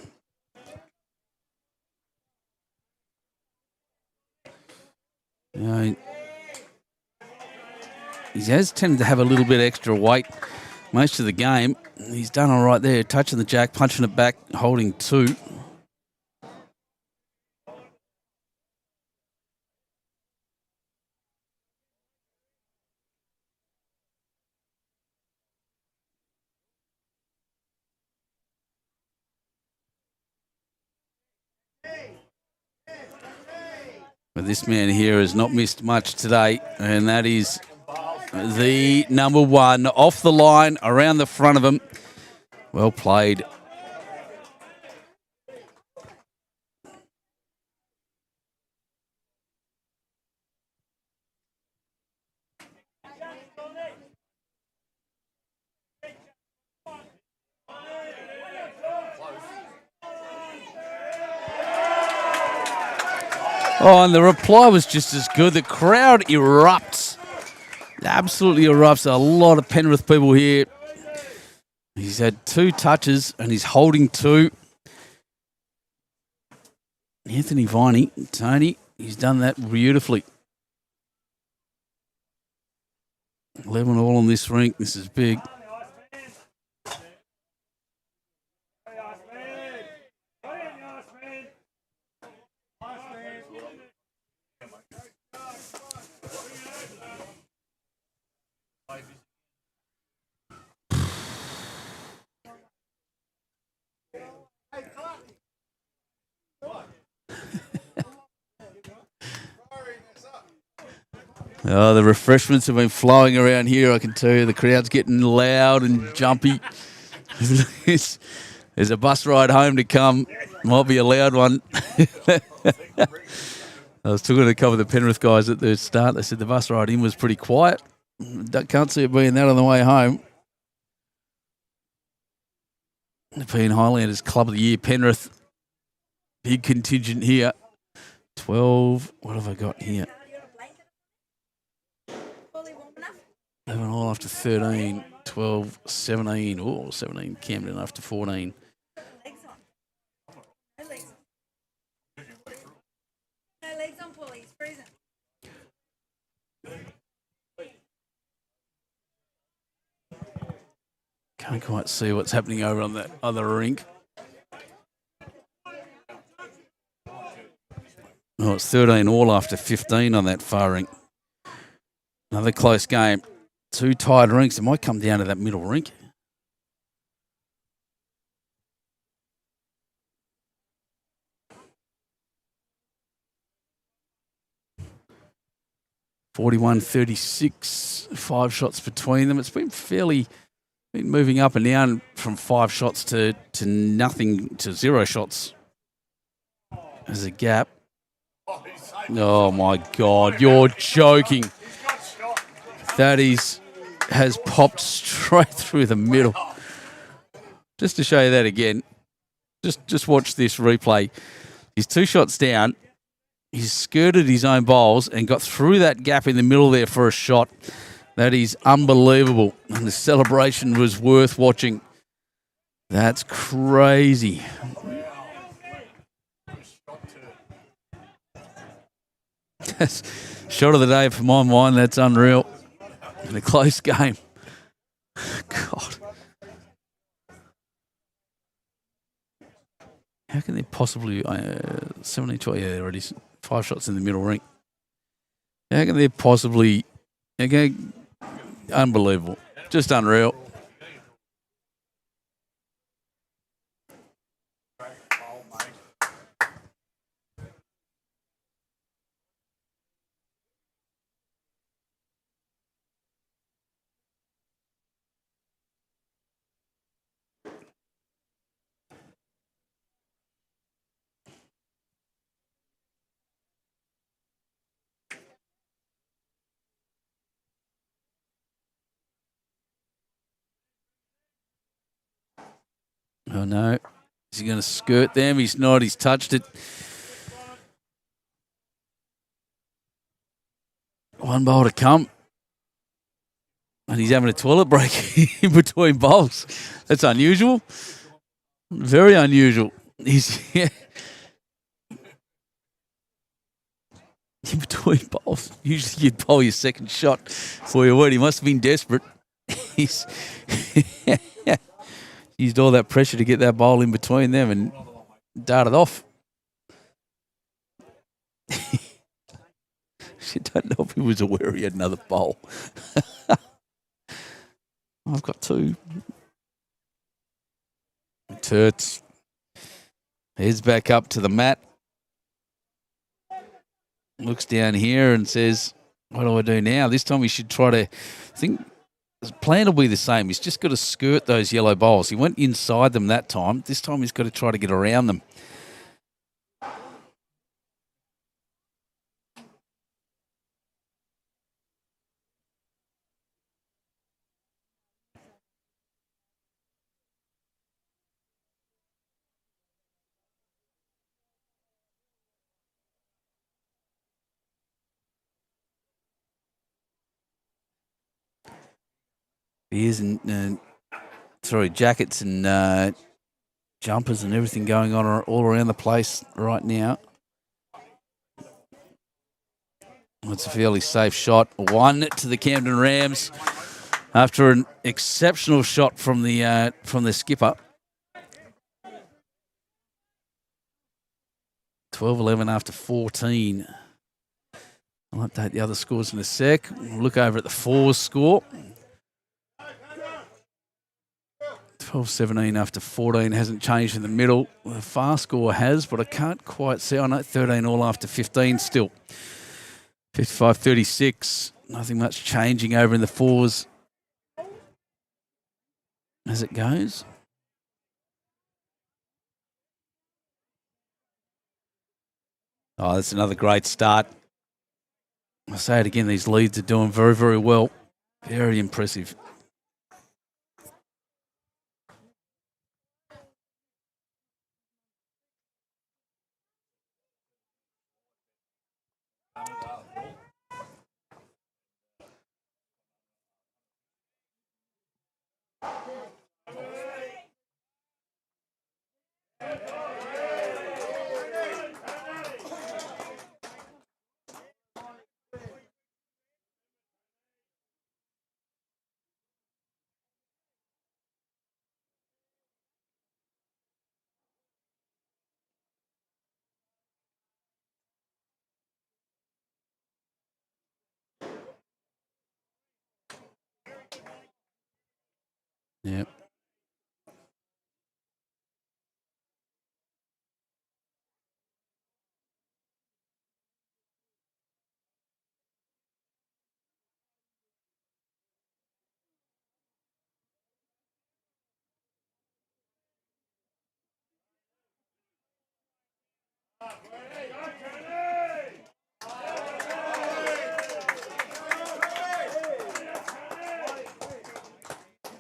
He has tended to have a little bit extra weight most of the game. He's done all right there, touching the jack, punching it back, holding two. But this man here has not missed much today, and that is the number one off the line, around the front of him. Well played. Oh, and the reply was just as good. The crowd erupts. Absolutely erupts. A lot of Penrith people here. He's had two touches and he's holding two. Anthony Viney, Tony, he's done that beautifully. 11 all on this rink. This is big. Oh, the refreshments have been flowing around here, I can tell you. The crowd's getting loud and jumpy. There's a bus ride home to come. Might be a loud one. I was talking to a couple of the Penrith guys at the start. They said the bus ride in was pretty quiet. Can't see it being that on the way home. Nepean Highlanders Club of the Year, Penrith. Big contingent here. 12. What have I got here? 11 all after 13. 12, 17. Oh, 17. Camden after 14. No legs on, Paulie. He's freezing. Can't quite see what's happening over on that other rink. Oh, it's 13 all after 15 on that far rink. Another close game. Two tied rinks. It might come down to that middle rink. (41-36), 5 shots between them. It's been been moving up and down from 5 shots to nothing to 0 shots as a gap. Oh my God, you're joking. That has popped straight through the middle. Just to show you that again, just watch this replay. He's 2 shots down. He's skirted his own bowls and got through that gap in the middle there for a shot. That is unbelievable. And the celebration was worth watching. That's crazy. That's shot of the day for my mind. That's unreal. In a close game. God. How can they possibly... 17-12, yeah, there it is. 5 shots in the middle rink. How can they possibly... Okay, unbelievable. Just unreal. Oh no. Is he going to skirt them? He's not. He's touched it. One bowl to come. And he's having a toilet break in between bowls. That's unusual. Very unusual. He's in between bowls. Usually you'd bowl your second shot for your word. He must have been desperate. He's used all that pressure to get that bowl in between them and darted off. I don't know if he was aware he had another bowl. I've got 2. Turts. Heads back up to the mat. Looks down here and says, what do I do now? This time he should try to... I think the plan will be the same. He's just got to skirt those yellow bowls. He went inside them that time. This time he's got to try to get around them. Beers and jackets and jumpers and everything going on all around the place right now. It's a fairly safe shot. 1 to the Camden Rams after an exceptional shot from the skipper. 12-11 after 14. I'll update the other scores in a sec. We'll look over at the fours score. 12-17 after 14 hasn't changed in the middle. The far score has, but I can't quite see. I know 13 all after 15 still. 55-36. Nothing much changing over in the fours as it goes. Oh, that's another great start. I'll say it again, these leads are doing very, very well. Very impressive. Yep.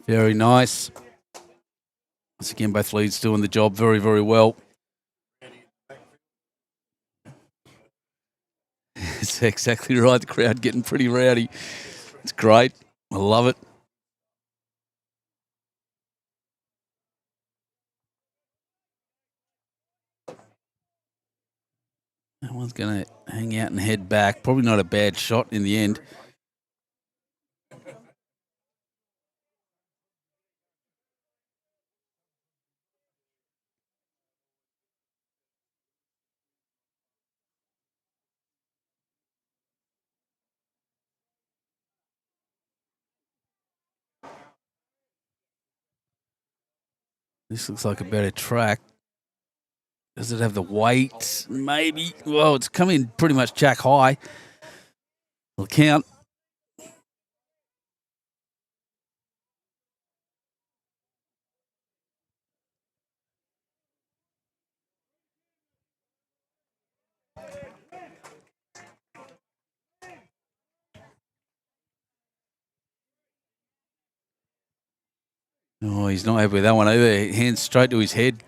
Very nice. Once again, both leads doing the job very, very well. It's exactly right. The crowd getting pretty rowdy. It's great. I love it. That one's going to hang out and head back. Probably not a bad shot in the end. This looks like a better track. Does it have the weight? Maybe. Well, it's coming pretty much jack high. Will count. Oh, he's not happy with that one either. Hands straight to his head.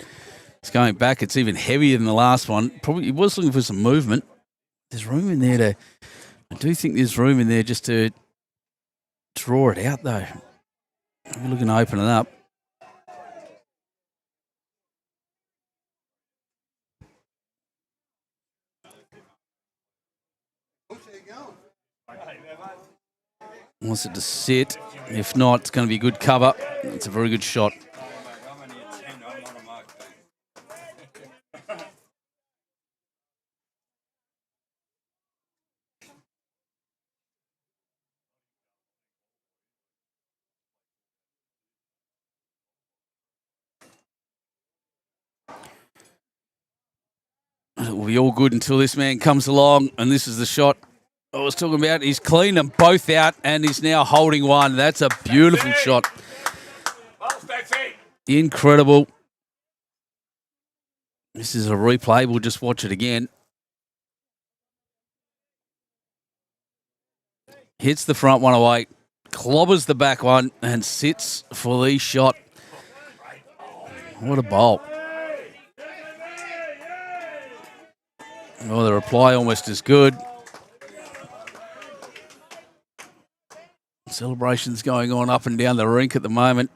It's going back. It's even heavier than the last one. Probably he was looking for some movement. There's room in there to. I do think there's room in there just to draw it out though. We're looking to open it up. Wants it to sit. If not, it's going to be a good cover. It's a very good shot. It will be all good until this man comes along, and this is the shot I was talking about. He's cleaned them both out, and he's now holding one. That's a beautiful shot. Incredible. This is a replay. We'll just watch it again. Hits the front 108, clobbers the back one, and sits for the shot. What a bowl. Oh, the reply almost as good. Celebrations going on up and down the rink at the moment.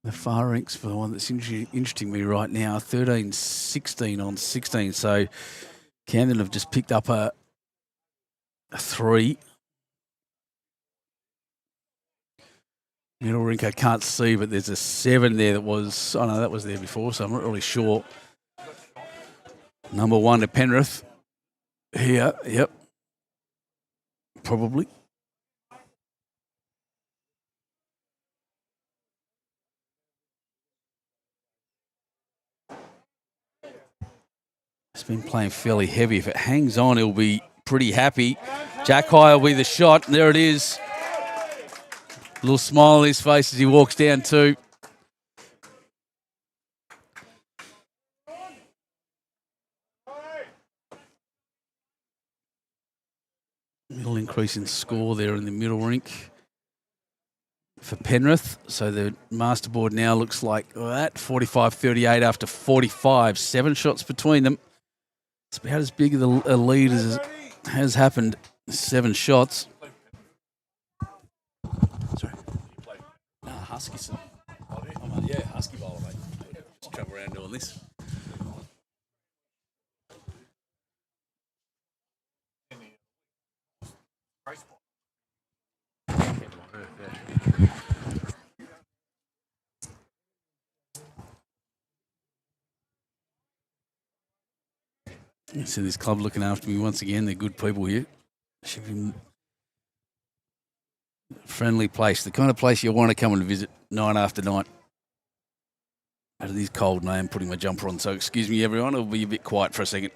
The far rinks for the one that's interesting me right now, 13-16 on 16. So Camden have just picked up a 3. Middle rink I can't see, but there's a 7 there that was, oh no, that was there before, so I'm not really sure. Number 1 to Penrith. Here, yep. Probably. It's been playing fairly heavy. If it hangs on, he'll be pretty happy. Jack high will be the shot. There it is. A little smile on his face as he walks down too. Little increase in score there in the middle rink for Penrith. So the masterboard now looks like that, 45-38 after 45. 7 shots between them. It's about as big of a lead as has happened. 7 shots. Sorry. Husky. Yeah, Husky bowler, mate. Just travel around doing this. So this club looking after me once again. They're good people here. Should be a friendly place. The kind of place you want to come and visit night after night. Out of this cold now, I'm putting my jumper on, so excuse me, everyone. It'll be a bit quiet for a second.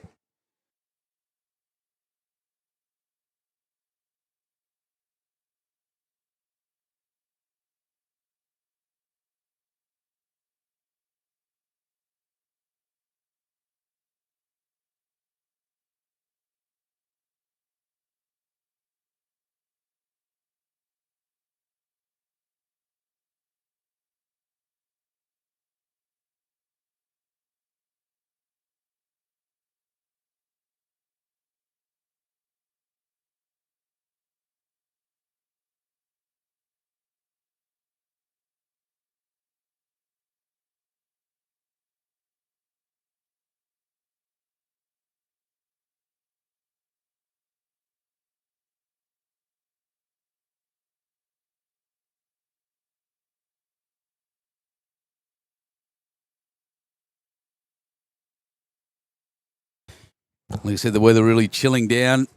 Like I said, the weather really chilling down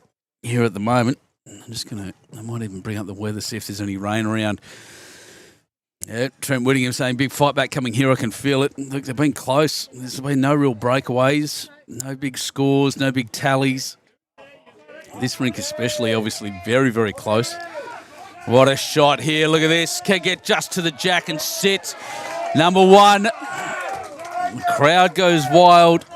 here at the moment. I'm just going to, I might even bring up the weather, see if there's any rain around. Yeah, Trent Whittingham saying, big fight back coming here, I can feel it. Look, they've been close. There's been no real breakaways, no big scores, no big tallies. This rink especially, obviously, very, very close. What a shot here, look at this. Can get just to the jack and sit. Number one. The crowd goes wild.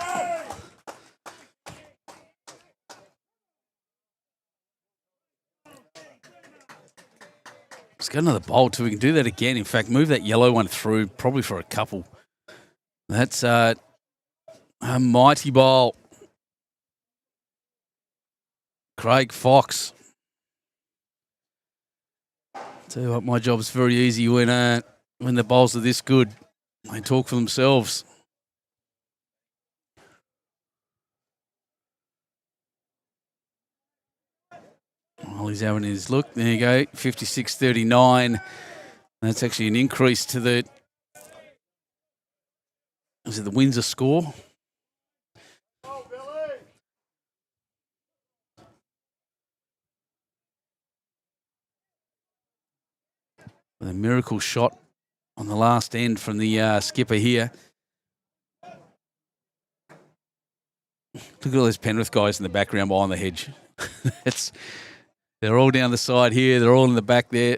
Let's get another bowl too. We can do that again. In fact, move that yellow one through, probably for a couple. That's a mighty bowl. Craig Fox. Tell you what, my job's very easy when the bowls are this good. They talk for themselves. While he's having his look, there you go, 56-39. That's actually an increase to the, is it the Windsor score? With a miracle shot on the last end from the skipper here. Look at all those Penrith guys in the background behind the hedge. They're all down the side here. They're all in the back there.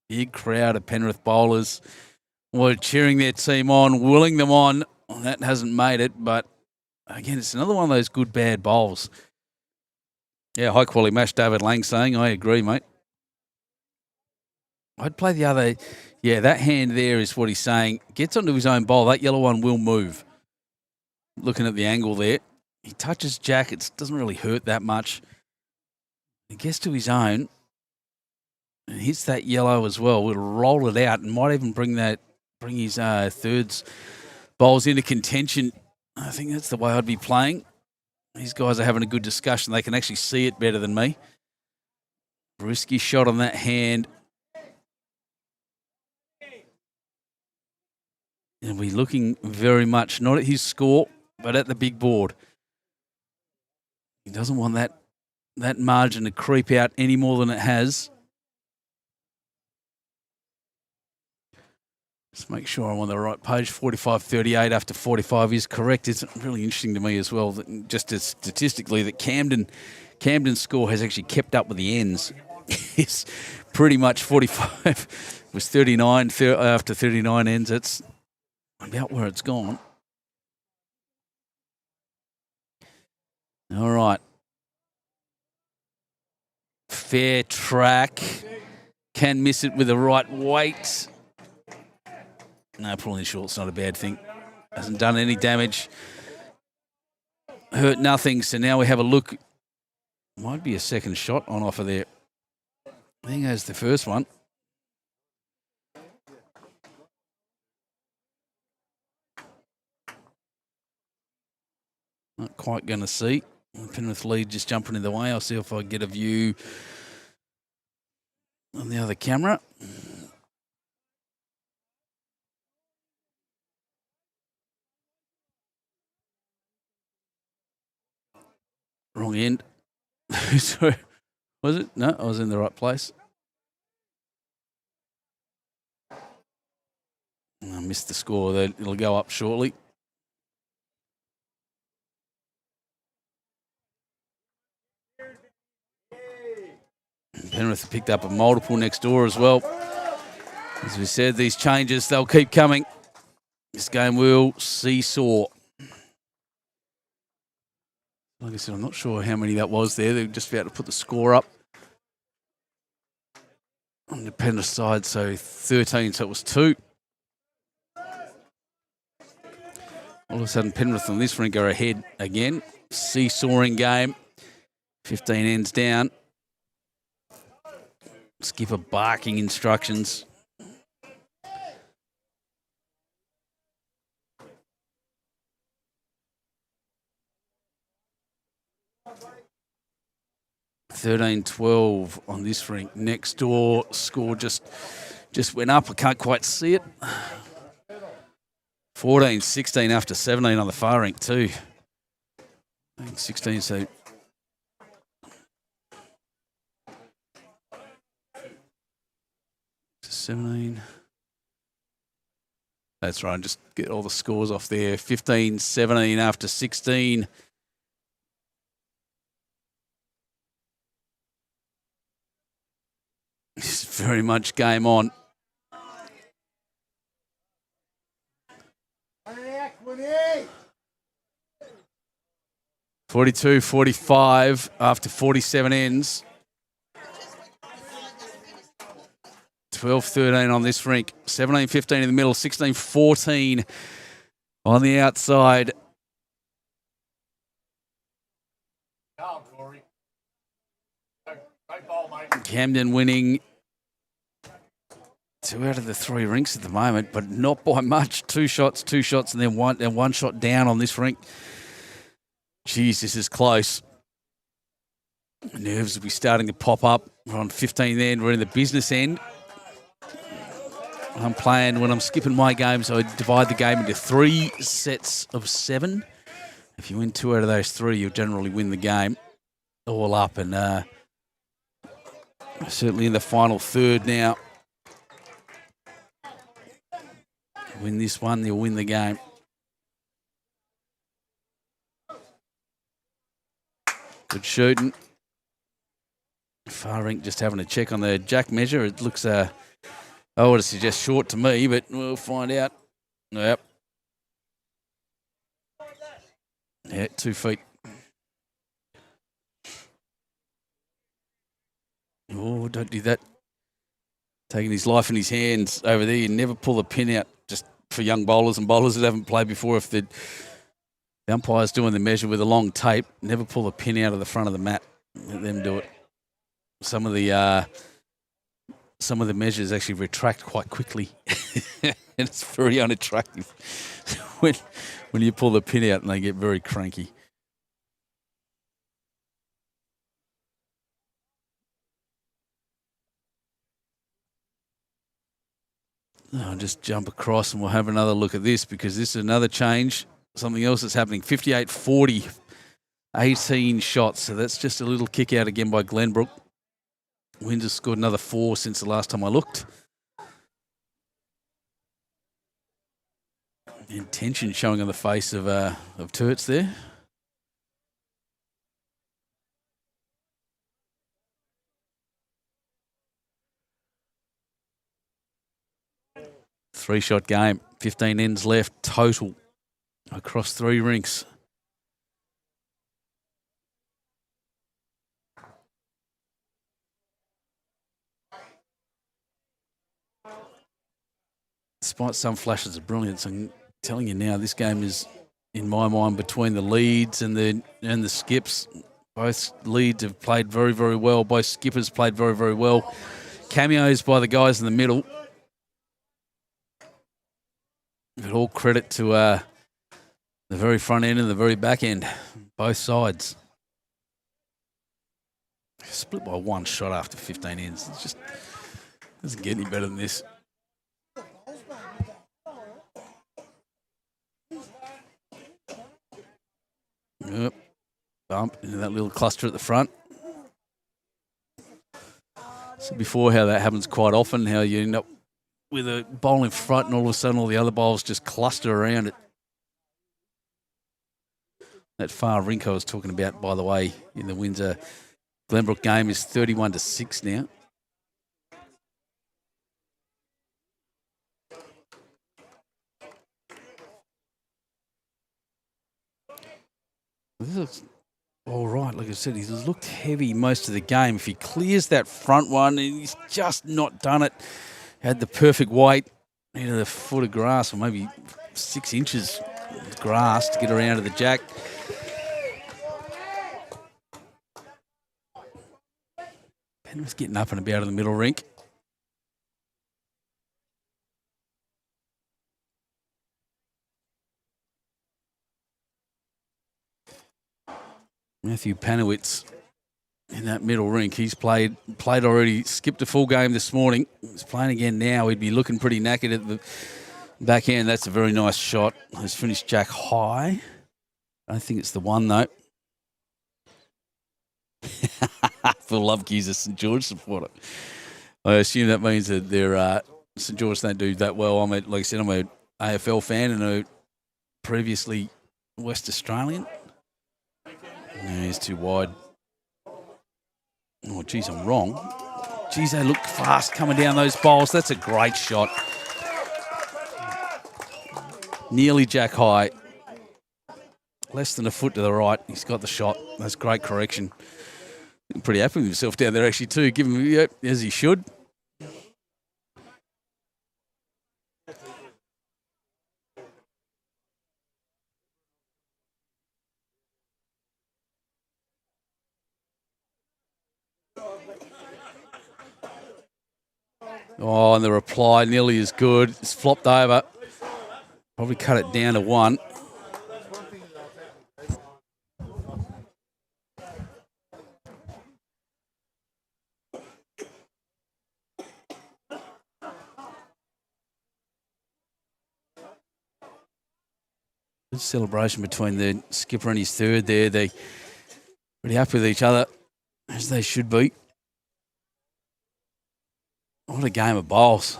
Big crowd of Penrith bowlers. Well, cheering their team on, willing them on. Well, that hasn't made it, but again, it's another one of those good, bad bowls. Yeah, high quality match, David Lang saying. I agree, mate. I'd play the other. Yeah, that hand there is what he's saying. Gets onto his own bowl. That yellow one will move. Looking at the angle there. He touches jack. It doesn't really hurt that much. He gets to his own and hits that yellow as well. We'll roll it out and might even bring his thirds bowls into contention. I think that's the way I'd be playing. These guys are having a good discussion. They can actually see it better than me. Risky shot on that hand. And we're looking very much not at his score, but at the big board. He doesn't want that margin to creep out any more than it has. Just make sure I'm on the right page. 45-38 after 45 is correct. It's really interesting to me as well, that just as statistically, that Camden's score has actually kept up with the ends. It's pretty much 45 was 39 after 39 ends. That's about where it's gone. All right. Fair track. Can miss it with the right weight. No, pulling short's not a bad thing. Hasn't done any damage. Hurt nothing. So now we have a look. Might be a second shot on offer there. I think that's the first one. Not quite going to see. Penrith lead just jumping in the way. I'll see if I get a view on the other camera. Wrong end. Sorry. Was it? No, I was in the right place. I missed the score. It'll go up shortly. Penrith picked up a multiple next door as well. As we said, these changes, they'll keep coming. This game will seesaw. Like I said, I'm not sure how many that was there. They're just about to put the score up on the Penrith side. So 13, so it was 2. All of a sudden, Penrith on this rink are ahead again. Seesawing game. 15 ends down. Skipper barking instructions. $13-12 on this rink. Next door score just went up. I can't quite see it. 14-16 after 17 on the far rink too. 16, so 17. That's right, just get all the scores off there. 15-17 after 16. It's very much game on. 42-45 after 47 ends. 12-13 on this rink. 17-15 in the middle. 16-14 on the outside. Camden winning 2 out of the 3 rinks at the moment, but not by much. 2 shots, and then one shot down on this rink. Jeez, this is close. Nerves will be starting to pop up. We're on 15 then. We're in the business end. I'm playing, when I'm skipping my games, I divide the game into 3 sets of 7. If you win 2 out of those 3, you'll generally win the game. All up, and certainly in the final third now. Win this one, you'll win the game. Good shooting. Far rink just having a check on the jack measure. It looks, I would suggest short to me, but we'll find out. Yep. Yeah, 2 feet. Oh, don't do that. Taking his life in his hands over there. You never pull the pin out, just for young bowlers and bowlers that haven't played before. If the umpire's doing the measure with a long tape, never pull the pin out of the front of the mat. Let them do it. Some of the measures actually retract quite quickly. And it's very unattractive when you pull the pin out, and they get very cranky. I'll just jump across and we'll have another look at this, because this is another change. Something else that's happening. 58-40, 18 shots. So that's just a little kick out again by Glenbrook. Winds has scored another 4 since the last time I looked. Intention showing on the face of Turts there. Three-shot game. 15 ends left total across 3 rinks. Despite some flashes of brilliance, I'm telling you now, this game is, in my mind, between the leads and the skips. Both leads have played very, very well. Both skippers played very, very well. Cameos by the guys in the middle. But all credit to The very front end and the very back end, both sides. Split by one shot after 15 ends. It just doesn't get any better than this. Yep. Bump into that little cluster at the front. So before how that happens quite often, how you end up with a bowl in front and all of a sudden all the other bowls just cluster around it. That far rink I was talking about, by the way, in the Windsor Glenbrook game is 31-6 now. This looks all right. Like I said, he's looked heavy most of the game. If he clears that front one, and he's just not done it. Had the perfect weight into the foot of grass, or maybe 6 inches of grass to get around to the jack. Penrith's getting up and about in the middle rink. Matthew Panowitz in that middle rink. He's played already, skipped a full game this morning. He's playing again now. He'd be looking pretty knackered at the back end. That's a very nice shot. He's finished jack high. I don't think it's the one, though. Phil Loveke's a St George supporter. I assume that means that they're St George don't do that well. Like I said, I'm an AFL fan and a previously West Australian. No, he's too wide. Oh, geez, I'm wrong. Geez, they look fast coming down those bowls. That's a great shot. Nearly jack high. Less than a foot to the right. He's got the shot. That's great correction. I'm pretty happy with himself down there, actually, too. Give him, yep, as he should. Oh, and the reply nearly as good. It's flopped over. Probably cut it down to one. Good celebration between the skipper and his third there. They're pretty happy with each other, as they should be. What a game of bowls.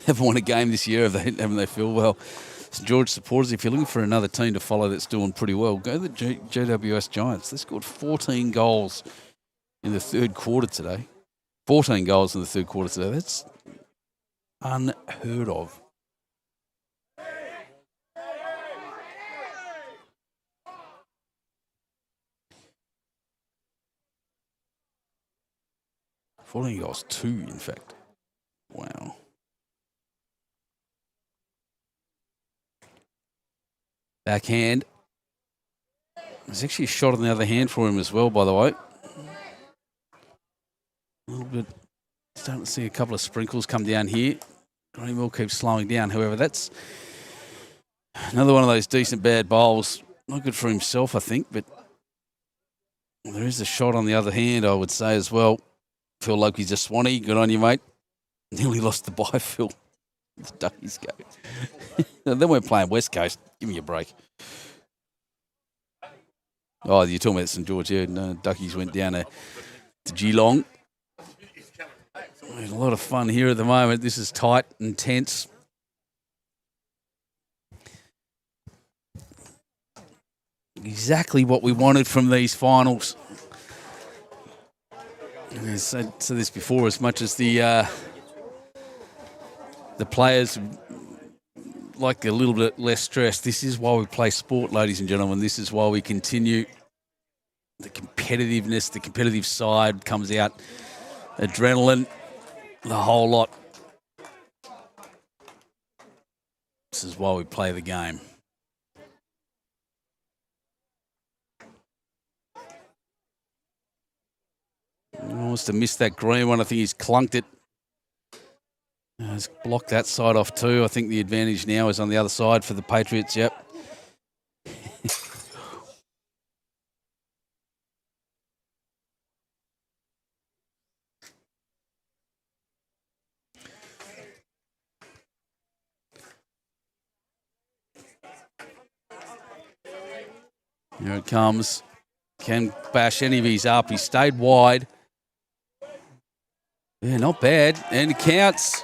Haven't won a game this year, haven't they, Phil? Well, St George supporters, if you're looking for another team to follow that's doing pretty well, go to the GWS Giants. They scored 14 goals in the third quarter today. 14 goals in the third quarter today. That's unheard of. $14 goals, 2, in fact. Wow. Backhand. There's actually a shot on the other hand for him as well, by the way. A little bit. Starting to see a couple of sprinkles come down here. Greenwell keeps slowing down. However, that's another one of those decent bad bowls. Not good for himself, I think, but there is a shot on the other hand, I would say, as well. Phil Loki's a Swanee. Good on you, mate. Nearly lost the bye, Phil. The Duckies go. Then we're playing West Coast. Give me a break. Oh, you're talking about St George, yeah. No, Duckies went down to Geelong. There's a lot of fun here at the moment. This is tight and tense. Exactly what we wanted from these finals. I said this before, as much as the players like a little bit less stress, this is why we play sport, ladies and gentlemen. This is why we continue. The competitiveness, the competitive side comes out. Adrenaline, the whole lot. This is why we play the game. He wants to miss that green one. I think he's clunked it. Let's block that side off too. I think the advantage now is on the other side for the Patriots. Yep. Here it comes. Can bash any of his up. He stayed wide. Yeah, not bad. And it counts.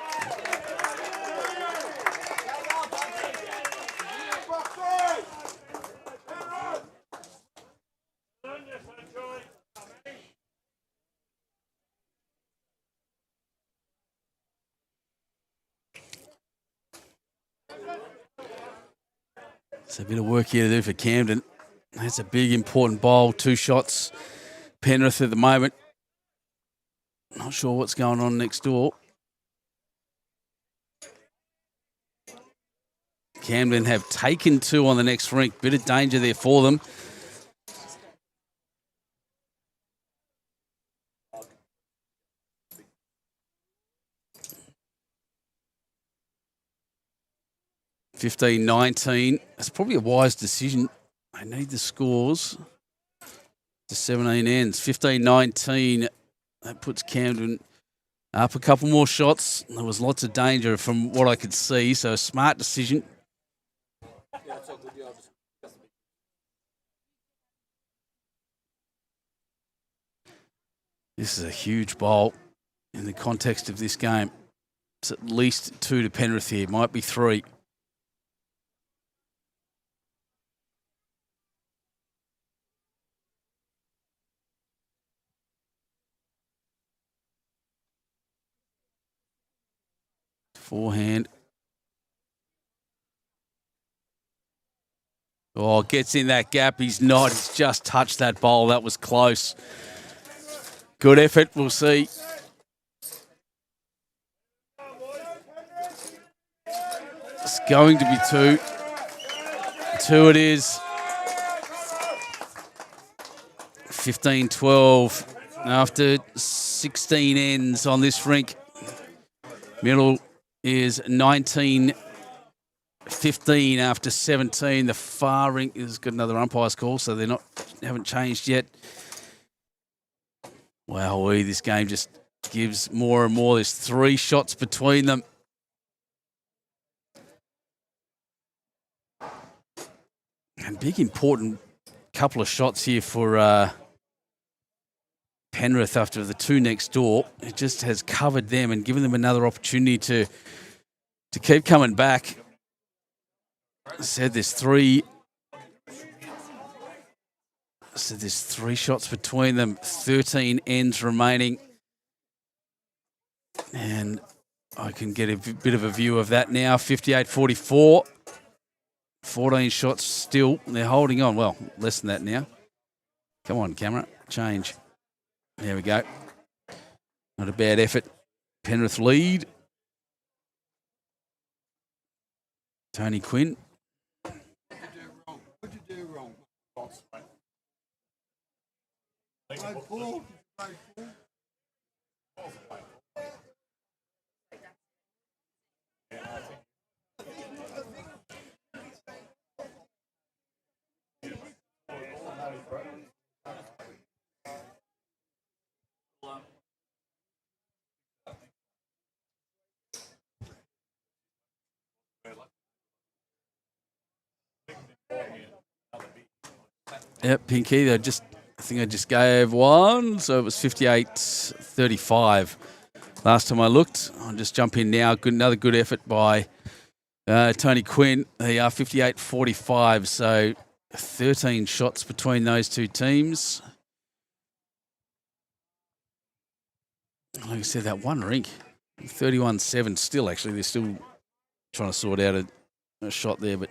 It's a bit of work here to do for Camden. That's a big, important bowl. 2 shots. Penrith at the moment. Not sure what's going on next door. Camden have taken 2 on the next rink. Bit of danger there for them. (15-19). That's probably a wise decision. I need the scores. The 17 ends. 15-19. That puts Camden up a couple more shots. There was lots of danger from what I could see, so a smart decision. This is a huge bowl in the context of this game. It's at least 2 to Penrith here. Might be 3. Forehand. Oh, gets in that gap. He's not. He's just touched that bowl. That was close. Good effort. We'll see. It's going to be 2. 2 it is. 15-12 after 16 ends on this rink. Middle is 19-15 after 17. The far rink has got another umpire's call, so they're haven't changed yet. Wow, this game just gives more and more. There's 3 shots between them. And big, important couple of shots here for Penrith after the 2 next door. It just has covered them and given them another opportunity to keep coming back. I said there's 3 shots between them. 13 ends remaining. And I can get a bit of a view of that now. 58-44. 14 shots still. They're holding on. Well, less than that now. Come on, camera. Change. There we go. Not a bad effort. Penrith lead. Tony Quinn. What'd you do wrong? Yep, Pinky. I think I just gave one, so it was 58-35. Last time I looked, I'll just jump in now. Another good effort by Tony Quinn. They are 58-45, so 13 shots between those 2 teams. Like I said, that one rink, 31-7 still, actually. They're still trying to sort out a shot there, but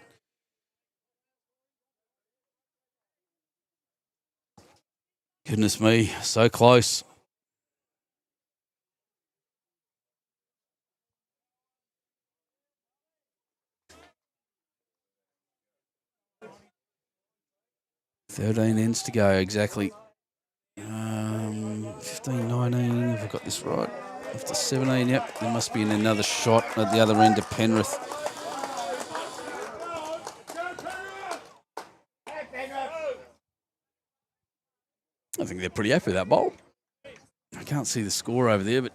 goodness me, so close. $13 ends to go, exactly. 15-19, if I got this right. After 17, yep. There must be another shot at the other end of Penrith. I think they're pretty happy with that bowl. I can't see the score over there, but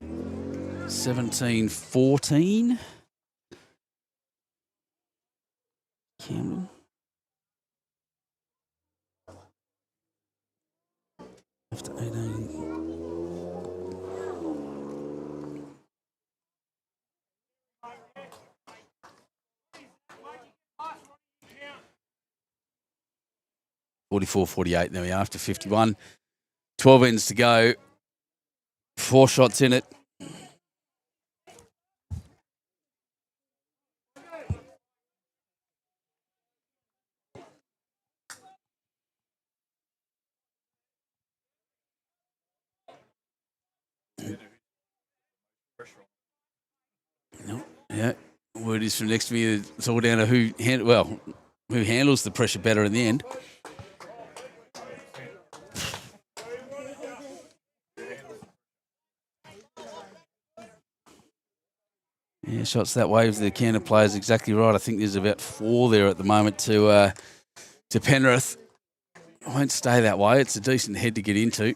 17-14. Campbell. After 18. (44-48). There we are after 51. 12 ends to go. 4 shots in it. No, yeah. Word is from next to me. It's all down to who handles the pressure better in the end. Yeah, shots that way. The counter player's exactly right. I think there's about 4 there at the moment to Penrith. It won't stay that way. It's a decent head to get into.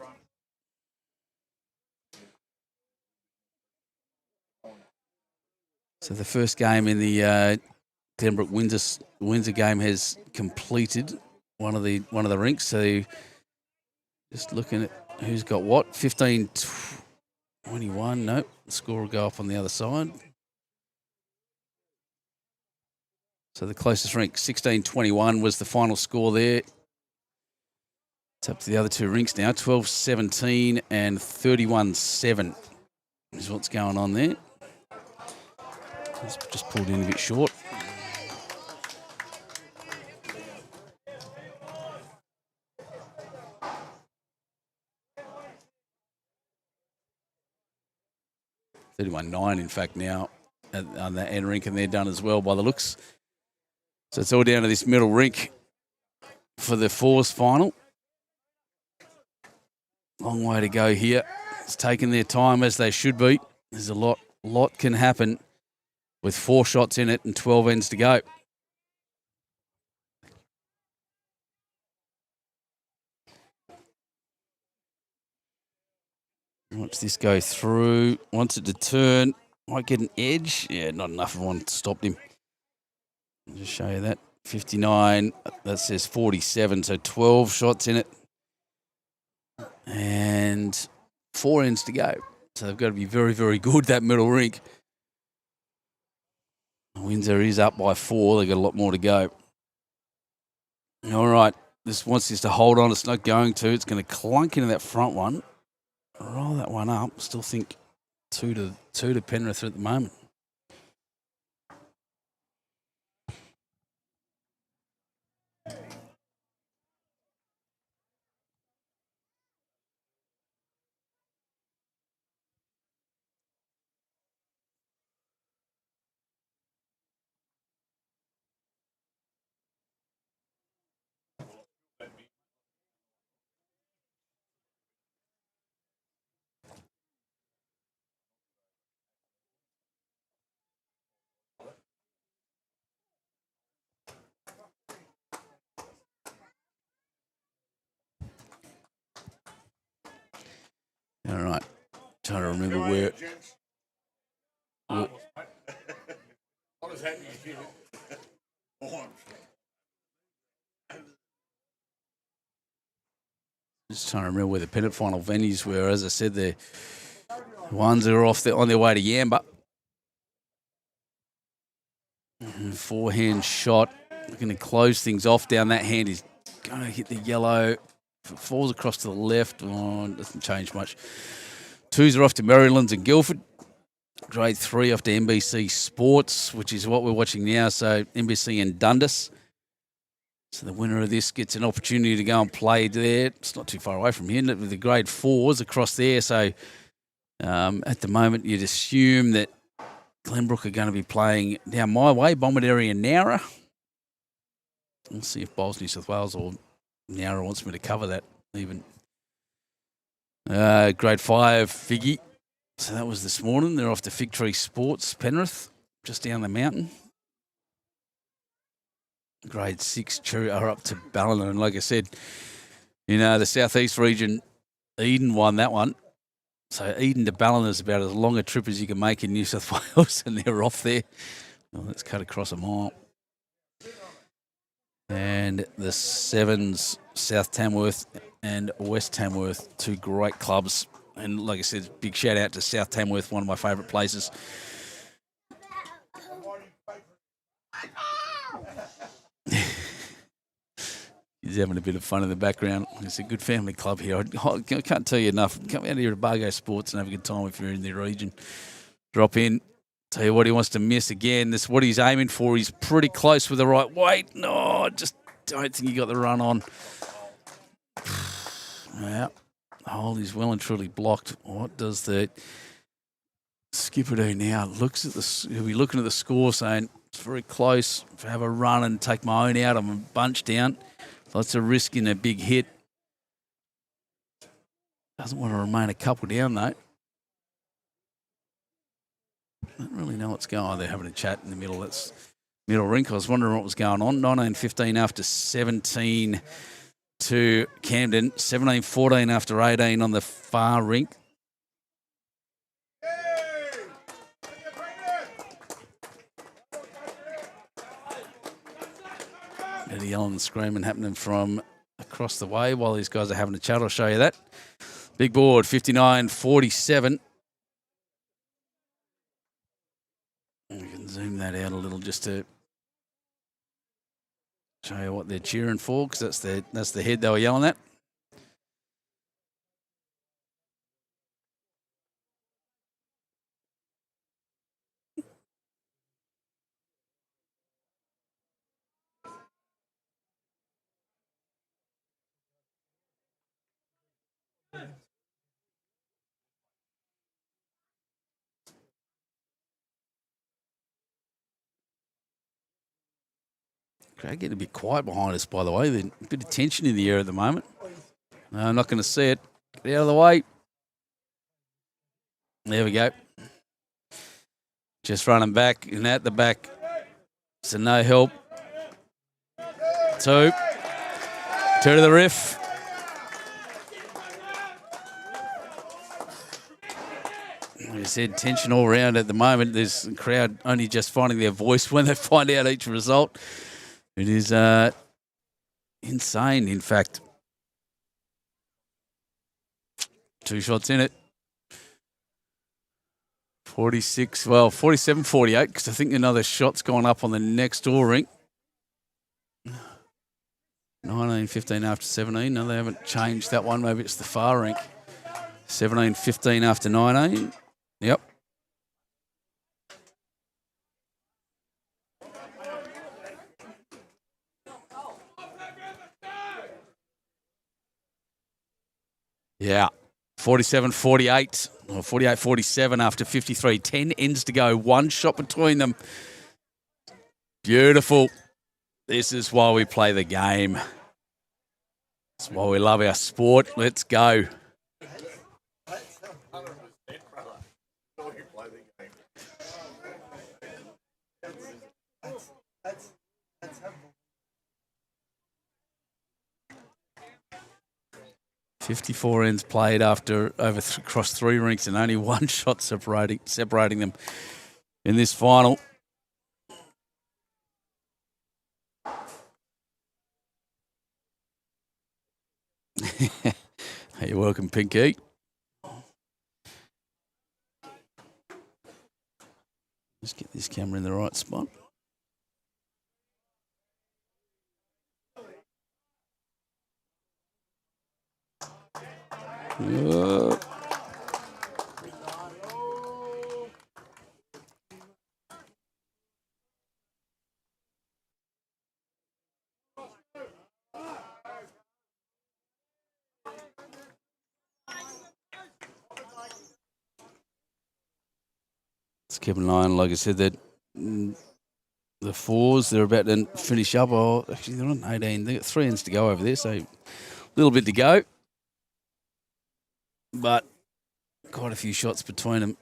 So the first game in the Denbrook Windsor game has completed one of the rinks. So just looking at who's got what. 15-21. Nope. The score will go up on the other side. So the closest rink, 16-21 was the final score there. It's up to the other 2 rinks now, 12-17 and 31-7 is what's going on there. It's just pulled in a bit short. (31-9) in fact now on that end rink, and they're done as well by the looks. So it's all down to this middle rink for the fours final. Long way to go here. It's taken their time as they should be. There's a lot can happen with 4 shots in it and 12 ends to go. Watch this go through. Wants it to turn. Might get an edge. Yeah, not enough of one stopped him. I'll just show you that. 59. That says 47. So 12 shots in it. And 4 ends to go. So they've got to be very, very good, that middle rink. Windsor is up by 4. They've got a lot more to go. All right. This wants this to hold on. It's not going to. It's going to clunk into that front one. Roll that one up. Still think 2 to Penrith at the moment. All right. Trying to remember where. What is happening here? Just trying to remember where the pennant final venues were. As I said, the ones that are on their way to Yamba. Forehand shot. Looking to close things off down that hand. He's going to hit the yellow. If it falls across to the left, it doesn't change much. 2s are off to Marylands and Guildford. Grade 3 off to NBC Sports, which is what we're watching now. So NBC and Dundas. So the winner of this gets an opportunity to go and play there. It's not too far away from here. With the grade 4s across there. So at the moment, you'd assume that Glenbrook are going to be playing down my way, Bomaderry and Nowra. We'll see if Bowls New South Wales or Nowra wants me to cover that even. Grade 5 Figgy. So that was this morning. They're off to Fig Tree Sports, Penrith, just down the mountain. Grade 6 Cherry are up to Ballina. And like I said, the southeast region, Eden won that one. So Eden to Ballina is about as long a trip as you can make in New South Wales, and they're off there. Well, let's cut across a mile. And the 7s, South Tamworth and West Tamworth, 2 great clubs. And like I said, big shout out to South Tamworth, one of my favourite places. He's having a bit of fun in the background. It's a good family club here. I can't tell you enough. Come out here to Bargo Sports and have a good time if you're in the region. Drop in. Tell you what he wants to miss again. This is what he's aiming for. He's pretty close with the right weight. No, I just don't think he got the run on. Yeah. The hole is well and truly blocked. What does the skipper do now? Looks at he'll be looking at the score saying, it's very close. If I have a run and take my own out, I'm a bunch down. Lots of risk in a big hit. Doesn't want to remain a couple down, though. Don't really know what's going on. They're having a chat in the middle. That's middle rink. I was wondering what was going on. 19-15 after 17 to Camden. 17-14 after 18 on the far rink. And the yelling and screaming happening from across the way while these guys are having a chat. I'll show you that. Big board, 59-47. We can zoom that out a little just to show you what they're cheering for, because that's the head they were yelling at. Crowd getting a bit quiet behind us, by the way. There's a bit of tension in the air at the moment. No, I'm not going to see it. Get out of the way. There we go. Just running back and at the back. So no help. 2. 2 to the ref. Like I said, tension all around at the moment. There's a crowd only just finding their voice when they find out each result. It is insane, in fact. 2 shots in it. 47-48, because I think another shot's gone up on the next door rink. 19-15 after 17. No, they haven't changed that one. Maybe it's the far rink. 17-15 after 19. Yep. Yeah, 47-48, or 48-47 after 53. 10 ends to go, 1 shot between them. Beautiful. This is why we play the game. That's why we love our sport. Let's go. That's 54 ends played after across 3 rinks, and only 1 shot separating them in this final. You're welcome, Pinky. Let's get this camera in the right spot. Let's keep an eye on, like I said, that the 4s, they're about to finish up. Oh, actually, they're on 18. They've got 3 ends to go over there, so a little bit to go. but quite a few shots between them.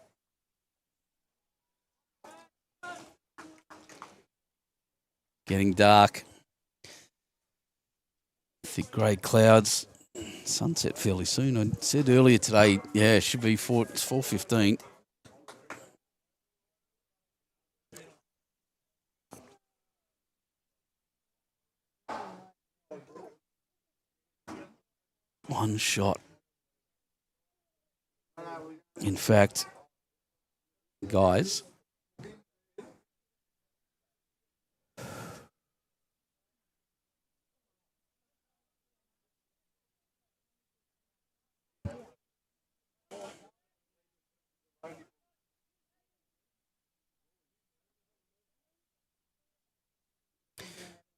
Getting dark. Thick grey clouds. Sunset fairly soon. I said earlier today, yeah, it should be it's 4:15. One shot. In fact, guys,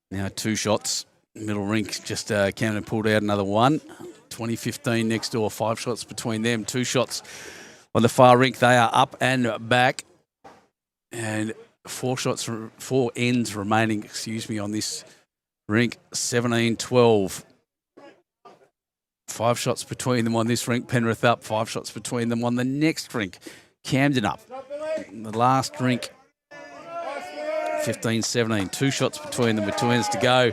now 2 shots. Middle rink just Camden pulled out another one. 2015 next door, 5 shots between them. 2 shots on the far rink. They are up and back. And 4 ends remaining, on this rink. 17-12. 5 shots between them on this rink. Penrith up. 5 shots between them on the next rink. Camden up. The last rink, 15-17. 2 shots between them with 2 ends to go.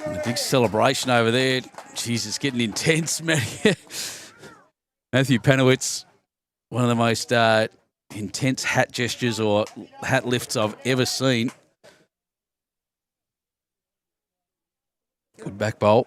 And the big celebration over there. Jesus, getting intense, Matthew Penowitz, one of the most intense hat gestures or hat lifts I've ever seen. Good back bowl.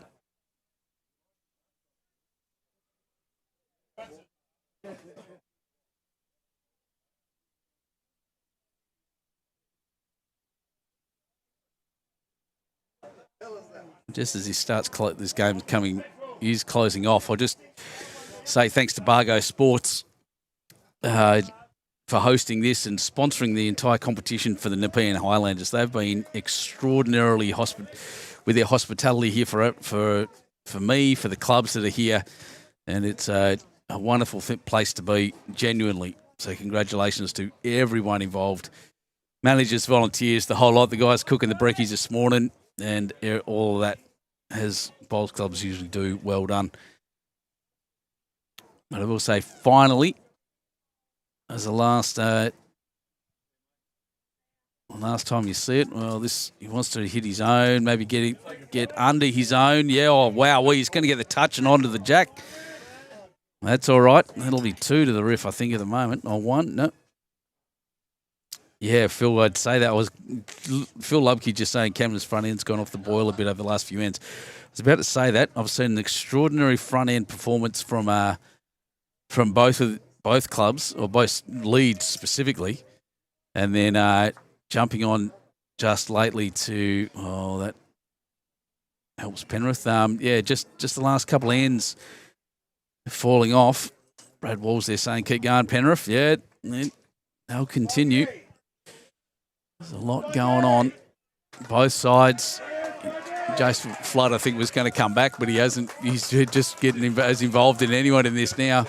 Just as he starts, this game is closing off. I'll just say thanks to Bargo Sports for hosting this and sponsoring the entire competition for the Nepean Highlanders. They've been extraordinarily with their hospitality here for me, for the clubs that are here, and it's a wonderful place to be, genuinely. So congratulations to everyone involved, managers, volunteers, the whole lot. The guys cooking the brekkies this morning. And all of that, as bowls clubs usually do, well done. But I will say, finally, as the last time you see it, well, he wants to hit his own, maybe get under his own. Yeah, oh, wow, well, he's going to get the touch and onto the jack. That's all right. That'll be 2 to the ref, I think, at the moment. Or 1, no. Yeah, Phil, I'd say that was Phil Lubke just saying Cameron's front end's gone off the boil a bit over the last few ends. I was about to say that. I've seen an extraordinary front end performance from both clubs, or both leads specifically, and then jumping on just lately to that helps Penrith. Just the last couple of ends falling off. Brad Walls there saying keep going, Penrith. Yeah, they'll continue. There's a lot going on, both sides. Jason Flood, I think, was going to come back, but he hasn't. He's just getting as involved in anyone in this now.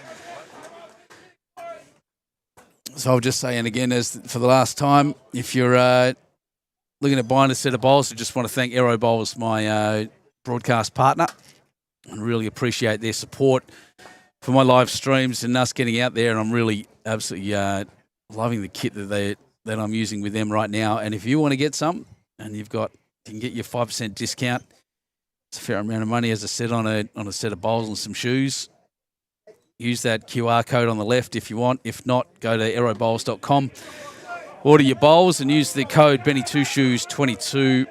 So I'll just say, and again, as for the last time, if you're looking at buying a set of bowls, I just want to thank Aero Bowls, my broadcast partner, and really appreciate their support for my live streams and us getting out there. And I'm really absolutely loving the kit that I'm using with them right now. And if you want to get some, and you can get your 5% discount. It's a fair amount of money, as I said, on a set of bowls and some shoes. Use that QR code on the left if you want. If not, go to aerobowls.com. Order your bowls and use the code Benny2Shoes22.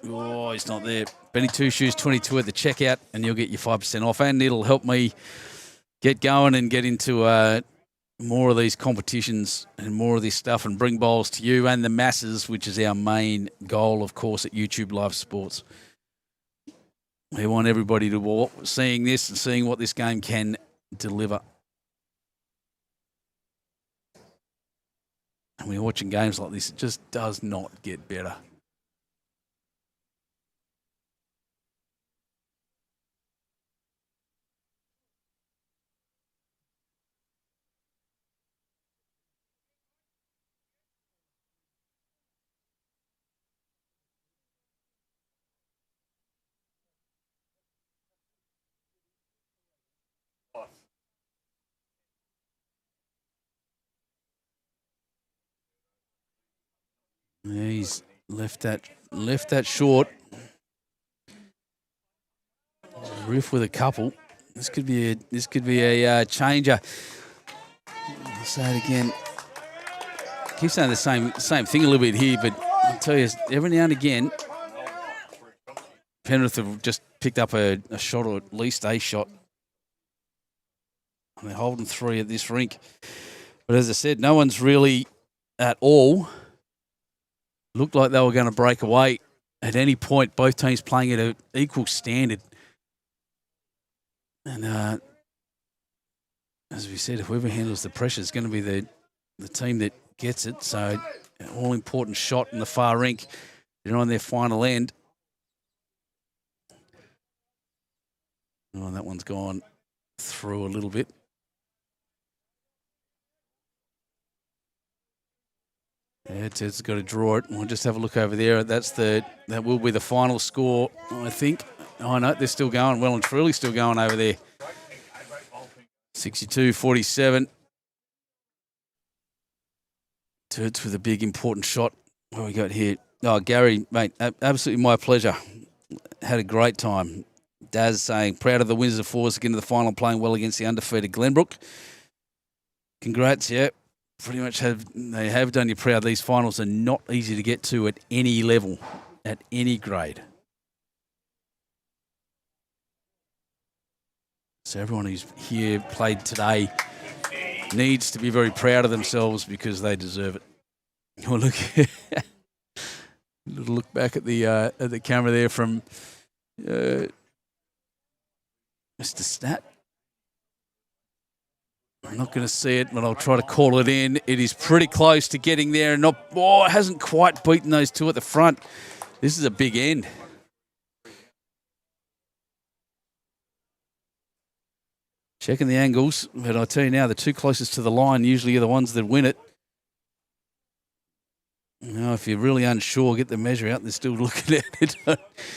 Oh, he's not there. Benny2Shoes22 at the checkout, and you'll get your 5% off. And it'll help me get going and get into more of these competitions and more of this stuff and bring bowls to you and the masses, which is our main goal, of course, at YouTube Live Sports. We want everybody to seeing this and seeing what this game can deliver. And when you're watching games like this, it just does not get better. Yeah, he's left that short. Riff with a couple. This could be a changer. I'll say it again. Keep saying the same thing a little bit here, but I'll tell you, every now and again, Penrith have just picked up a shot, or at least a shot. And they're holding 3 at this rink. But as I said, no one's really at all looked like they were going to break away at any point. Both teams playing at an equal standard. And as we said, whoever handles the pressure is going to be the team that gets it. So an all-important shot in the far rink. They're on their final end. Oh, that one's gone through a little bit. Yeah, Ted's got to draw it. We'll just have a look over there. That will be the final score, I think. Oh, no, they're still going. Well and truly still going over there. 62-47. Ted's with a big, important shot. What we got here? Oh, Gary, mate, absolutely my pleasure. Had a great time. Daz saying, proud of the Windsor Force getting to the final, playing well against the undefeated Glenbrook. Congrats, yeah. Pretty much they have done you proud. These finals are not easy to get to at any level, at any grade. So everyone who's here played today needs to be very proud of themselves because they deserve it. Oh, look, little look back at the camera there from Mr. Stat. I'm not going to see it, but I'll try to call it in. It is pretty close to getting there, and it hasn't quite beaten those 2 at the front. This is a big end. Checking the angles, but I tell you now, the 2 closest to the line usually are the ones that win it. Now, if you're really unsure, get the measure out. They're still looking at it.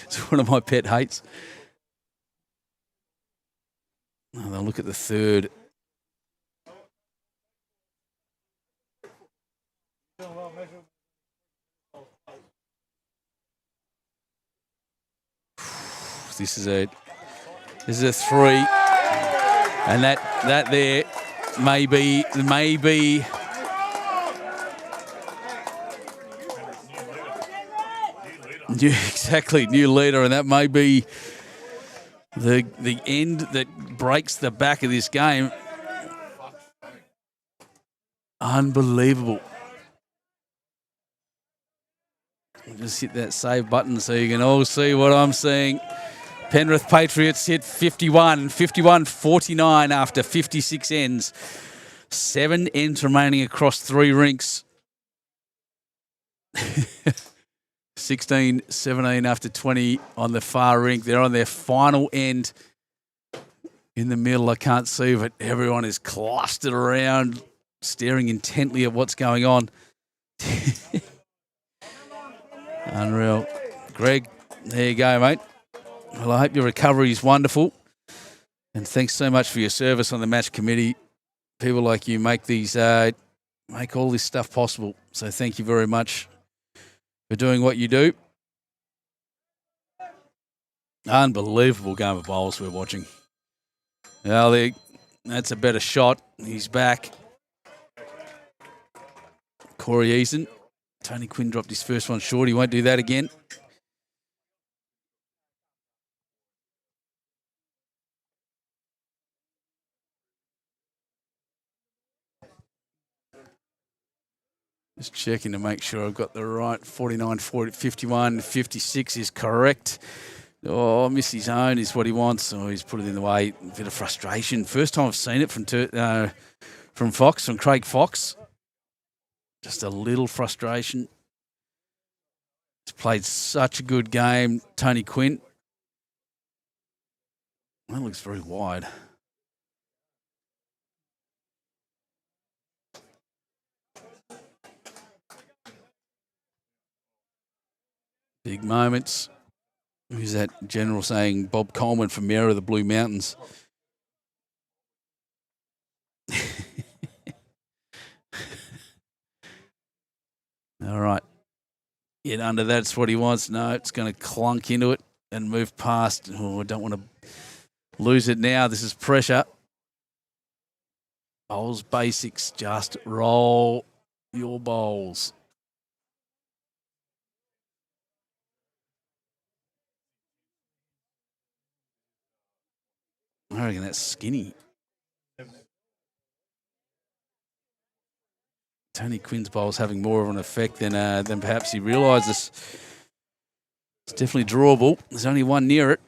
It's one of my pet hates. Oh, they'll look at the 3rd. This is a 3, and that there may be exactly new leader, and that may be the end that breaks the back of this game. Unbelievable. Just hit that save button so you can all see what I'm seeing. Penrith Patriots hit 51-49 after 56 ends. 7 ends remaining across 3 rinks. 16-17 after 20 on the far rink. They're on their final end. In the middle, I can't see, but everyone is clustered around, staring intently at what's going on. Unreal. Greg, there you go, mate. Well, I hope your recovery is wonderful. And thanks so much for your service on the match committee. People like you make make all this stuff possible. So thank you very much for doing what you do. Unbelievable game of bowls we're watching. Well, that's a better shot. He's back. Corey Eason. Tony Quinn dropped his first one short. He won't do that again. Just checking to make sure I've got the right 49, 40, 51, 56 is correct. Oh, miss his own is what he wants. Oh, he's put it in the way. A bit of frustration. First time I've seen it from Craig Fox. Just a little frustration. He's played such a good game, Tony Quinn. That looks very wide. Big moments. Who's that general saying? Bob Coleman from Mayor of the Blue Mountains. All right. get under that. It's what he wants. No, it's going to clunk into it and move past. Oh, I don't want to lose it now. This is pressure. Bowls basics. Just roll your bowls. I reckon that's skinny. Tony Quinn's bowl's having more of an effect than perhaps he realises. It's definitely drawable. There's only one near it.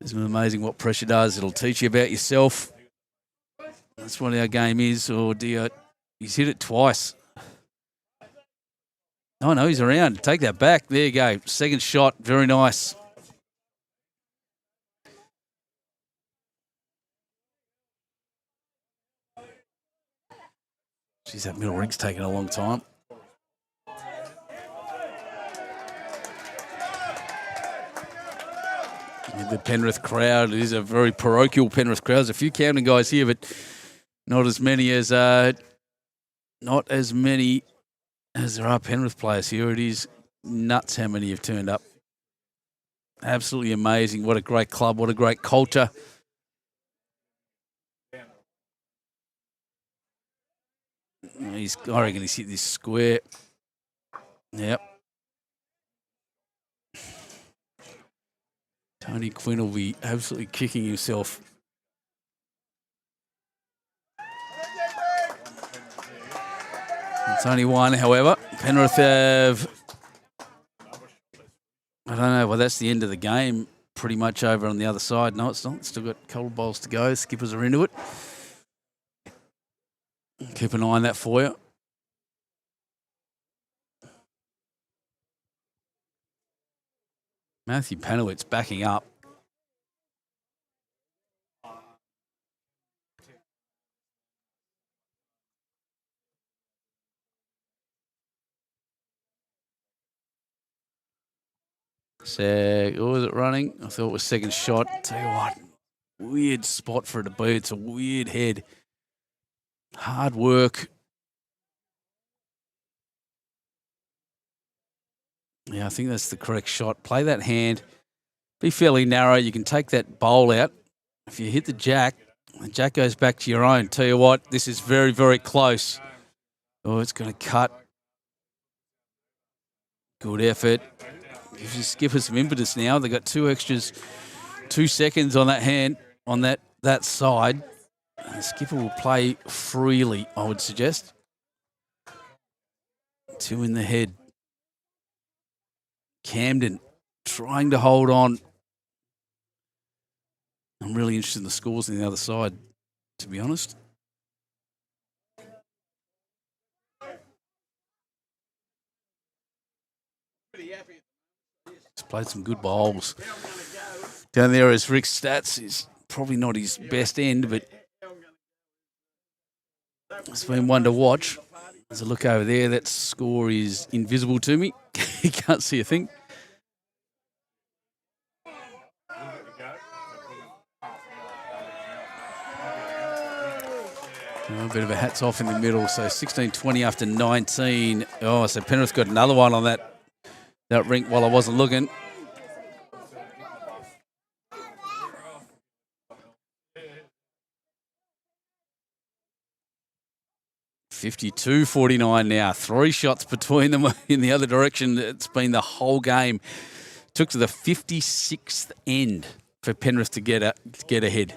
It's amazing what pressure does. It'll teach you about yourself. That's what our game is. Or he's hit it twice. Oh, no, he's around. Take that back. There you go. Second shot. Very nice. Geez, that middle ring's taking a long time. The Penrith crowd, it is a very parochial Penrith crowd. There's a few Camden guys here, but not as many as there are Penrith players here. It is nuts how many have turned up. Absolutely amazing. What a great club. What a great culture. I reckon he's hit this square. Yep. Tony Quinn will be absolutely kicking himself. It's only one, however. Penrith have, I don't know, well, that's the end of the game pretty much over on the other side. No, it's not. Still got a couple of bowls to go. Skippers are into it. Keep an eye on that for you. Matthew Panowitz backing up. So, what was it running? I thought it was second shot. Tell you what, weird spot for it to be. It's a weird head. Hard work. Yeah, I think that's the correct shot. Play that hand. Be fairly narrow. You can take that bowl out. If you hit the jack goes back to your own. Tell you what, this is very, very close. Oh, it's going to cut. Good effort. Gives the skipper some impetus now. They got 2 seconds on that hand, on that side. And the skipper will play freely, I would suggest. 2 in the head. Camden trying to hold on. I'm really interested in the scores on the other side, to be honest. He's played some good bowls. Down there is Rick's stats. Is probably not his best end, but it's been one to watch. There's a look over there. That score is invisible to me. You can't see a thing. A bit of a hats off in the middle. So 16-20 after 19. Oh, so Penrith got another one on that rink while I wasn't looking. $52-49 now. 3 shots between them in the other direction. It's been the whole game. Took to the 56th end for Penrith to get ahead.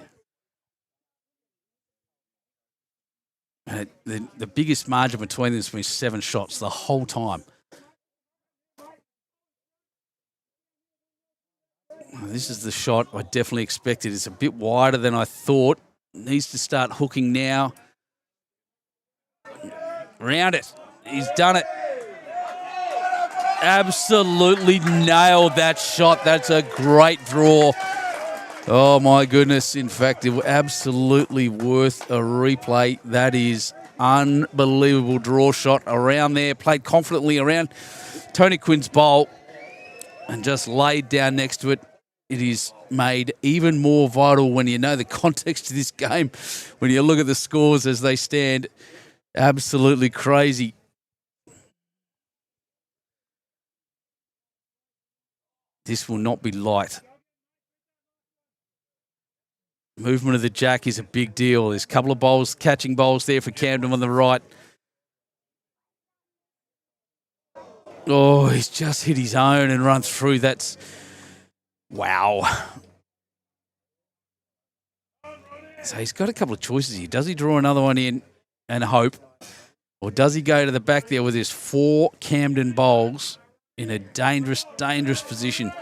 The biggest margin between them has been 7 shots the whole time. This is the shot I definitely expected. It's a bit wider than I thought. Needs to start hooking now. Round it. He's done it. Absolutely nailed that shot. That's a great draw. Oh, my goodness. In fact, it was absolutely worth a replay. That is unbelievable draw shot around there. Played confidently around Tony Quinn's bowl and just laid down next to it. It is made even more vital when you know the context of this game, when you look at the scores as they stand. Absolutely crazy. This will not be light. Movement of the jack is a big deal. There's a couple of bowls, catching bowls there for Camden on the right. Oh, he's just hit his own and run through. That's, wow. So he's got a couple of choices here. Does he draw another one in and hope? Or does he go to the back there with his 4 Camden bowls in a dangerous, dangerous position?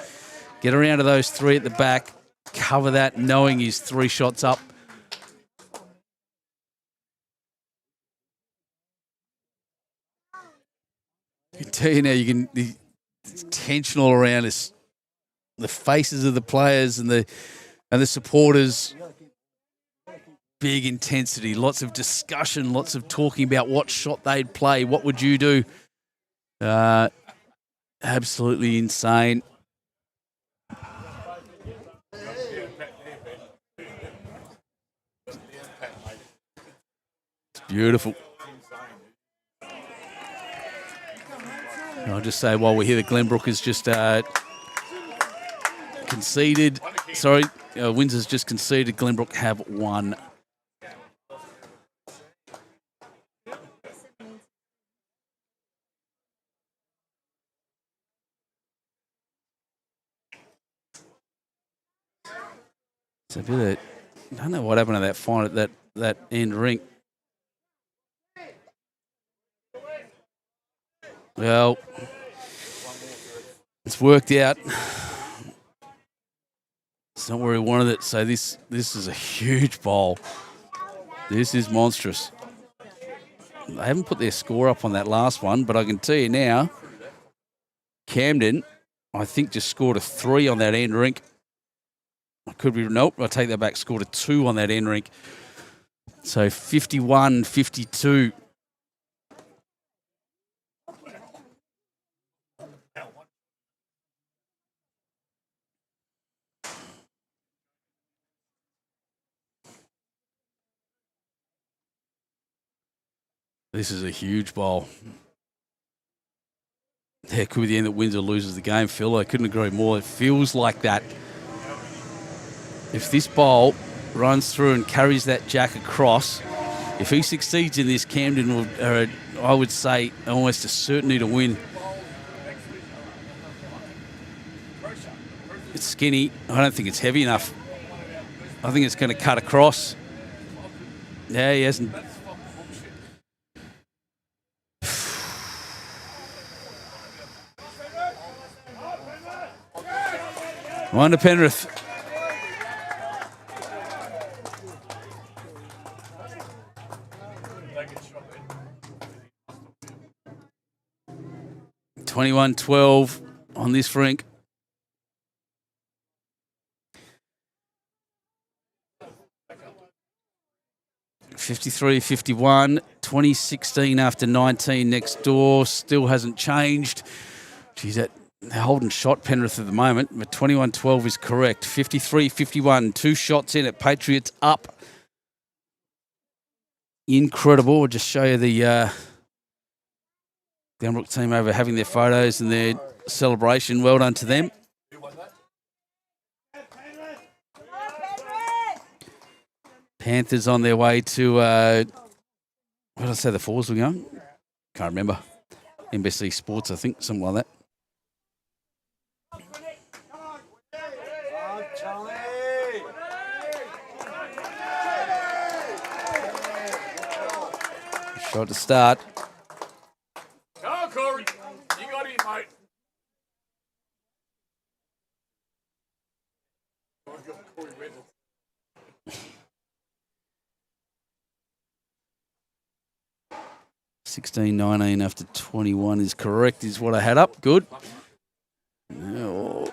Get around to those 3 at the back. Cover that, knowing he's 3 shots up. I can tell you now, the tension all around us, the faces of the players and the supporters. Big intensity, lots of discussion, lots of talking about what shot they'd play. What would you do? Absolutely insane. It's beautiful. I'll just say while we're here that Glenbrook has just conceded. Sorry, Windsor's just conceded. Glenbrook have won. It's a bit of, I don't know what happened to that final at that end rink. Well, it's worked out. It's not where he wanted it. So this is a huge bowl. This is monstrous. They haven't put their score up on that last one, but I can tell you now, Camden, I think, just scored a 3 on that end rink. I could be, nope, I'll take that back, scored a 2 on that end rink. So 51-52. This is a huge bowl. Yeah, it could be the end that Windsor loses the game, Phil. I couldn't agree more. It feels like that. If this bowl runs through and carries that jack across, if he succeeds in this, Camden will, I would say, almost a certainty to win. It's skinny. I don't think it's heavy enough. I think it's going to cut across. Yeah, he hasn't. One to Penrith. (21-12) on this rink. (53-51). 2016 after 19 next door. Still hasn't changed. Geez, they're holding shot Penrith at the moment, but 21-12 is correct. 53-51, 2 shots in it. Patriots up. Incredible. I'll just show you the Glenbrook team over having their photos and their celebration. Well done to them. Panthers on their way to, where did I say the Fours were going? Can't remember. NBC Sports, I think, something like that. Shot to start. Go, Corey. You got it, mate. 16-19 after 21 is correct, is what I had up. Good. Oh.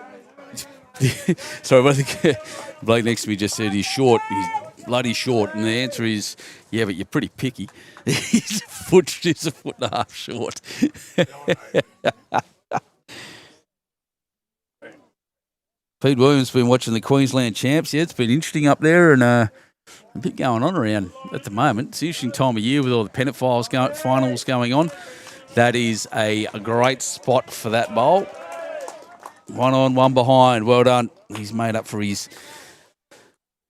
Sorry, I think the bloke next to me just said he's short. He's bloody short. And the answer is, yeah, but you're pretty picky. He's a foot and a half short. Pete Williams has been watching the Queensland champs. Yeah, it's been interesting up there. And A bit going on around at the moment. It's an interesting time of year with all the pennant finals going on. That is a great spot for that bowl. 1 on, 1 behind. Well done. He's made up for the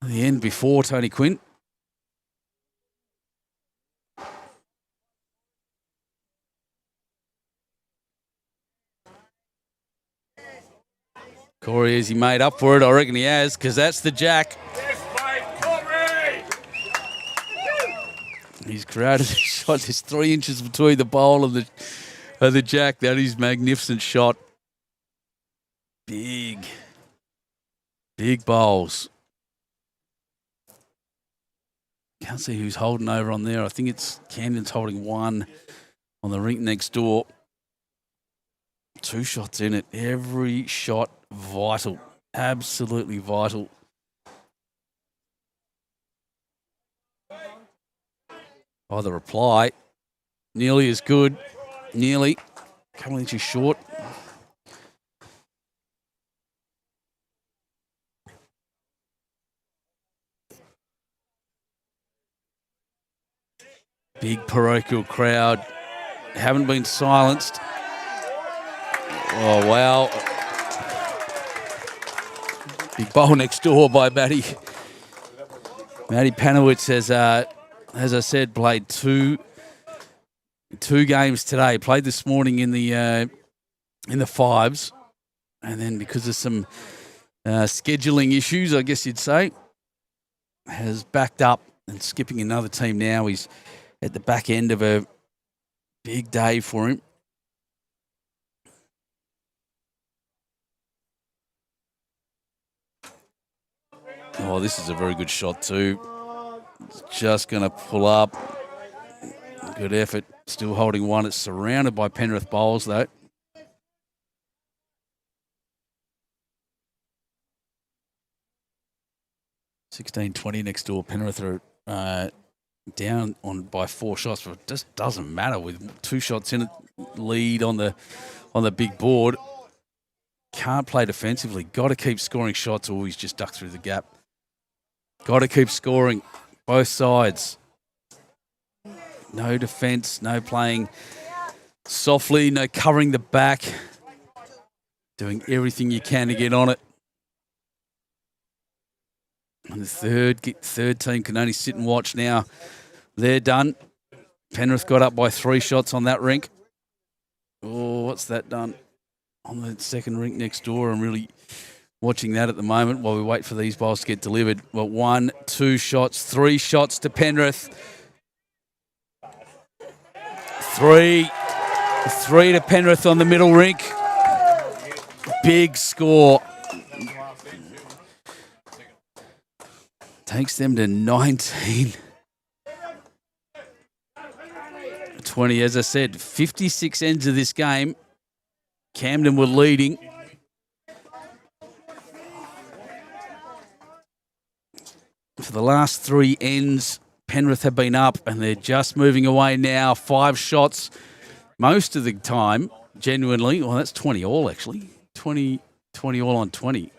end before Tony Quinn. Corey, has he made up for it? I reckon he has, because that's the jack. Yes, mate, Corey! He's created a shot. There's 3 inches between the bowl and the jack. That is magnificent shot. Big bowls. Can't see who's holding over on there. I think it's Camden's holding 1 on the rink next door. 2 shots in it. Every shot vital. Absolutely vital. Oh, the reply. Nearly as good. Nearly. A couple inches short. Big parochial crowd. Haven't been silenced. Oh, wow. Big bowl next door by Matty. Matty Panowitz has, as I said, played two games today. Played this morning in the 5s. And then because of some scheduling issues, I guess you'd say, has backed up and skipping another team now. He's at the back end of a big day for him. Oh, this is a very good shot too. Just going to pull up. Good effort. Still holding 1. It's surrounded by Penrith bowls though. $16-20 next door. Penrith are down on by 4 shots, but it just doesn't matter with 2 shots in it, lead on the big board. Can't play defensively. Got to keep scoring shots, or he's just ducked through the gap. Got to keep scoring, both sides. No defence, no playing softly, no covering the back. Doing everything you can to get on it. And the third team can only sit and watch now. They're done. Penrith got up by 3 shots on that rink. Oh, what's that done? On the second rink next door. I'm really watching that at the moment while we wait for these balls to get delivered. Well, 1, 2 shots, 3 shots to Penrith. 3 to Penrith on the middle rink. Big score. Takes them to 19-20. As I said, 56 ends of this game. Camden were leading. For the last 3 ends, Penrith have been up and they're just moving away now. 5 shots most of the time, genuinely. Well, that's 20 all, actually. 20 all on 20.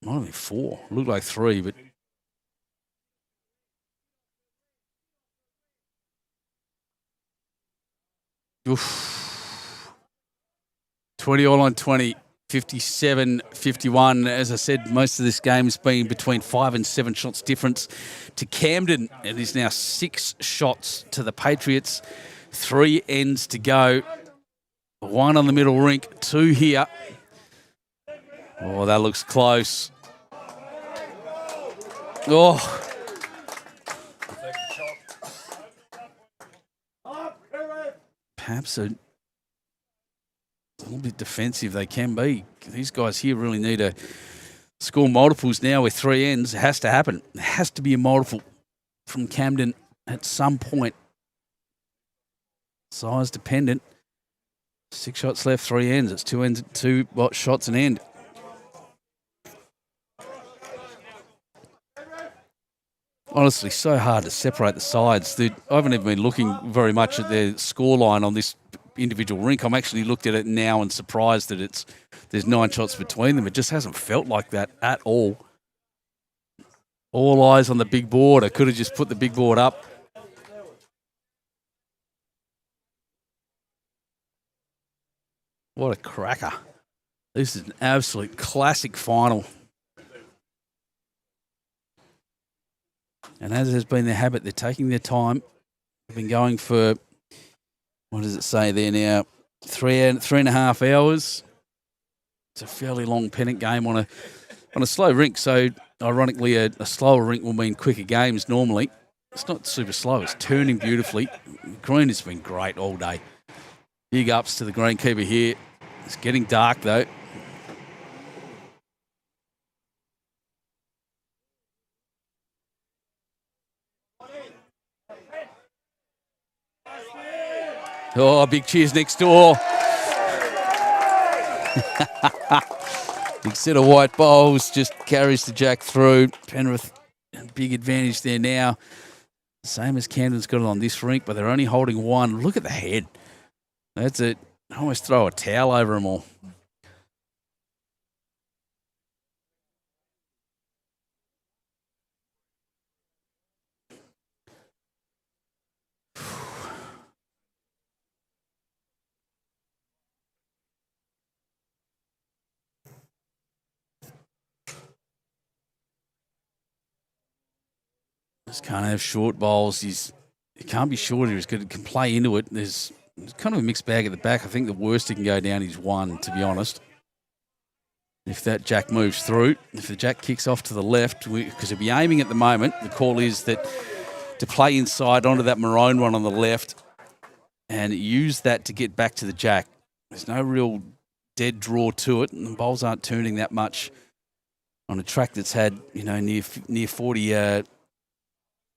Might have been 4. Looked like 3, but... Oof. 20 all on 20. 57-51. As I said, most of this game has been between 5 and 7 shots difference to Camden. It is now 6 shots to the Patriots. 3 ends to go. 1 on the middle rink, 2 here. Oh, that looks close. Oh. Perhaps a little bit defensive they can be. These guys here really need to score multiples now with 3 ends. It has to happen. It has to be a multiple from Camden at some point. Size dependent. 6 shots left, 3 ends. It's 2 ends, 2 shots an end. Honestly, so hard to separate the sides. I haven't even been looking very much at their scoreline on this individual rink. I'm actually looked at it now and surprised that there's 9 shots between them. It just hasn't felt like that at all. All eyes on the big board. I could have just put the big board up. What a cracker. This is an absolute classic final. And as has been their habit, they're taking their time. They've been going for, what does it say there now? 3.5 hours. It's a fairly long pennant game on a slow rink. So, ironically, a slower rink will mean quicker games normally. It's not super slow. It's turning beautifully. Green has been great all day. Big ups to the greenkeeper here. It's getting dark, though. Oh, big cheers next door. Big set of white bowls, just carries the jack through. Penrith, big advantage there now. Same as Camden's got it on this rink, but they're only holding one. Look at the head. That's it. I almost throw a towel over them all. Just can't have short bowls. He can't be short here. He can play into it. There's kind of a mixed bag at the back. I think the worst he can go down is one, to be honest. If that jack moves through, if the jack kicks off to the left, because he'll be aiming at the moment, the call is that to play inside onto that maroon one on the left and use that to get back to the jack. There's no real dead draw to it, and the bowls aren't turning that much on a track that's had, near 40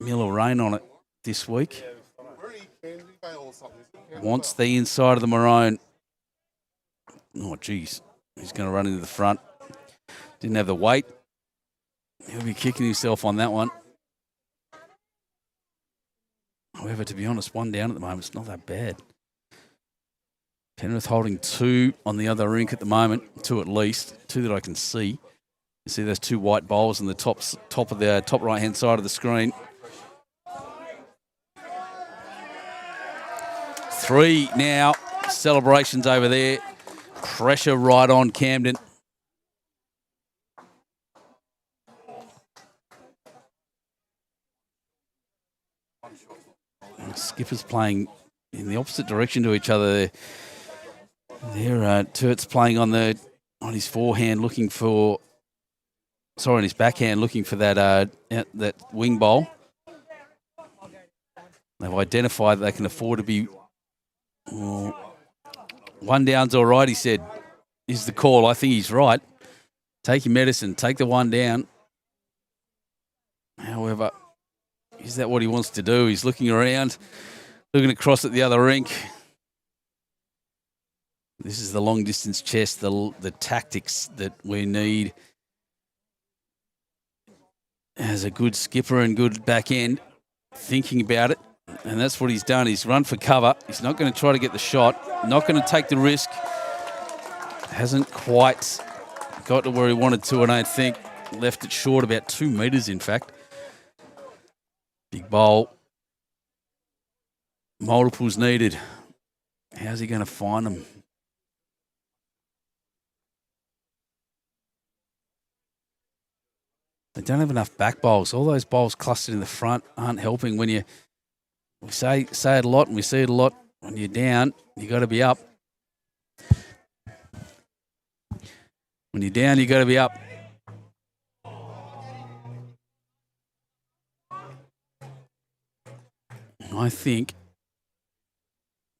mil of rain on it this week. Wants the inside of the maroon. Oh, geez. He's going to run into the front. Didn't have the weight. He'll be kicking himself on that one. However, to be honest, one down at the moment. It's not that bad. Penrith holding two on the other rink at the moment. Two at least. Two that I can see. You see those two white bowls on the top of the top right-hand side of the screen. 3 now. Celebrations over there. Pressure right on Camden. Skipper's playing in the opposite direction to each other. Turt's playing on his forehand, on his backhand, looking for that wing bowl. They've identified that they can afford to be. One down's all right, he said, is the call. I think he's right. Take your medicine. Take the one down. However, is that what he wants to do? He's looking around, looking across at the other rink. This is the long-distance chess, the tactics that we need as a good skipper and good back end, thinking about it. And that's what he's done. He's run for cover. He's not going to try to get the shot. Not going to take the risk. Hasn't quite got to where he wanted to, and I think left it short about 2 metres, in fact. Big bowl. Multiples needed. How's he going to find them? They don't have enough back bowls. All those bowls clustered in the front aren't helping when we say it a lot, and we see it a lot. When you're down, you got to be up. When you're down, you got to be up. I think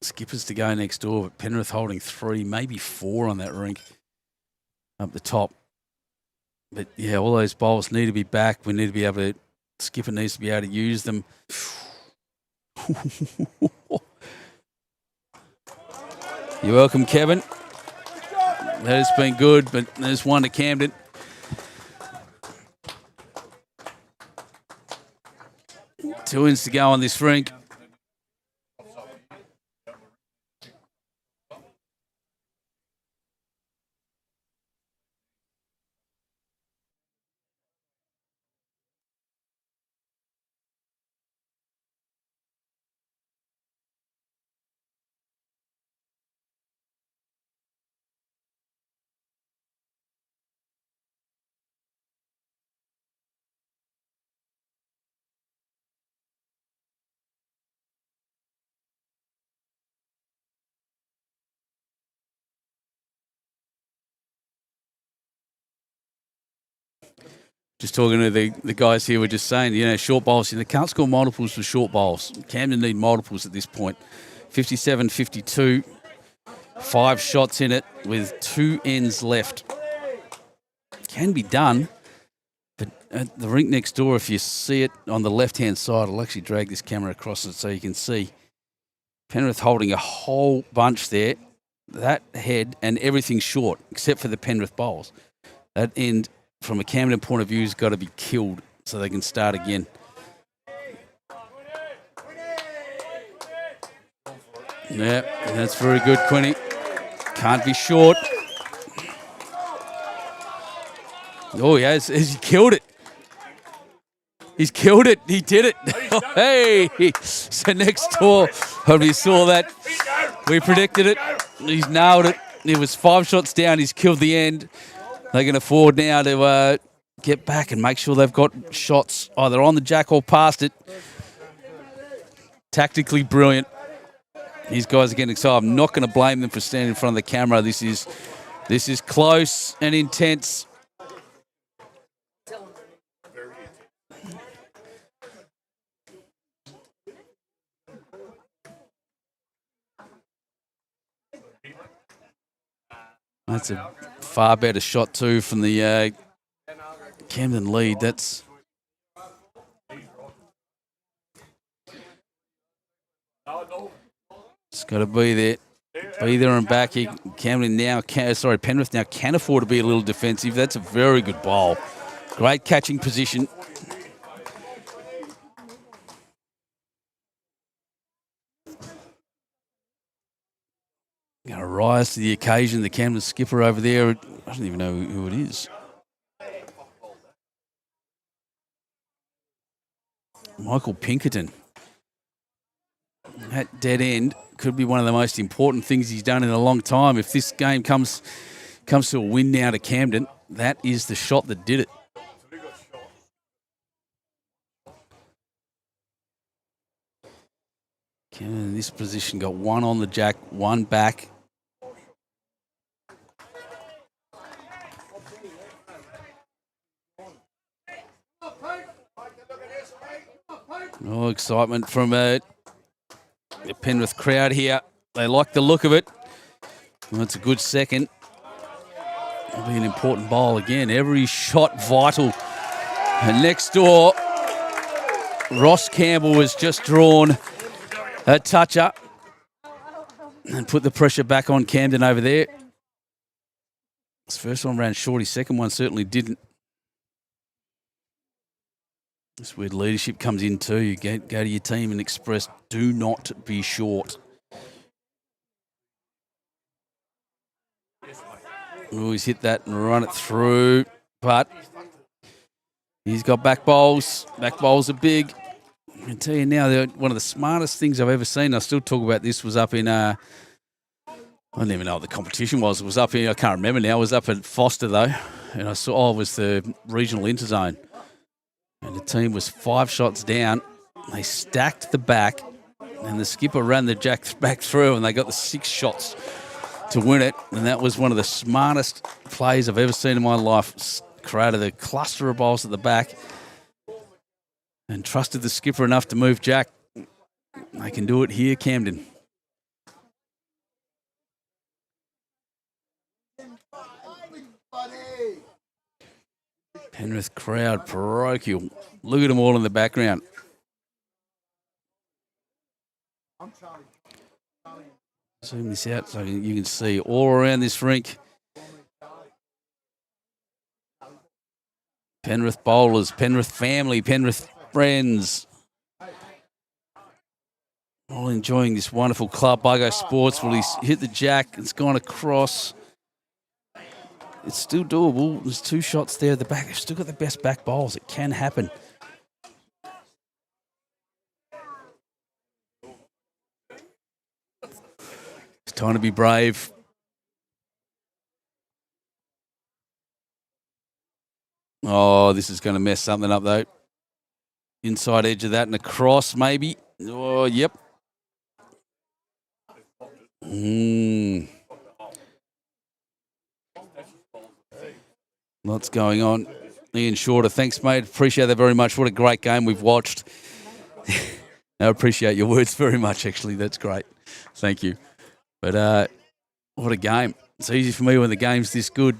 Skipper's to go next door, but Penrith holding 3, maybe 4 on that rink up the top. But yeah, all those bowls need to be back. We need to be able to. Skipper needs to be able to use them. You're welcome, Kevin. That has been good, but there's one to Camden. Two ins to go on this rink. Just talking to the guys here, we're just saying, you know, short bowls, they can't score multiples for short bowls. Camden need multiples at this point. 57-52, 5 shots in it with 2 ends left. Can be done, but at the rink next door, if you see it on the left-hand side, I'll actually drag this camera across it so you can see. Penrith holding a whole bunch there. That head and everything short, except for the Penrith bowls. That end, from a Camden point of view, has got to be killed so they can start again. Yeah, that's very good, Quinny. Can't be short. Oh, he has. He killed it. He's killed it. He did it. Hey! So next door, hope you saw that. We predicted it. He's nailed it. It was 5 shots down. He's killed the end. They can afford now to get back and make sure they've got shots either on the jack or past it. Tactically brilliant. These guys are getting excited. I'm not going to blame them for standing in front of the camera. This is close and intense. That's a far better shot too from the Camden lead. That's it's got to be there. Be there and back. Camden now Penrith now can afford to be a little defensive. That's a very good bowl. Great catching position. Going to rise to the occasion. The Camden skipper over there, I don't even know who it is. Michael Pinkerton. That dead end could be one of the most important things he's done in a long time. If this game comes to a win now to Camden, that is the shot that did it. Camden in this position got 1 on the jack, 1 back. Oh, excitement from the Penrith crowd here. They like the look of it. Well, it's a good second. It'll be an important bowl again. Every shot vital. And next door, Ross Campbell has just drawn a toucher and put the pressure back on Camden over there. His first one ran short. His second one certainly didn't. This where leadership comes in too. You go to your team and express, do not be short. Always hit that and run it through, but he's got back bowls. Back bowls are big. I can tell you now, they're one of the smartest things I've ever seen. I still talk about this. Was up in, I don't even know what the competition was. It was up in, I can't remember now. It was up at Foster though, and I saw it was the regional interzone. And the team was 5 shots down. They stacked the back, and the skipper ran the jack back through, and they got the 6 shots to win it. And that was one of the smartest plays I've ever seen in my life. Created a cluster of bowls at the back and trusted the skipper enough to move jack. They can do it here, Camden. Penrith crowd parochial. Look at them all in the background. Zoom this out so you can see all around this rink. Penrith bowlers, Penrith family, Penrith friends. All enjoying this wonderful club. Buggo Sports, well, he's hit the jack. It's gone across. It's still doable. There's 2 shots there at the back. They've still got the best back bowls. It can happen. It's time to be brave. Oh, this is going to mess something up, though. Inside edge of that and across, maybe. Oh, yep. Lots going on. Ian Shorter. Thanks, mate. Appreciate that very much. What a great game we've watched. I appreciate your words very much, actually. That's great. Thank you. But what a game. It's easy for me when the game's this good.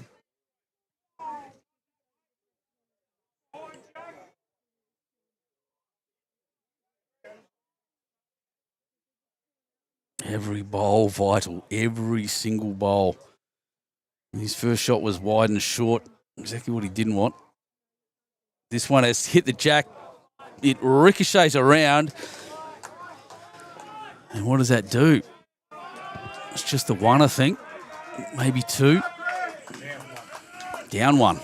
Every bowl vital. Every single bowl. His first shot was wide and short. Exactly what he didn't want. This one has hit the jack. It ricochets around. And what does that do? It's just the one, I think. Maybe two. Down one.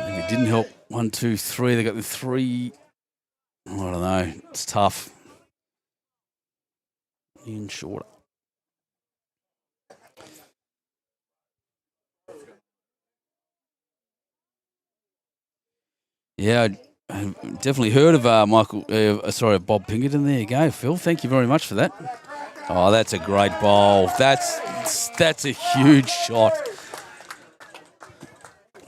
Maybe it didn't help. 1, 2, 3. They got the 3. I don't know. It's tough. In shorter. Yeah, I've definitely heard of Bob Pinkerton. There you go, Phil. Thank you very much for that. Oh, that's a great bowl. That's a huge shot.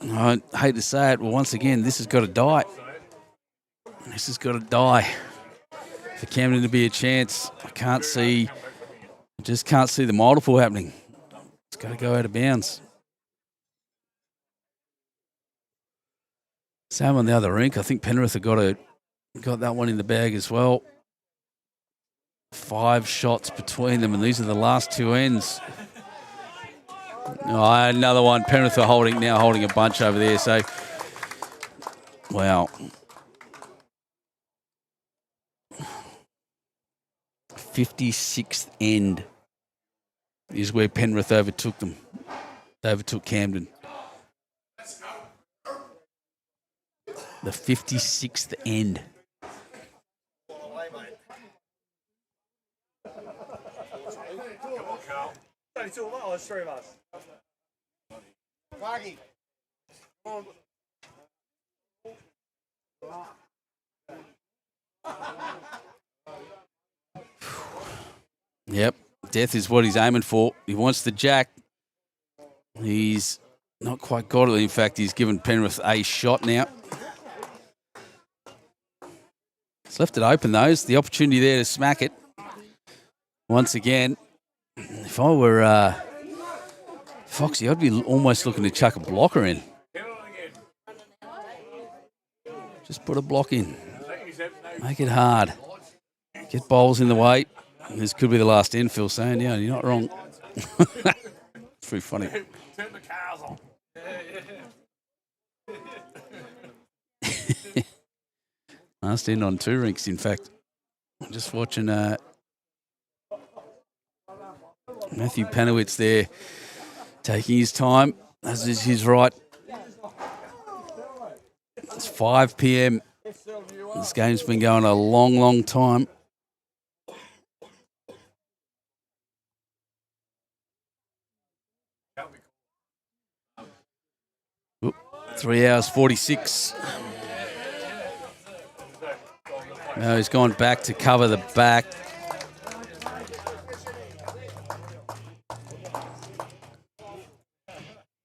I hate to say it, but once again, this has got to die. This has got to die for Camden to be a chance. I just can't see the multiple happening. It's got to go out of bounds. Same on the other rink. I think Penrith have got that one in the bag as well. 5 shots between them, and these are the last 2 ends. Oh, another one. Penrith are holding a bunch over there. So, wow. 56th end is where Penrith overtook them. They overtook Camden. The 56th end. Yep, death is what he's aiming for. He wants the jack. He's not quite got it. In fact, he's given Penrith a shot now. It's left it open, though. It's the opportunity there to smack it. Once again, if I were Foxy, I'd be almost looking to chuck a blocker in. Just put a block in. Make it hard. Get bowls in the way. This could be the last end, Phil saying. Yeah, you're not wrong. It's pretty funny. Turn the cars on. Last end on 2 rinks, in fact. I'm just watching Matthew Panowitz there taking his time, as is his right. It's 5 p.m. This game's been going a long, long time. Oop, 3 hours 46. Now he's gone back to cover the back.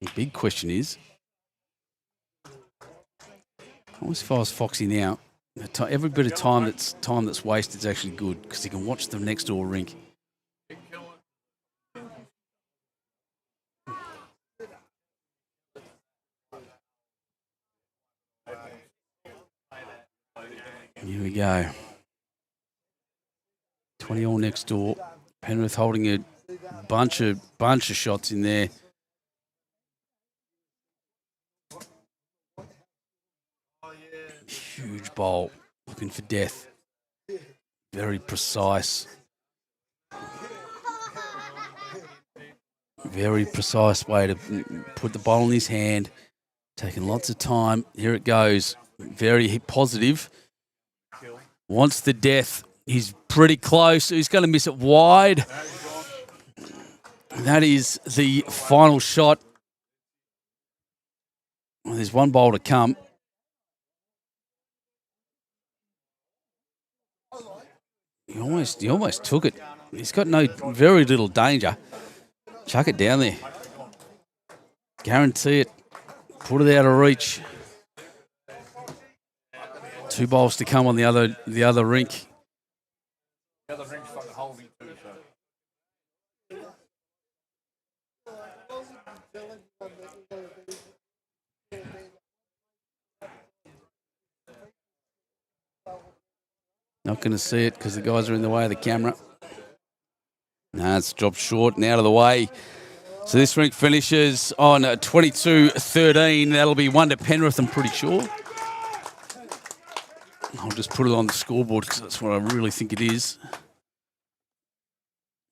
The big question is, if I was Foxy now, every bit of time that's wasted is actually good because he can watch the next door rink. Here we go. 20 all next door. Penrith holding a bunch of shots in there. Huge bowl, looking for death. Very precise. Very precise way to put the bowl in his hand. Taking lots of time. Here it goes. Very positive. Wants the death. He's pretty close. He's going to miss it wide. That is the final shot. Well, there's one bowl to come. He almost took it. He's got very little danger. Chuck it down there. Guarantee it. Put it out of reach. 2 bowls to come on the other rink. The other rink's fucking holding too, Not going to see it because the guys are in the way of the camera. Nah, it's dropped short and out of the way. So this rink finishes on 22-13. That'll be 1 to Penrith, I'm pretty sure. I'll just put it on the scoreboard because that's what I really think it is.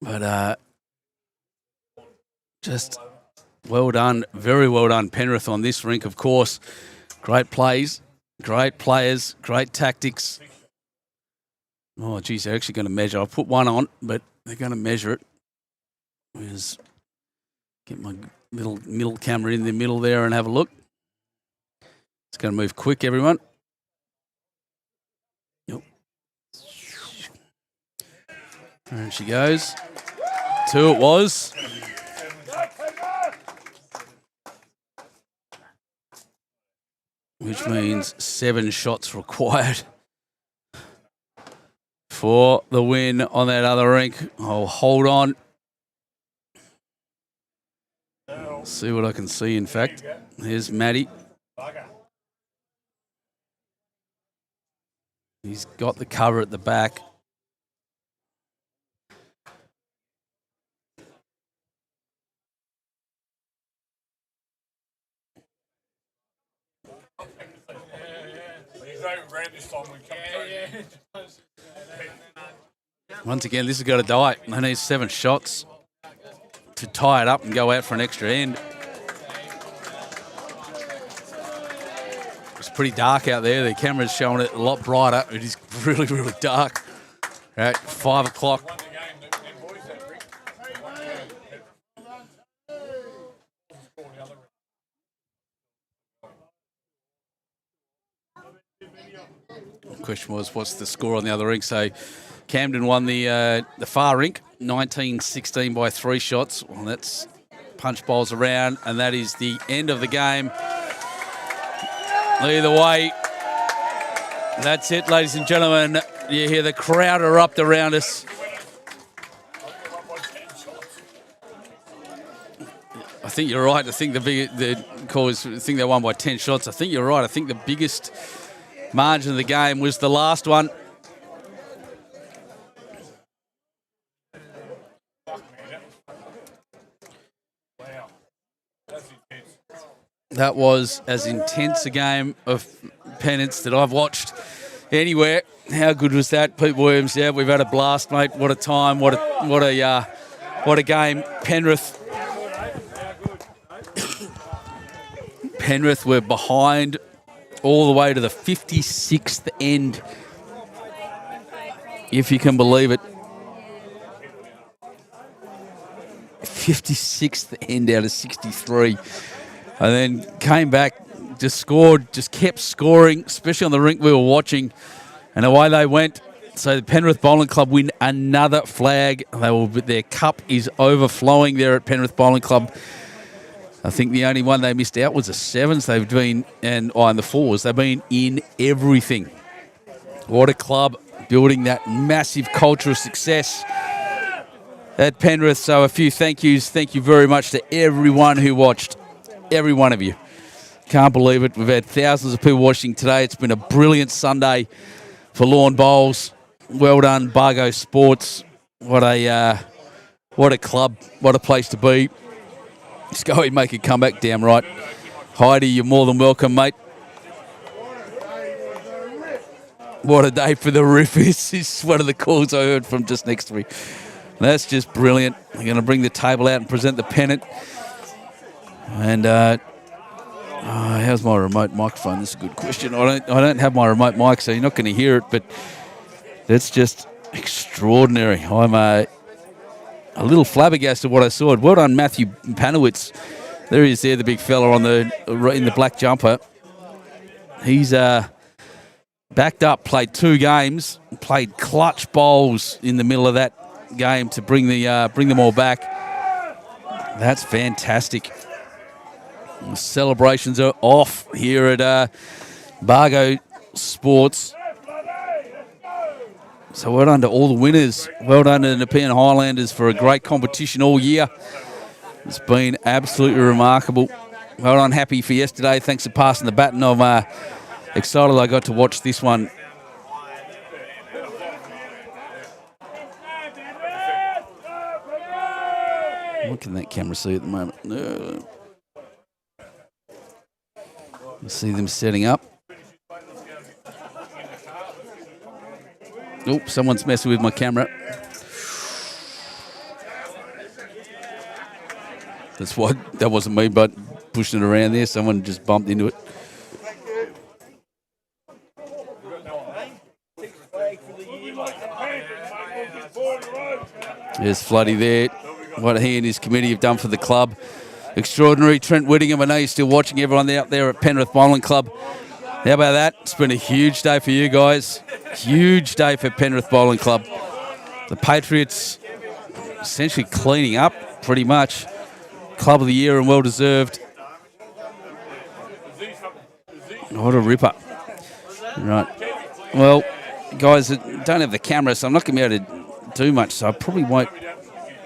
But just well done, very well done, Penrith on this rink, of course. Great plays, great players, great tactics. Oh, geez, they're actually going to measure. I'll put one on, but they're going to measure it. Just get my little middle camera in the middle there and have a look. It's going to move quick, everyone. Yep. There she goes. 2 it was. Which means 7 shots required for the win on that other rink. I'll hold on. See what I can see, in fact. Here's Matty. He's got the cover at the back. Once again, this has got to die. They need 7 shots to tie it up and go out for an extra end. It's pretty dark out there. The camera's showing it a lot brighter. It is really, really dark. At 5 o'clock. The question was, what's the score on the other rink? So Camden won the far rink, 19-16 by 3 shots. Well, that's punch bowls around, and that is the end of the game. Either way, that's it, ladies and gentlemen. You hear the crowd erupt around us. I think you're right. I think the callers think they won by 10 shots. I think you're right. I think the biggest margin of the game was the last one. That was as intense a game of pennants that I've watched anywhere. How good was that, Pete Williams? Yeah, we've had a blast, mate. What a time! What a game. Penrith were behind all the way to the 56th end, if you can believe it. 56th end out of 63. And then came back, just scored, just kept scoring, especially on the rink we were watching. And away they went. So the Penrith Bowling Club win another flag. Their cup is overflowing there at Penrith Bowling Club. I think the only one they missed out was the 7s. They've been, and the 4s. They've been in everything. What a club, building that massive culture of success at Penrith. So a few thank yous. Thank you very much to everyone who watched. Every one of you. Can't believe it. We've had thousands of people watching today. It's been a brilliant Sunday for lawn bowls. Well done, Bargo Sports. What a club. What a place to be. Just go and make a comeback, damn right. Heidi, you're more than welcome, mate. What a day for the Riff is one of the calls I heard from just next to me. That's just brilliant. We're going to bring the table out and present the pennant. And how's my remote microphone? That's a good question. I don't have my remote mic, so you're not going to hear it, but that's just extraordinary. I'm a little flabbergasted what I saw. Well done, Matthew Panowitz. There he is there, the big fella in the black jumper. He's backed up, played 2 games, played clutch bowls in the middle of that game to bring them all back. That's fantastic. The celebrations are off here at Bargo Sports. So well done to all the winners. Well done to the Nepean Highlanders for a great competition all year. It's been absolutely remarkable. Well done, happy for yesterday. Thanks for passing the baton. I'm excited I got to watch this one. What can that camera see at the moment? You see them setting up. Oh, someone's messing with my camera. That's why that wasn't me, but pushing it around there. Someone just bumped into it. There's Floody there. What he and his committee have done for the club. Extraordinary. Trent Whittingham, I know you're still watching. Everyone out there at Penrith Bowling Club. How about that? It's been a huge day for you guys. Huge day for Penrith Bowling Club. The Patriots essentially cleaning up pretty much. Club of the year and well deserved. What a ripper. Right. Well, guys, I don't have the camera, so I'm not going to be able to do much, so I probably won't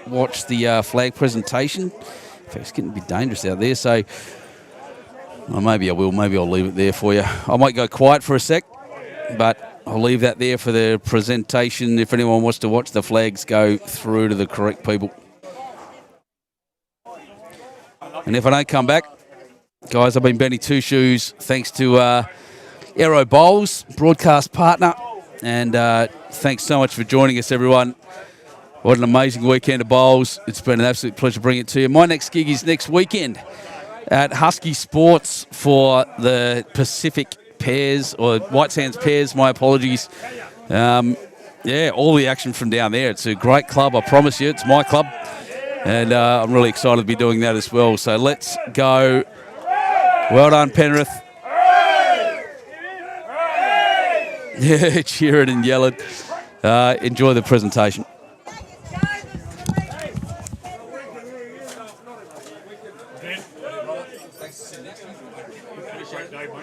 watch the flag presentation. In fact, it's getting a bit dangerous out there, so well, maybe I will. Maybe I'll leave it there for you. I might go quiet for a sec, but I'll leave that there for the presentation. If anyone wants to watch the flags go through to the correct people. And if I don't come back, guys, I've been Benny Two Shoes. Thanks to Aero Bowls, broadcast partner. And thanks so much for joining us, everyone. What an amazing weekend of bowls. It's been an absolute pleasure bringing it to you. My next gig is next weekend at Husky Sports for the Pacific Pairs, or White Sands Pairs, my apologies. Yeah, all the action from down there. It's a great club, I promise you. It's my club. And I'm really excited to be doing that as well. So let's go. Well done, Penrith. Yeah, cheering and yelling. Enjoy the presentation.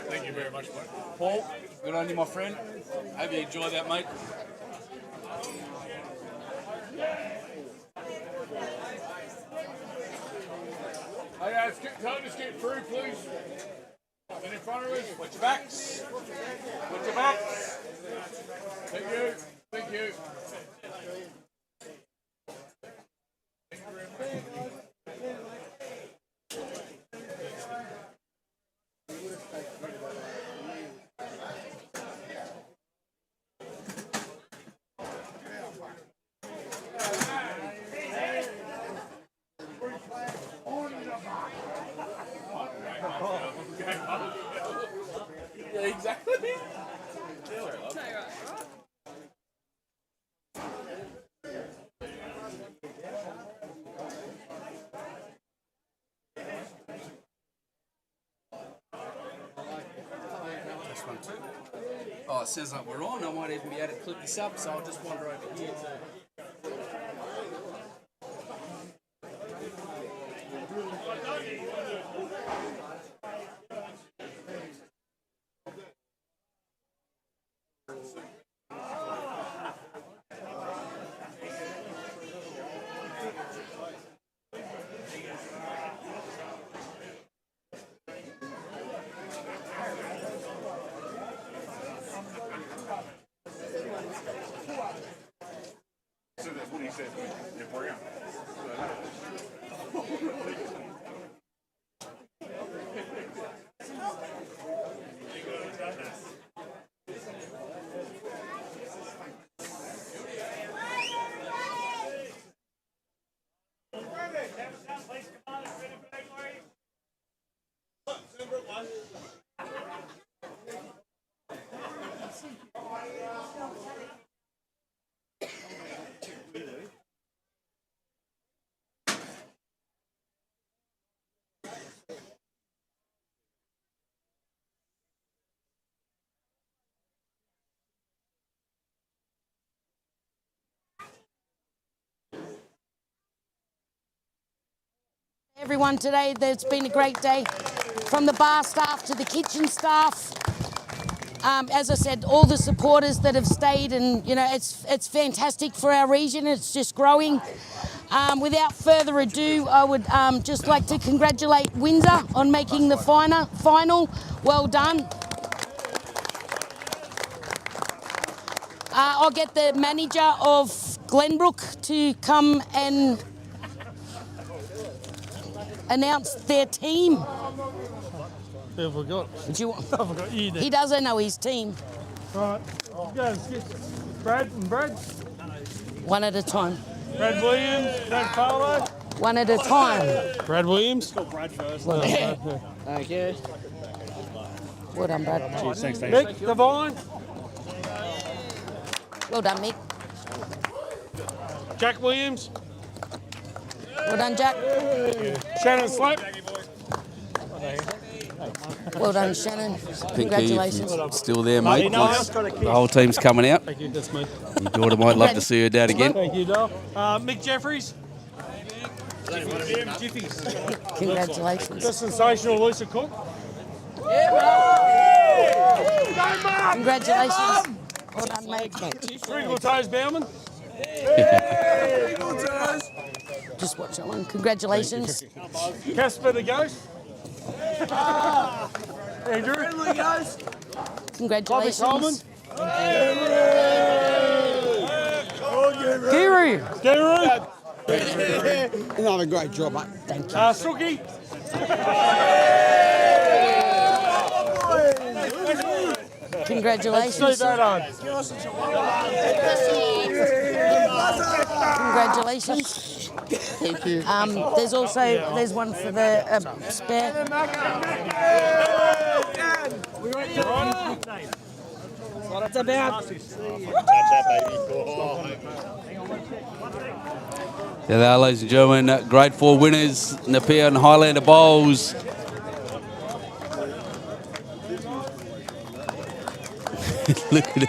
Thank you very much, mate. Paul, good on you, my friend. Hope you enjoy that, mate. Hey, guys, tell them to get through, please. And in front of us, watch your backs. Watch your backs. Thank you. Thank you. Yeah, exactly. Oh, it says that we're on. I might even be able to clip this up, so I'll just wander over here to... So that's what he said. Yeah, bring him. Everyone today, it's been a great day, from the bar staff to the kitchen staff. as I said, all the supporters that have stayed, and you know, it's fantastic for our region. It's just growing. Without further ado, I would just like to congratulate Windsor on making the final. Well done. I'll get the manager of Glenbrook to come and announce their team. I forgot. Do you want? I forgot you did. He doesn't know his team. Right. Go get Brad and Brad. One at a time. Brad Williams, Brad Farlow. One at a time. Brad Williams. Brad first. Well done. Thank you. Well done, Brad. Cheers, thanks, Mick Devine. Well done, Mick. Jack Williams. Well done, Jack. Shannon Slap. Well done, Shannon. Congratulations. Still there, mate. Nice. The whole team's coming out. Thank you, that's me. Your daughter might love to see her dad again. Thank you, Dale. Mick Jeffries. Congratulations. The sensational Lisa Cook. Congratulations. Well done, mate. Wrinkle Toes Bowman. Just watch that one. Congratulations. Casper the Ghost. Andrew. Bobby Congratulations. Coleman. Guru. Guru. You're doing a great job, mate. Thank you. Suki. Congratulations. Steve Adon. Congratulations. Thank you. There's one for the spare. What it's about. There they are, ladies and gentlemen. Grade 4 winners, Nepean Highlander Bowls. Look at it.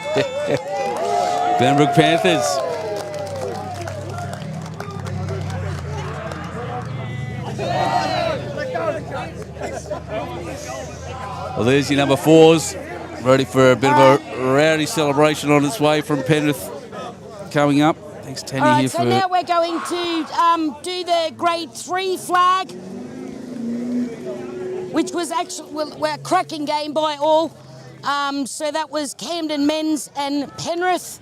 Glenbrook Panthers. Well, there's your number 4s. Ready for a bit of a rowdy celebration on its way from Penrith coming up. Thanks, Tanya, All right, here so for... now we're going to do the grade 3 flag, which was actually a cracking game by all. So that was Camden Men's and Penrith.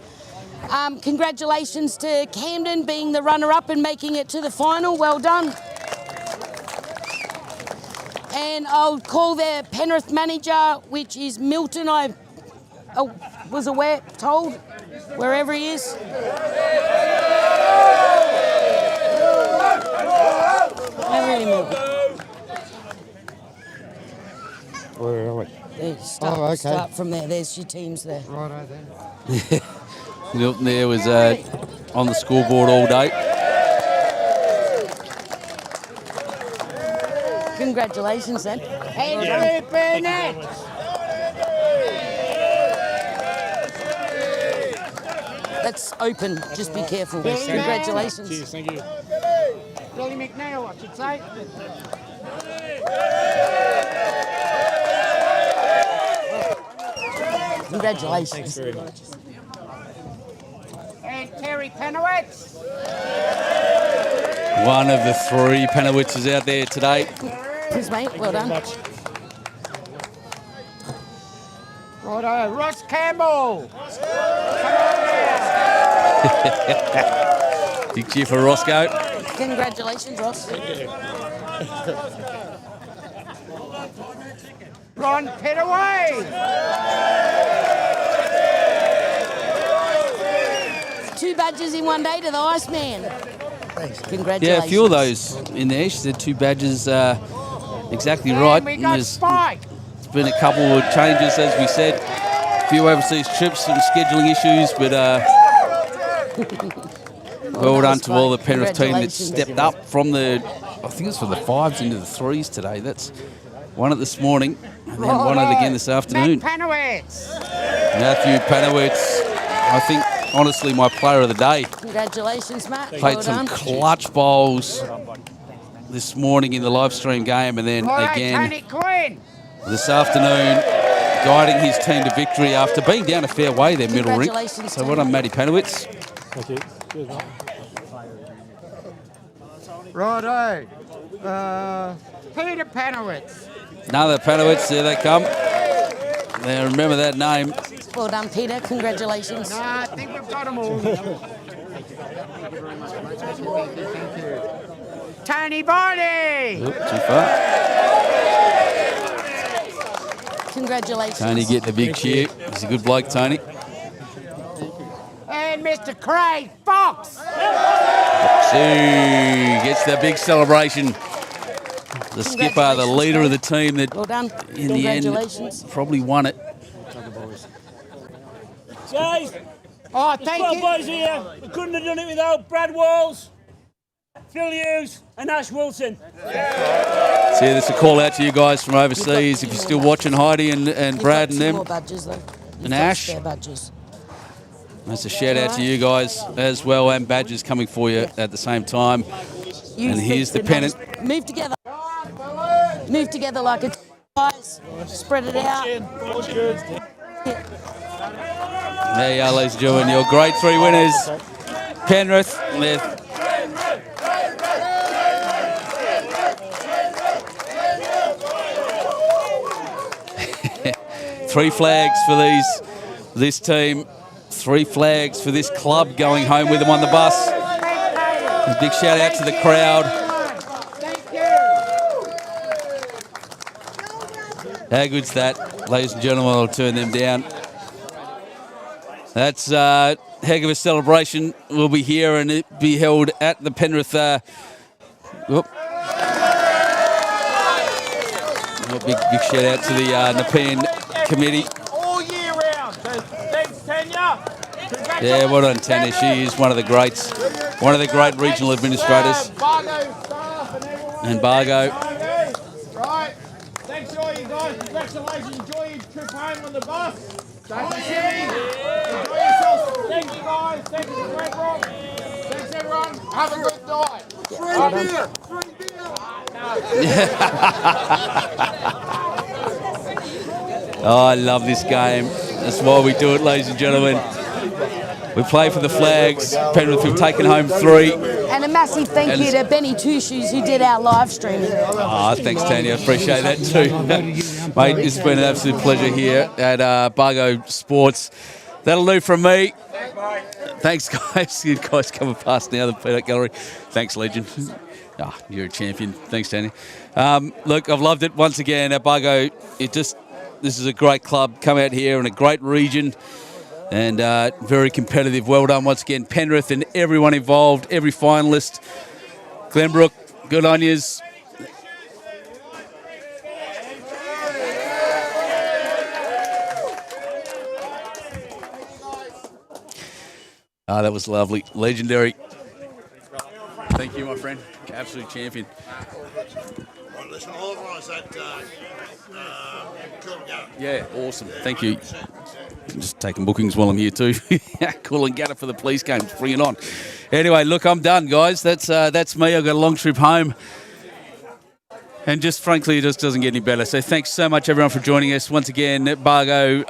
Congratulations to Camden being the runner-up and making it to the final. Well done. And I'll call their Penrith manager, which is Milton. I was told, wherever he is. Where are you, Milton? Where are we? There, start from there. There's your teams there. Righto then. Milton there was on the scoreboard all day. Congratulations, then. Hey, Bennett! That's open. Just be careful. Congratulations. Cheers, thank you. Billy McNeil, I should say. Congratulations. Thanks very much. And Terry Penowitz. One of the 3 Panawitzes out there today. Thanks, mate. Well done. Righto, Ross Campbell. Big cheer for Roscoe. Congratulations, Ross. Ron Petaway. 2 badges in one day to the Iceman. Thanks. Congratulations. Yeah, a few of those in there. She said 2 badges, exactly right. And we And got there's Spike. been a couple of changes, as we said. A few overseas trips, some scheduling issues, but well done to all the Penrith team that stepped up from the, I think it's from the 5s into the 3s today. That's one at this morning, and then one at again this afternoon. Matt Penowitz. Matthew Panowitz, I think, honestly, my player of the day. Congratulations, Matt. Played Well some done. clutch bowls this morning in the live stream game, and then Righto, again Tony Quinn. this afternoon guiding his team to victory after being down a fair way there, middle ring. Congratulations, So well done, Matty Panowitz. Thank you. Cheers, mate. Righto. Peter Panowitz. Another Panowitz, there they come. Now remember that name. Well done, Peter. Congratulations. No, I think we've got them all. Thank you. Tony Body. Oop, too far. Congratulations. Tony getting the big cheer. He's a good bloke, Tony. And Mr. Craig Fox. So gets that big celebration. The skipper, the leader of the team that Well done. in the end Congratulations. probably won it. Guys, Oh, thank you. boys here. We couldn't have done it without Brad Walls, Phil Hughes, and Ash Wilson. So yeah, there's a call out to you guys from overseas if you're still watching, Heidi and You've Brad got and some them. more badges, though. You've And got Ash. spare badges. That's a shout out to you guys as well, and badges coming for you at the same time. You And here's the speak for pennant. Move together. Move together like a guys. Spread it out. There you are, ladies and gentlemen, your grade 3 winners. Penrith. They're 3 flags for this team. 3 flags for this club going home with them on the bus. A big shout out to the crowd. How good's that, ladies and gentlemen? I'll turn them down. That's a heck of a celebration. We'll be here and it be held at the Penrith. Big shout out to the Nepean committee. All year round. So thanks, Tanya. Yeah, well done, Tanya. She is one of the greats, one of the great regional administrators. And Bargo. Right. Thanks to all you guys. Congratulations. Enjoy your trip home on the bus. Don't be silly. Enjoy yourselves. Thank you guys. Thank you for Greg Rock. Thanks everyone. Have a good night. Free beer. Free beer. Oh, I love this game. That's why we do it, ladies and gentlemen. We play for the flags. Penrith have taken home 3. And a massive thank you to Benny Two Shoes who did our live streaming. Ah, thanks, Tanya. Appreciate that too. Mate, it's been an absolute pleasure here at Bargo Sports. That'll do from me. Thanks, guys. You guys coming past now, the Peanut Gallery. Thanks, Legend. Ah, you're a champion. Thanks, Tanya. Look, I've loved it once again at Bargo. This is a great club. Come out here in a great region. And very competitive. Well done once again, Penrith and everyone involved, every finalist. Glenbrook, good on yous. Ah, that was lovely. Legendary. Thank you, my friend. Absolute champion. Right, listen, I'll organise that Yeah, awesome. Thank you. I'm just taking bookings while I'm here too. Calling Gatter for the police games. Bring it on. Anyway, look, I'm done, guys. That's me. I've got a long trip home. And just frankly, it just doesn't get any better. So thanks so much, everyone, for joining us. Once again, at Bargo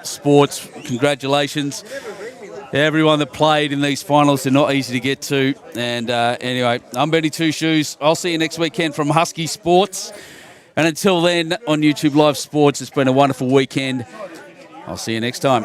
Sports, congratulations. Everyone that played in these finals, they're not easy to get to. And anyway, I'm Benny Two Shoes. I'll see you next weekend from Husky Sports. And until then, on YouTube Live Sports, it's been a wonderful weekend. I'll see you next time.